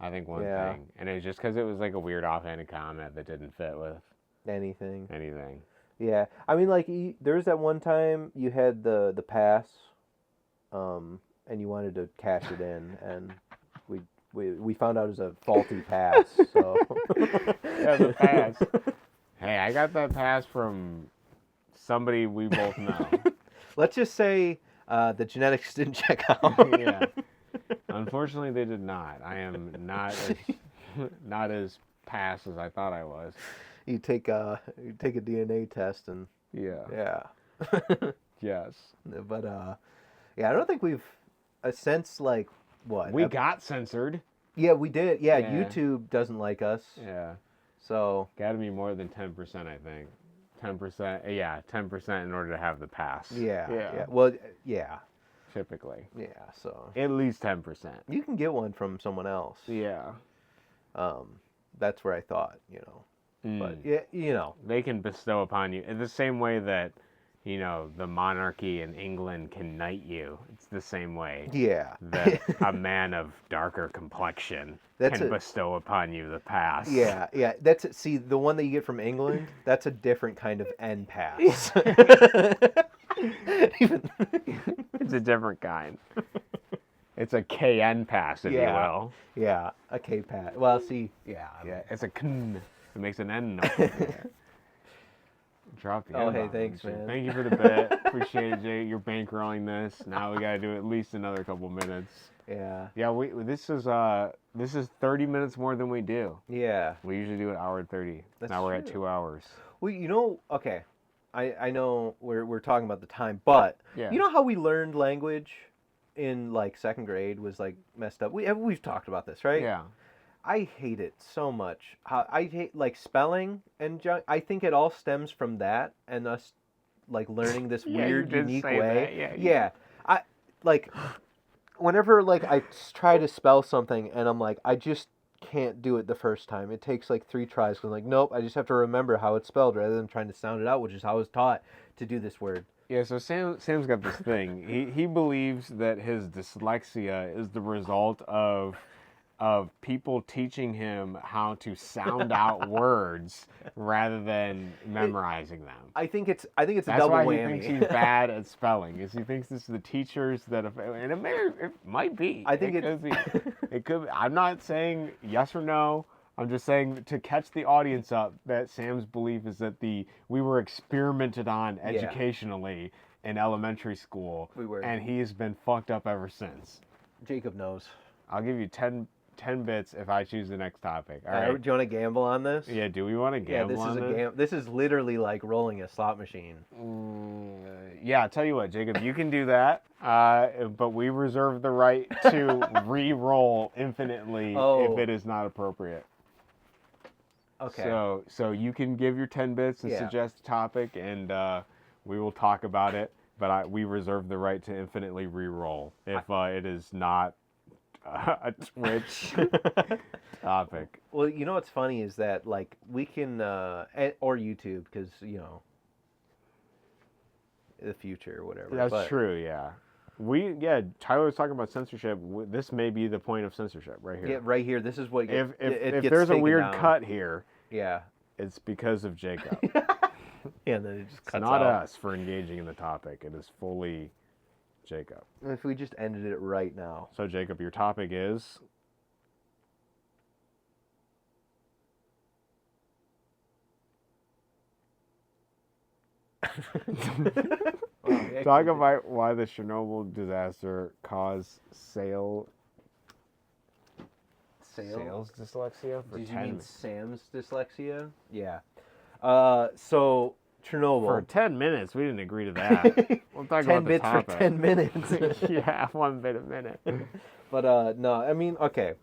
And it was just because it was like a weird offhanded comment that didn't fit with anything. Yeah. I mean, like, there was that one time you had the pass, and you wanted to cash it in, and we found out it was a faulty pass, so... Yeah, the pass. Hey, I got that pass from somebody we both know. Let's just say the genetics didn't check out. Yeah. Unfortunately, they did not. I am not as passed as I thought I was. You take a DNA test and... Yeah. Yes. But, I don't think we've... since, like... What? We got censored. Yeah, we did. Yeah, YouTube doesn't like us. Yeah. So. Got to be more than 10%, I think. 10%. Yeah, 10% in order to have the pass. Yeah. Well, yeah. Typically. Yeah, so. At least 10%. You can get one from someone else. Yeah. That's where I thought, you know. But, yeah, you know. They can bestow upon you in the same way that, you know, the monarchy in England can knight you. It's the same way. Yeah. That a man of darker complexion can bestow upon you the pass. Yeah. See, the one that you get from England, that's a different kind of N pass. It's a different kind. It's a KN pass, if you will. Yeah, a K pass. Well, see, yeah. Yeah, it's a KN. It makes an N noise. Yeah. Drop the Oh, N hey, bomb, thanks, Jake. man. Thank you for the bet. Appreciate it, Jay. You're bankrolling this. Now we gotta do at least another couple minutes. Yeah. Yeah, this is 30 minutes more than we do. Yeah. We usually do an hour and 30. That's now we're true. at 2 hours. Well, okay. I know we're talking about the time, but you know how we learned language in like second grade was like messed up. We've talked about this, right? Yeah. I hate it so much. I hate like spelling and junk. I think it all stems from that and us like learning this weird, unique way. Yeah. I like whenever like I try to spell something and I'm like I just can't do it the first time. It takes like 3 tries. I'm like, nope. I just have to remember how it's spelled rather than trying to sound it out, which is how I was taught to do this word. Yeah, so Sam's got this thing. He believes that his dyslexia is the result of people teaching him how to sound out words rather than memorizing them. I think it's a That's double why whammy. he thinks he's bad at spelling. Is he thinks this is the teachers that have, and it might be. I think it could be. It could be. I'm not saying yes or no. I'm just saying to catch the audience up that Sam's belief is that we were experimented on educationally in elementary school. We were. And he has been fucked up ever since. Jacob knows. I'll give you 10 bits if I choose the next topic. All right. Do you want to gamble on this? Yeah, do we want to gamble on this? This is literally like rolling a slot machine. Yeah, I'll tell you what, Jacob, you can do that, but we reserve the right to re-roll infinitely if it is not appropriate. Okay. So you can give your 10 bits and suggest a topic, and we will talk about it, but we reserve the right to infinitely re-roll if it is not a Twitch topic. Well, you know what's funny is that like we can or YouTube because you know the future or whatever. That's true. Yeah. Tyler was talking about censorship. This may be the point of censorship right here. Yeah, right here. This is what if gets there's a weird down. cut here. Yeah. It's because of Jacob. Yeah, and then it just cuts It's not out. us for engaging in the topic. It is fully Jacob. If we just ended it right now. So Jacob, your topic is. Talk about why the Chernobyl disaster caused sales dyslexia for Did 10 you mean Sam's dyslexia? Yeah. So Chernobyl. For 10 minutes, we didn't agree to that. We'll talk 10 about the bits topic. for 10 minutes. Yeah, 1 bit a minute. But no, I mean, okay,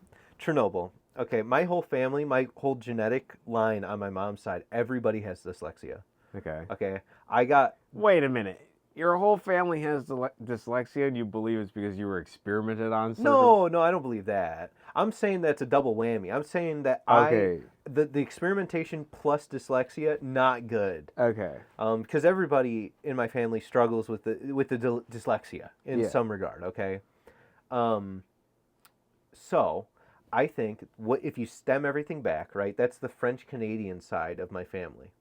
Chernobyl. Okay, my whole family, my whole genetic line on my mom's side, everybody has dyslexia. Okay. Okay, I got. Wait a minute. Your whole family has dyslexia, and you believe it's because you were experimented on? No, I don't believe that. I'm saying that's a double whammy. I'm saying that the experimentation plus dyslexia, not good. Okay. Because everybody in my family struggles with the dyslexia in some regard. Okay. So I think if you stem everything back, right? That's the French Canadian side of my family.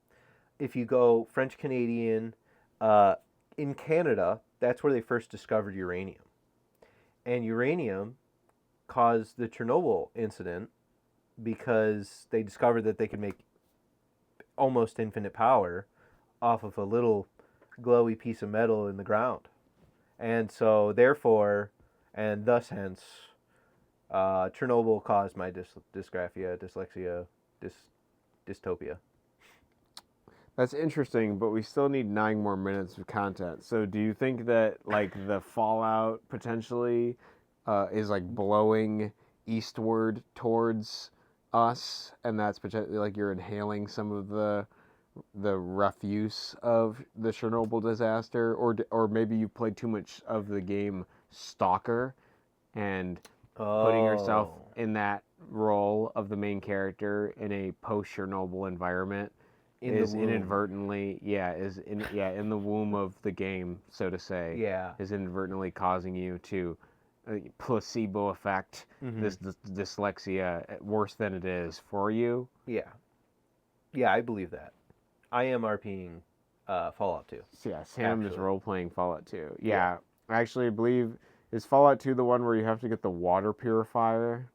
If you go French Canadian, in Canada, that's where they first discovered uranium. And uranium caused the Chernobyl incident because they discovered that they could make almost infinite power off of a little glowy piece of metal in the ground. And so, therefore, and thus hence, Chernobyl caused my dyslexia, dystopia. That's interesting, but we still need 9 more minutes of content. So do you think that like the fallout potentially is like blowing eastward towards us, and that's potentially like you're inhaling some of the refuse of the Chernobyl disaster, or maybe you played too much of the game Stalker and putting yourself in that role of the main character in a post-Chernobyl environment inadvertently in the womb of the game, so to say, is inadvertently causing you to placebo effect this dyslexia worse than it is for you. Yeah, I believe that. I am RPing Fallout 2. So yeah, Sam is Actually. role-playing Fallout 2. Yeah. I actually believe, is Fallout 2 the one where you have to get the water purifier?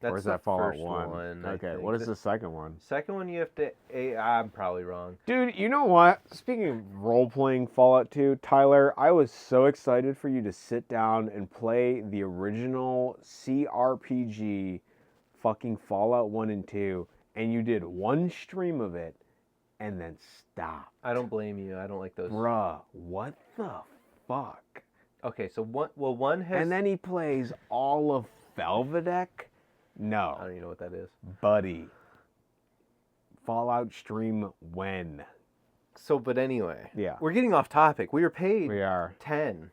That's or is the that Fallout first 1? one. Okay, I think. what is the second one? Second one you have to. I'm probably wrong. Dude, you know what? Speaking of role-playing Fallout 2, Tyler, I was so excited for you to sit down and play the original CRPG fucking Fallout 1 and 2, and you did one stream of it and then stopped. I don't blame you. I don't like those. Bruh, what the fuck? Okay, so one has. And then he plays all of Velvedek? No. I don't even know what that is. Buddy. Fallout stream when? So, but anyway. Yeah. We're getting off topic. We were paid We are. 10.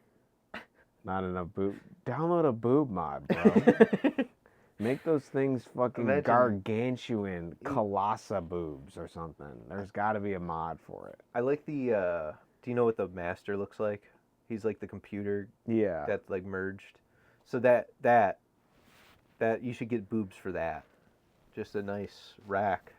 Not enough boob. Download a boob mod, bro. Make those things fucking Imagine- gargantuan colossa boobs or something. There's got to be a mod for it. I like the. Do you know what the master looks like? He's like the computer Yeah. that's like merged. So that you should get boobs for that. Just a nice rack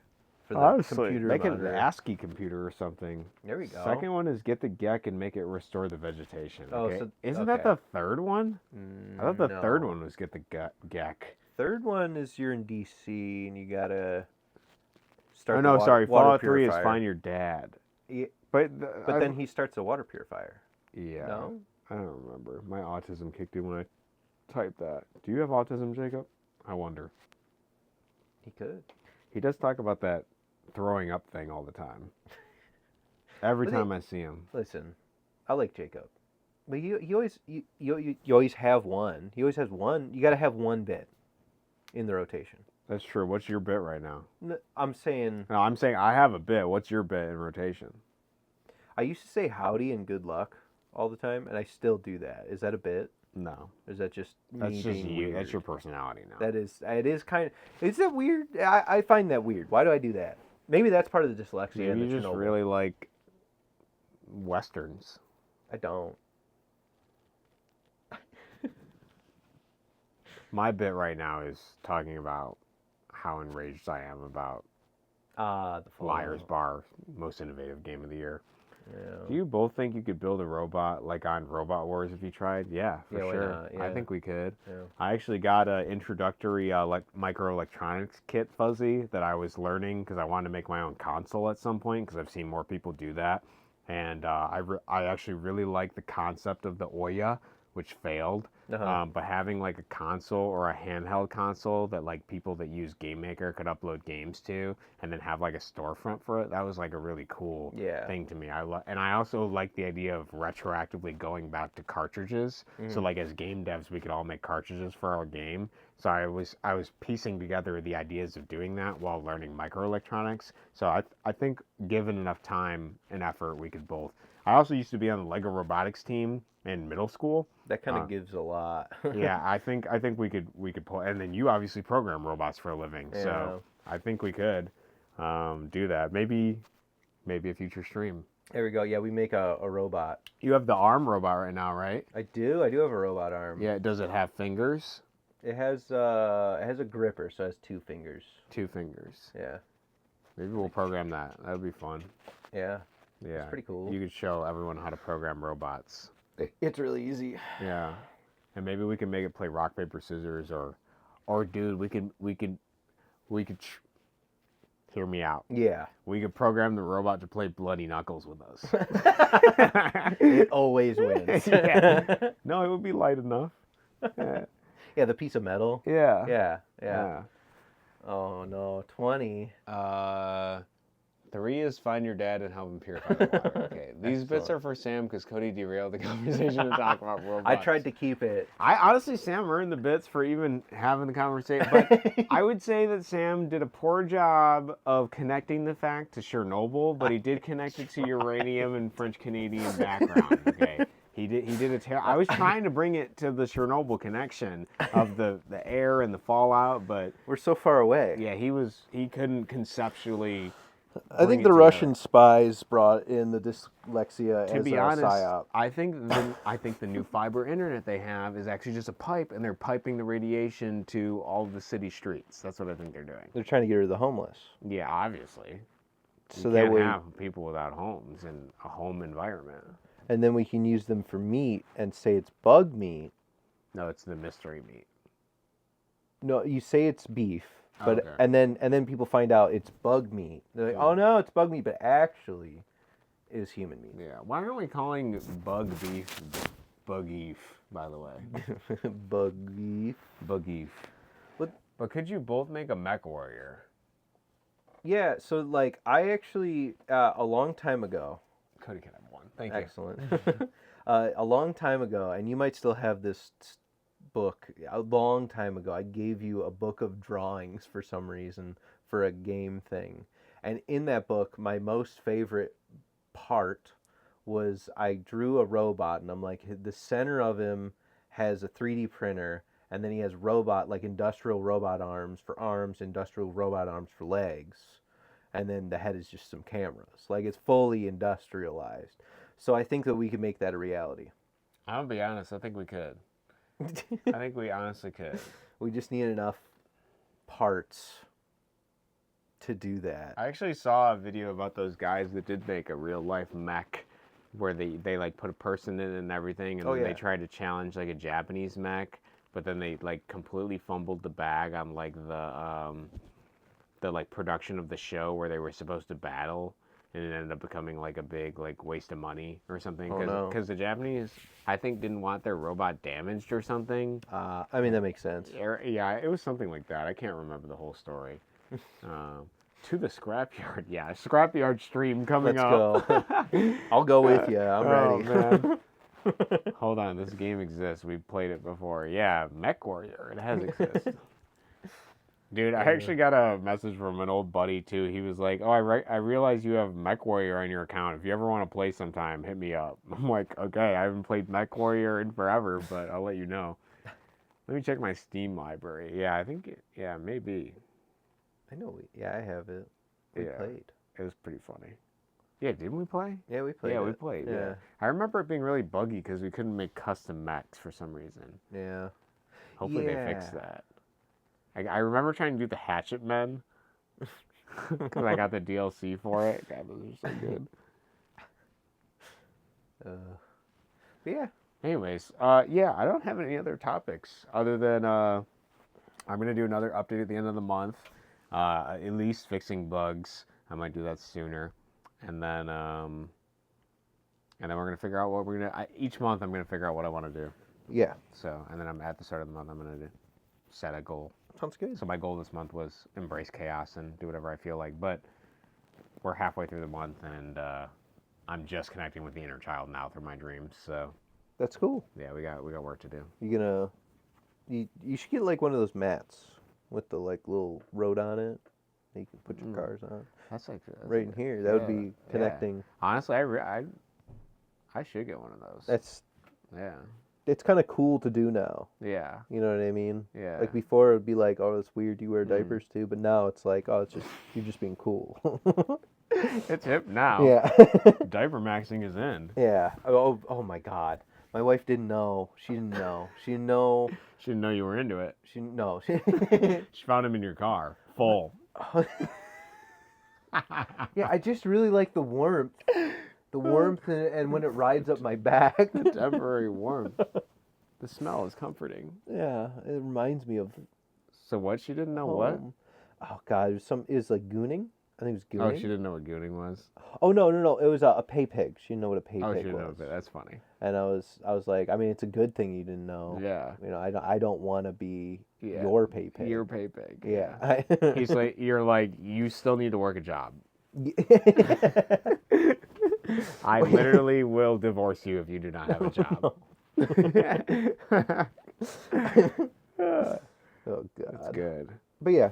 for the Honestly, computer make it an monitor. ASCII computer or something. There we go. Second one is get the Gek and make it restore the vegetation. Oh, Okay? so- Isn't that okay. the third one? I thought the No. third one was get the Gek. Third one is you're in DC and you gotta start. Oh the no, water, sorry. water Fallout 3 is purifier. find your dad. Yeah, But then he starts a water purifier. yeah. No, I don't remember. My autism kicked in when I typed that. Do you have autism, Jacob? I wonder. he could. He does talk about that throwing up thing all the time. Every But time I see him. Listen, I like Jacob, but he always you always have one. He always has one. You gotta have one bit in the rotation. That's true. What's your bit right now? I'm saying No, I'm saying I have a bit. What's your bit in rotation? I used to say howdy and good luck all the time, and I still do that. Is that a bit? No. Or is that just That's me just being you. weird? That's your personality now. That is. It is kind of. Is that weird? I find that weird. Why do I do that? Maybe that's part of the dyslexia. Maybe and you the just Chernobyl. really like westerns. I don't. My bit right now is talking about how enraged I am about The Liar's Bar, most innovative game of the year. Yeah. Do you both think you could build a robot like on Robot Wars if you tried? Yeah, for Yeah, why sure. not? I Yeah. think we could. Yeah. I actually got an introductory microelectronics kit fuzzy that I was learning because I wanted to make my own console at some point because I've seen more people do that. And I actually really like the concept of the Oya, which failed. Uh-huh. But having like a console or a handheld console that like people that use Game Maker could upload games to, and then have like a storefront for it, that was like a really cool Yeah. thing to me. And I also like the idea of retroactively going back to cartridges. So like as game devs, we could all make cartridges for our game. So I was piecing together the ideas of doing that while learning microelectronics. So I think given enough time and effort, we could both. I also used to be on the Lego robotics team in middle school. That kind of gives a lot. Yeah, I think we could pull, and then you obviously program robots for a living, Yeah. so I think we could do that. Maybe a future stream. There we go. Yeah, we make a robot. You have the arm robot right now, right? I do have a robot arm. Yeah. Does it have fingers? It has a gripper, so it has 2 fingers. 2 fingers. Yeah. Maybe we'll program that. That would be fun. Yeah. Yeah. It's pretty cool. You could show everyone how to program robots. It's really easy. Yeah. And maybe we can make it play rock paper scissors, or dude, we could hear me out. Yeah. We could program the robot to play Bloody Knuckles with us. It always wins. Yeah. No, it would be light enough. Yeah. Yeah, the piece of metal. Yeah. Yeah. Oh no, 20. 3 is find your dad and help him purify the water. Okay, these bits are for Sam because Cody derailed the conversation to talk about robots. I tried to keep it. I honestly, Sam earned the bits for even having the conversation, but I would say that Sam did a poor job of connecting the fact to Chernobyl, but he did connect it to uranium and French Canadian background. Okay, he did I was trying to bring it to the Chernobyl connection of the air and the fallout, but We're so far away. yeah, he couldn't conceptually. I bring think it the together. Russian spies brought in the dyslexia To as be a honest, psyop. I think the new fiber internet they have is actually just a pipe, and they're piping the radiation to all the city streets. That's what I think they're doing. They're trying to get rid of the homeless. Yeah, obviously. So you that can't way, have people without homes in a home environment. and then we can use them for meat and say it's bug meat. No, it's the mystery meat. No, you say it's beef, but Okay. and then people find out it's bug meat. They're like, oh no, it's bug meat, but actually, is human meat. Yeah. Why aren't we calling bug beef buggeef, by the way? Bug beef. Buggeef. But could you both make a mech warrior? Yeah, so like I actually a long time ago. Cody can have one. Thank Excellent. A long time ago, and you might still have this book. A long time ago, I gave you a book of drawings for some reason for a game thing, and in that book, my most favorite part was I drew a robot, and I'm like, the center of him has a 3D printer, and then he has industrial robot arms, industrial robot arms for legs, and then the head is just some cameras. Like, it's fully industrialized. So I think that we could make that a reality. I'll be honest, I think we could. I think we honestly could. We just need enough parts to do that. I actually saw a video about those guys that did make a real life mech where they like put a person in and everything, and then they tried to challenge like a Japanese mech, but then they like completely fumbled the bag on like the like production of the show where they were supposed to battle, and it ended up becoming like a big like waste of money or something because the Japanese, I think, didn't want their robot damaged or something. I mean, that makes sense. Yeah, it was something like that. I can't remember the whole story. To the scrapyard. Yeah, scrapyard stream coming up. Let's go. I'll go with you. I'm ready. Man. Hold on, this game exists. We've played it before. Yeah, Mech Warrior. It has existed. Dude, I actually got a message from an old buddy too. He was like, "Oh, I realize you have Mech Warrior on your account. If you ever want to play sometime, hit me up." I'm like, "Okay, I haven't played Mech Warrior in forever, but I'll let you know." Let me check my Steam library. Yeah, I think maybe. I know. I have it. We played. It was pretty funny. Yeah, didn't we play? Yeah, we played. Yeah, we played. Yeah. I remember it being really buggy because we couldn't make custom mechs for some reason. Yeah. Hopefully they fixed that. I remember trying to do the Hatchet Men because I got the DLC for it. God, those are so good. Yeah. Anyways, I don't have any other topics other than I'm gonna do another update at the end of the month. At least fixing bugs. I might do that sooner, and then we're gonna figure out what we're gonna. Each month, I'm gonna figure out what I want to do. Yeah. So, and then I'm at the start of the month. I'm gonna set a goal. Sounds good. So my goal this month was embrace chaos and do whatever I feel like. But we're halfway through the month, and I'm just connecting with the inner child now through my dreams. So that's cool. Yeah, we got work to do. You should get like one of those mats with the like little road on it that you can put your cars on. That's right in here. That would be connecting. Yeah. Honestly, I should get one of those. It's kind of cool to do now. Yeah. You know what I mean? Yeah. Like before, it would be like, oh, it's weird you wear diapers too. But now it's like, oh, you're just being cool. It's hip now. Yeah. Diaper maxing is in. Yeah. Oh my God. My wife didn't know. She didn't know. She didn't know. She didn't know you were into it. She found him in your car, full. Yeah, I just really like the warmth. The warmth and when it rides up my back. The temporary warmth. The smell is comforting. Yeah, it reminds me of. So what? She didn't know home. what? Oh God, it was like gooning. I think it was gooning. Oh, she didn't know what gooning was. Oh no! It was a pay pig. She didn't know what a pay pig was. Oh, she didn't know that. That's funny. And I was like, I mean, it's a good thing you didn't know. Yeah. You know, I don't want to be your pay pig. Your pay pig. Yeah. He's like, you're like, you still need to work a job. I literally will divorce you if you do not have a job. Oh God. That's good. But yeah.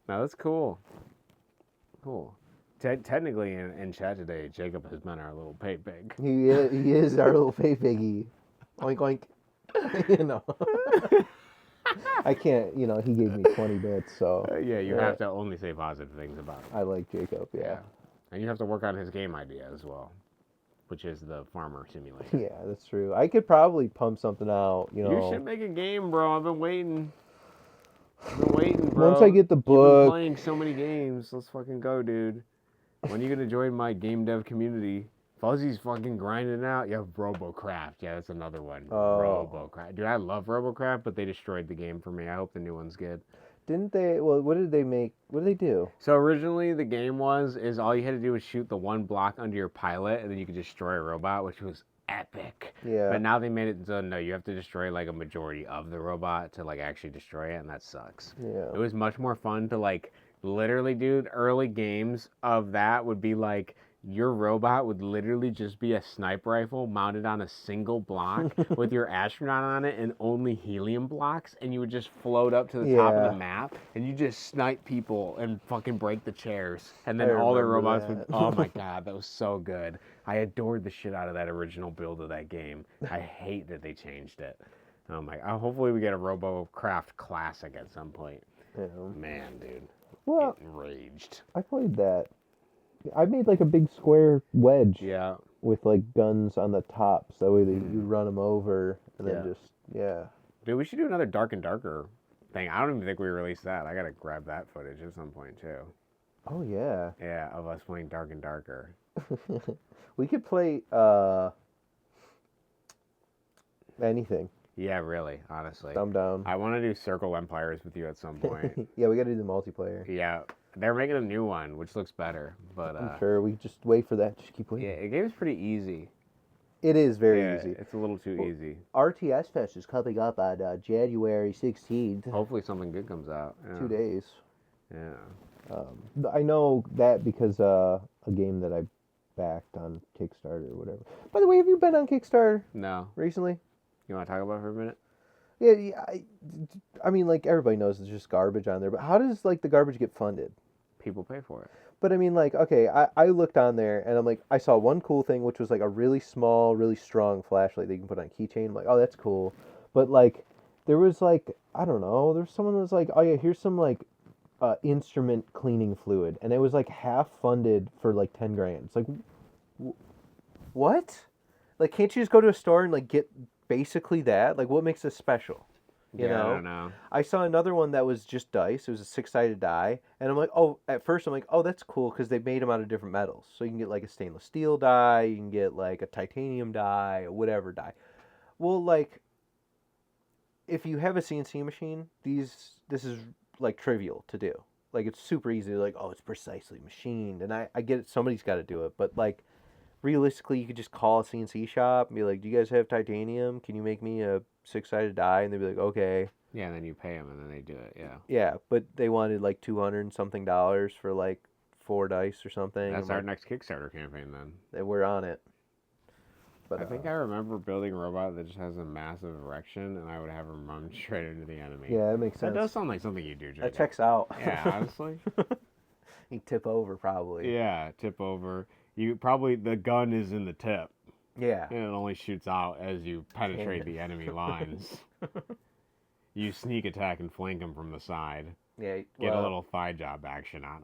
No, that's cool. Cool. Technically, in chat today, Jacob has been our little pay pig. He is our little pay piggy. Oink oink. You know. I can't. You know, he gave me 20 bits, so. Yeah, you have to only say positive things about him. I like Jacob. Yeah. And you have to work on his game idea as well, which is the farmer simulator. Yeah, that's true. I could probably pump something out. You know. You should make a game, bro. I've been waiting. Bro. Once I get the book. You've been playing so many games. Let's fucking go, dude. When are you gonna join my game dev community? Fuzzy's fucking grinding out. You have RoboCraft. Yeah, that's another one. Oh. RoboCraft. Dude, I love RoboCraft, but they destroyed the game for me. I hope the new one's good. Didn't they? Well, what did they make? What did they do? So originally the game is all you had to do was shoot the one block under your pilot, and then you could destroy a robot, which was epic. Yeah. But now they made it so no, you have to destroy like a majority of the robot to like actually destroy it, and that sucks. Yeah. It was much more fun to like literally, dude. Early games of that would be like your robot would literally just be a sniper rifle mounted on a single block with your astronaut on it and only helium blocks, and you would just float up to the top of the map and you just snipe people and fucking break the chairs, and then all the robots would. Oh my god, that was so good. I adored the shit out of that original build of that game. I hate that they changed it. Oh my! Hopefully we get a RoboCraft Classic at some point. Yeah. Man, dude. Well, Enraged. I played that. I made like a big square wedge. Yeah. With like guns on the top, so that way you run them over and then Dude, we should do another Dark and Darker thing. I don't even think we released that. I gotta grab that footage at some point too. Oh yeah. Yeah, of us playing Dark and Darker. We could play anything. Yeah, really, honestly. Thumb down. I want to do Circle Empires with you at some point. Yeah, we got to do the multiplayer. Yeah, they're making a new one, which looks better. But I'm sure we just wait for that. Just keep waiting. Yeah, the game's pretty easy. It is very easy. It's a little too easy. RTS Fest is coming up on January 16th. Hopefully something good comes out. Yeah. 2 days. Yeah. I know that because a game that I backed on Kickstarter or whatever. By the way, have you been on Kickstarter? No. Recently? You want to talk about it for a minute? Yeah, I mean, like, everybody knows it's just garbage on there, but how does, like, the garbage get funded? People pay for it. But, I mean, like, okay, I looked on there, and I'm like, I saw one cool thing, which was, like, a really small, really strong flashlight that you can put on a keychain. I'm like, oh, that's cool. But, like, there was, like, I don't know, there's someone that was like, oh, yeah, here's some, like, instrument cleaning fluid, and it was, like, half funded for, like, 10 grand. It's like, what? Like, can't you just go to a store and, like, get basically that? Like, what makes this special? You know? I don't know. I saw another one that was just dice. It was a 6-sided die. And I'm like, oh, at first I'm like, oh, that's cool because they made them out of different metals. So you can get like a stainless steel die, you can get like a titanium die, or whatever die. Well, like, if you have a CNC machine, this is like trivial to do. Like, it's super easy. Like, oh, it's precisely machined. And I get it, somebody's got to do it. But like, realistically, you could just call a CNC shop and be like, do you guys have titanium? Can you make me a 6-sided die? And they'd be like, okay. Yeah, and then you pay them and then they do it, yeah. Yeah, but they wanted like $200 and something for like 4 dice or something. That's our next Kickstarter campaign then. We're on it. But I think I remember building a robot that just has a massive erection, and I would have him run straight into the enemy. Yeah, that makes sense. That does sound like something you do, Jacob. That checks out. Yeah, honestly. You tip over probably. Yeah, tip over. You probably, the gun is in the tip. Yeah. And it only shoots out as you penetrate the enemy lines. You sneak attack and flank them from the side. Yeah. Get a little thigh job action on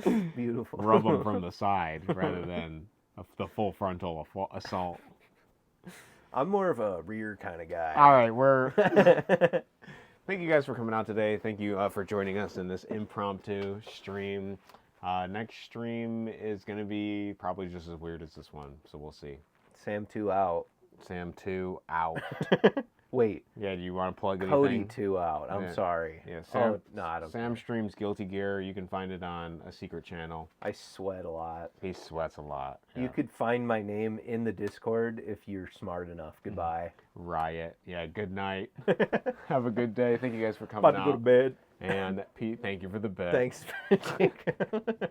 them. Beautiful. Rub them from the side rather than the full frontal assault. I'm more of a rear kind of guy. All right, thank you guys for coming out today. Thank you for joining us in this impromptu stream. Next stream is going to be probably just as weird as this one, so we'll see. Sam 2 out. Sam 2 out. Wait. Yeah, do you want to plug anything? Cody 2 out. I'm sorry. Yeah, Sam, no, I don't Sam streams Guilty Gear. You can find it on a secret channel. I sweat a lot. He sweats a lot. Yeah. You could find my name in the Discord if you're smart enough. Goodbye. Riot. Yeah, good night. Have a good day. Thank you guys for coming About to go to bed. And Pete, thank you for the bed. Thanks, Jacob.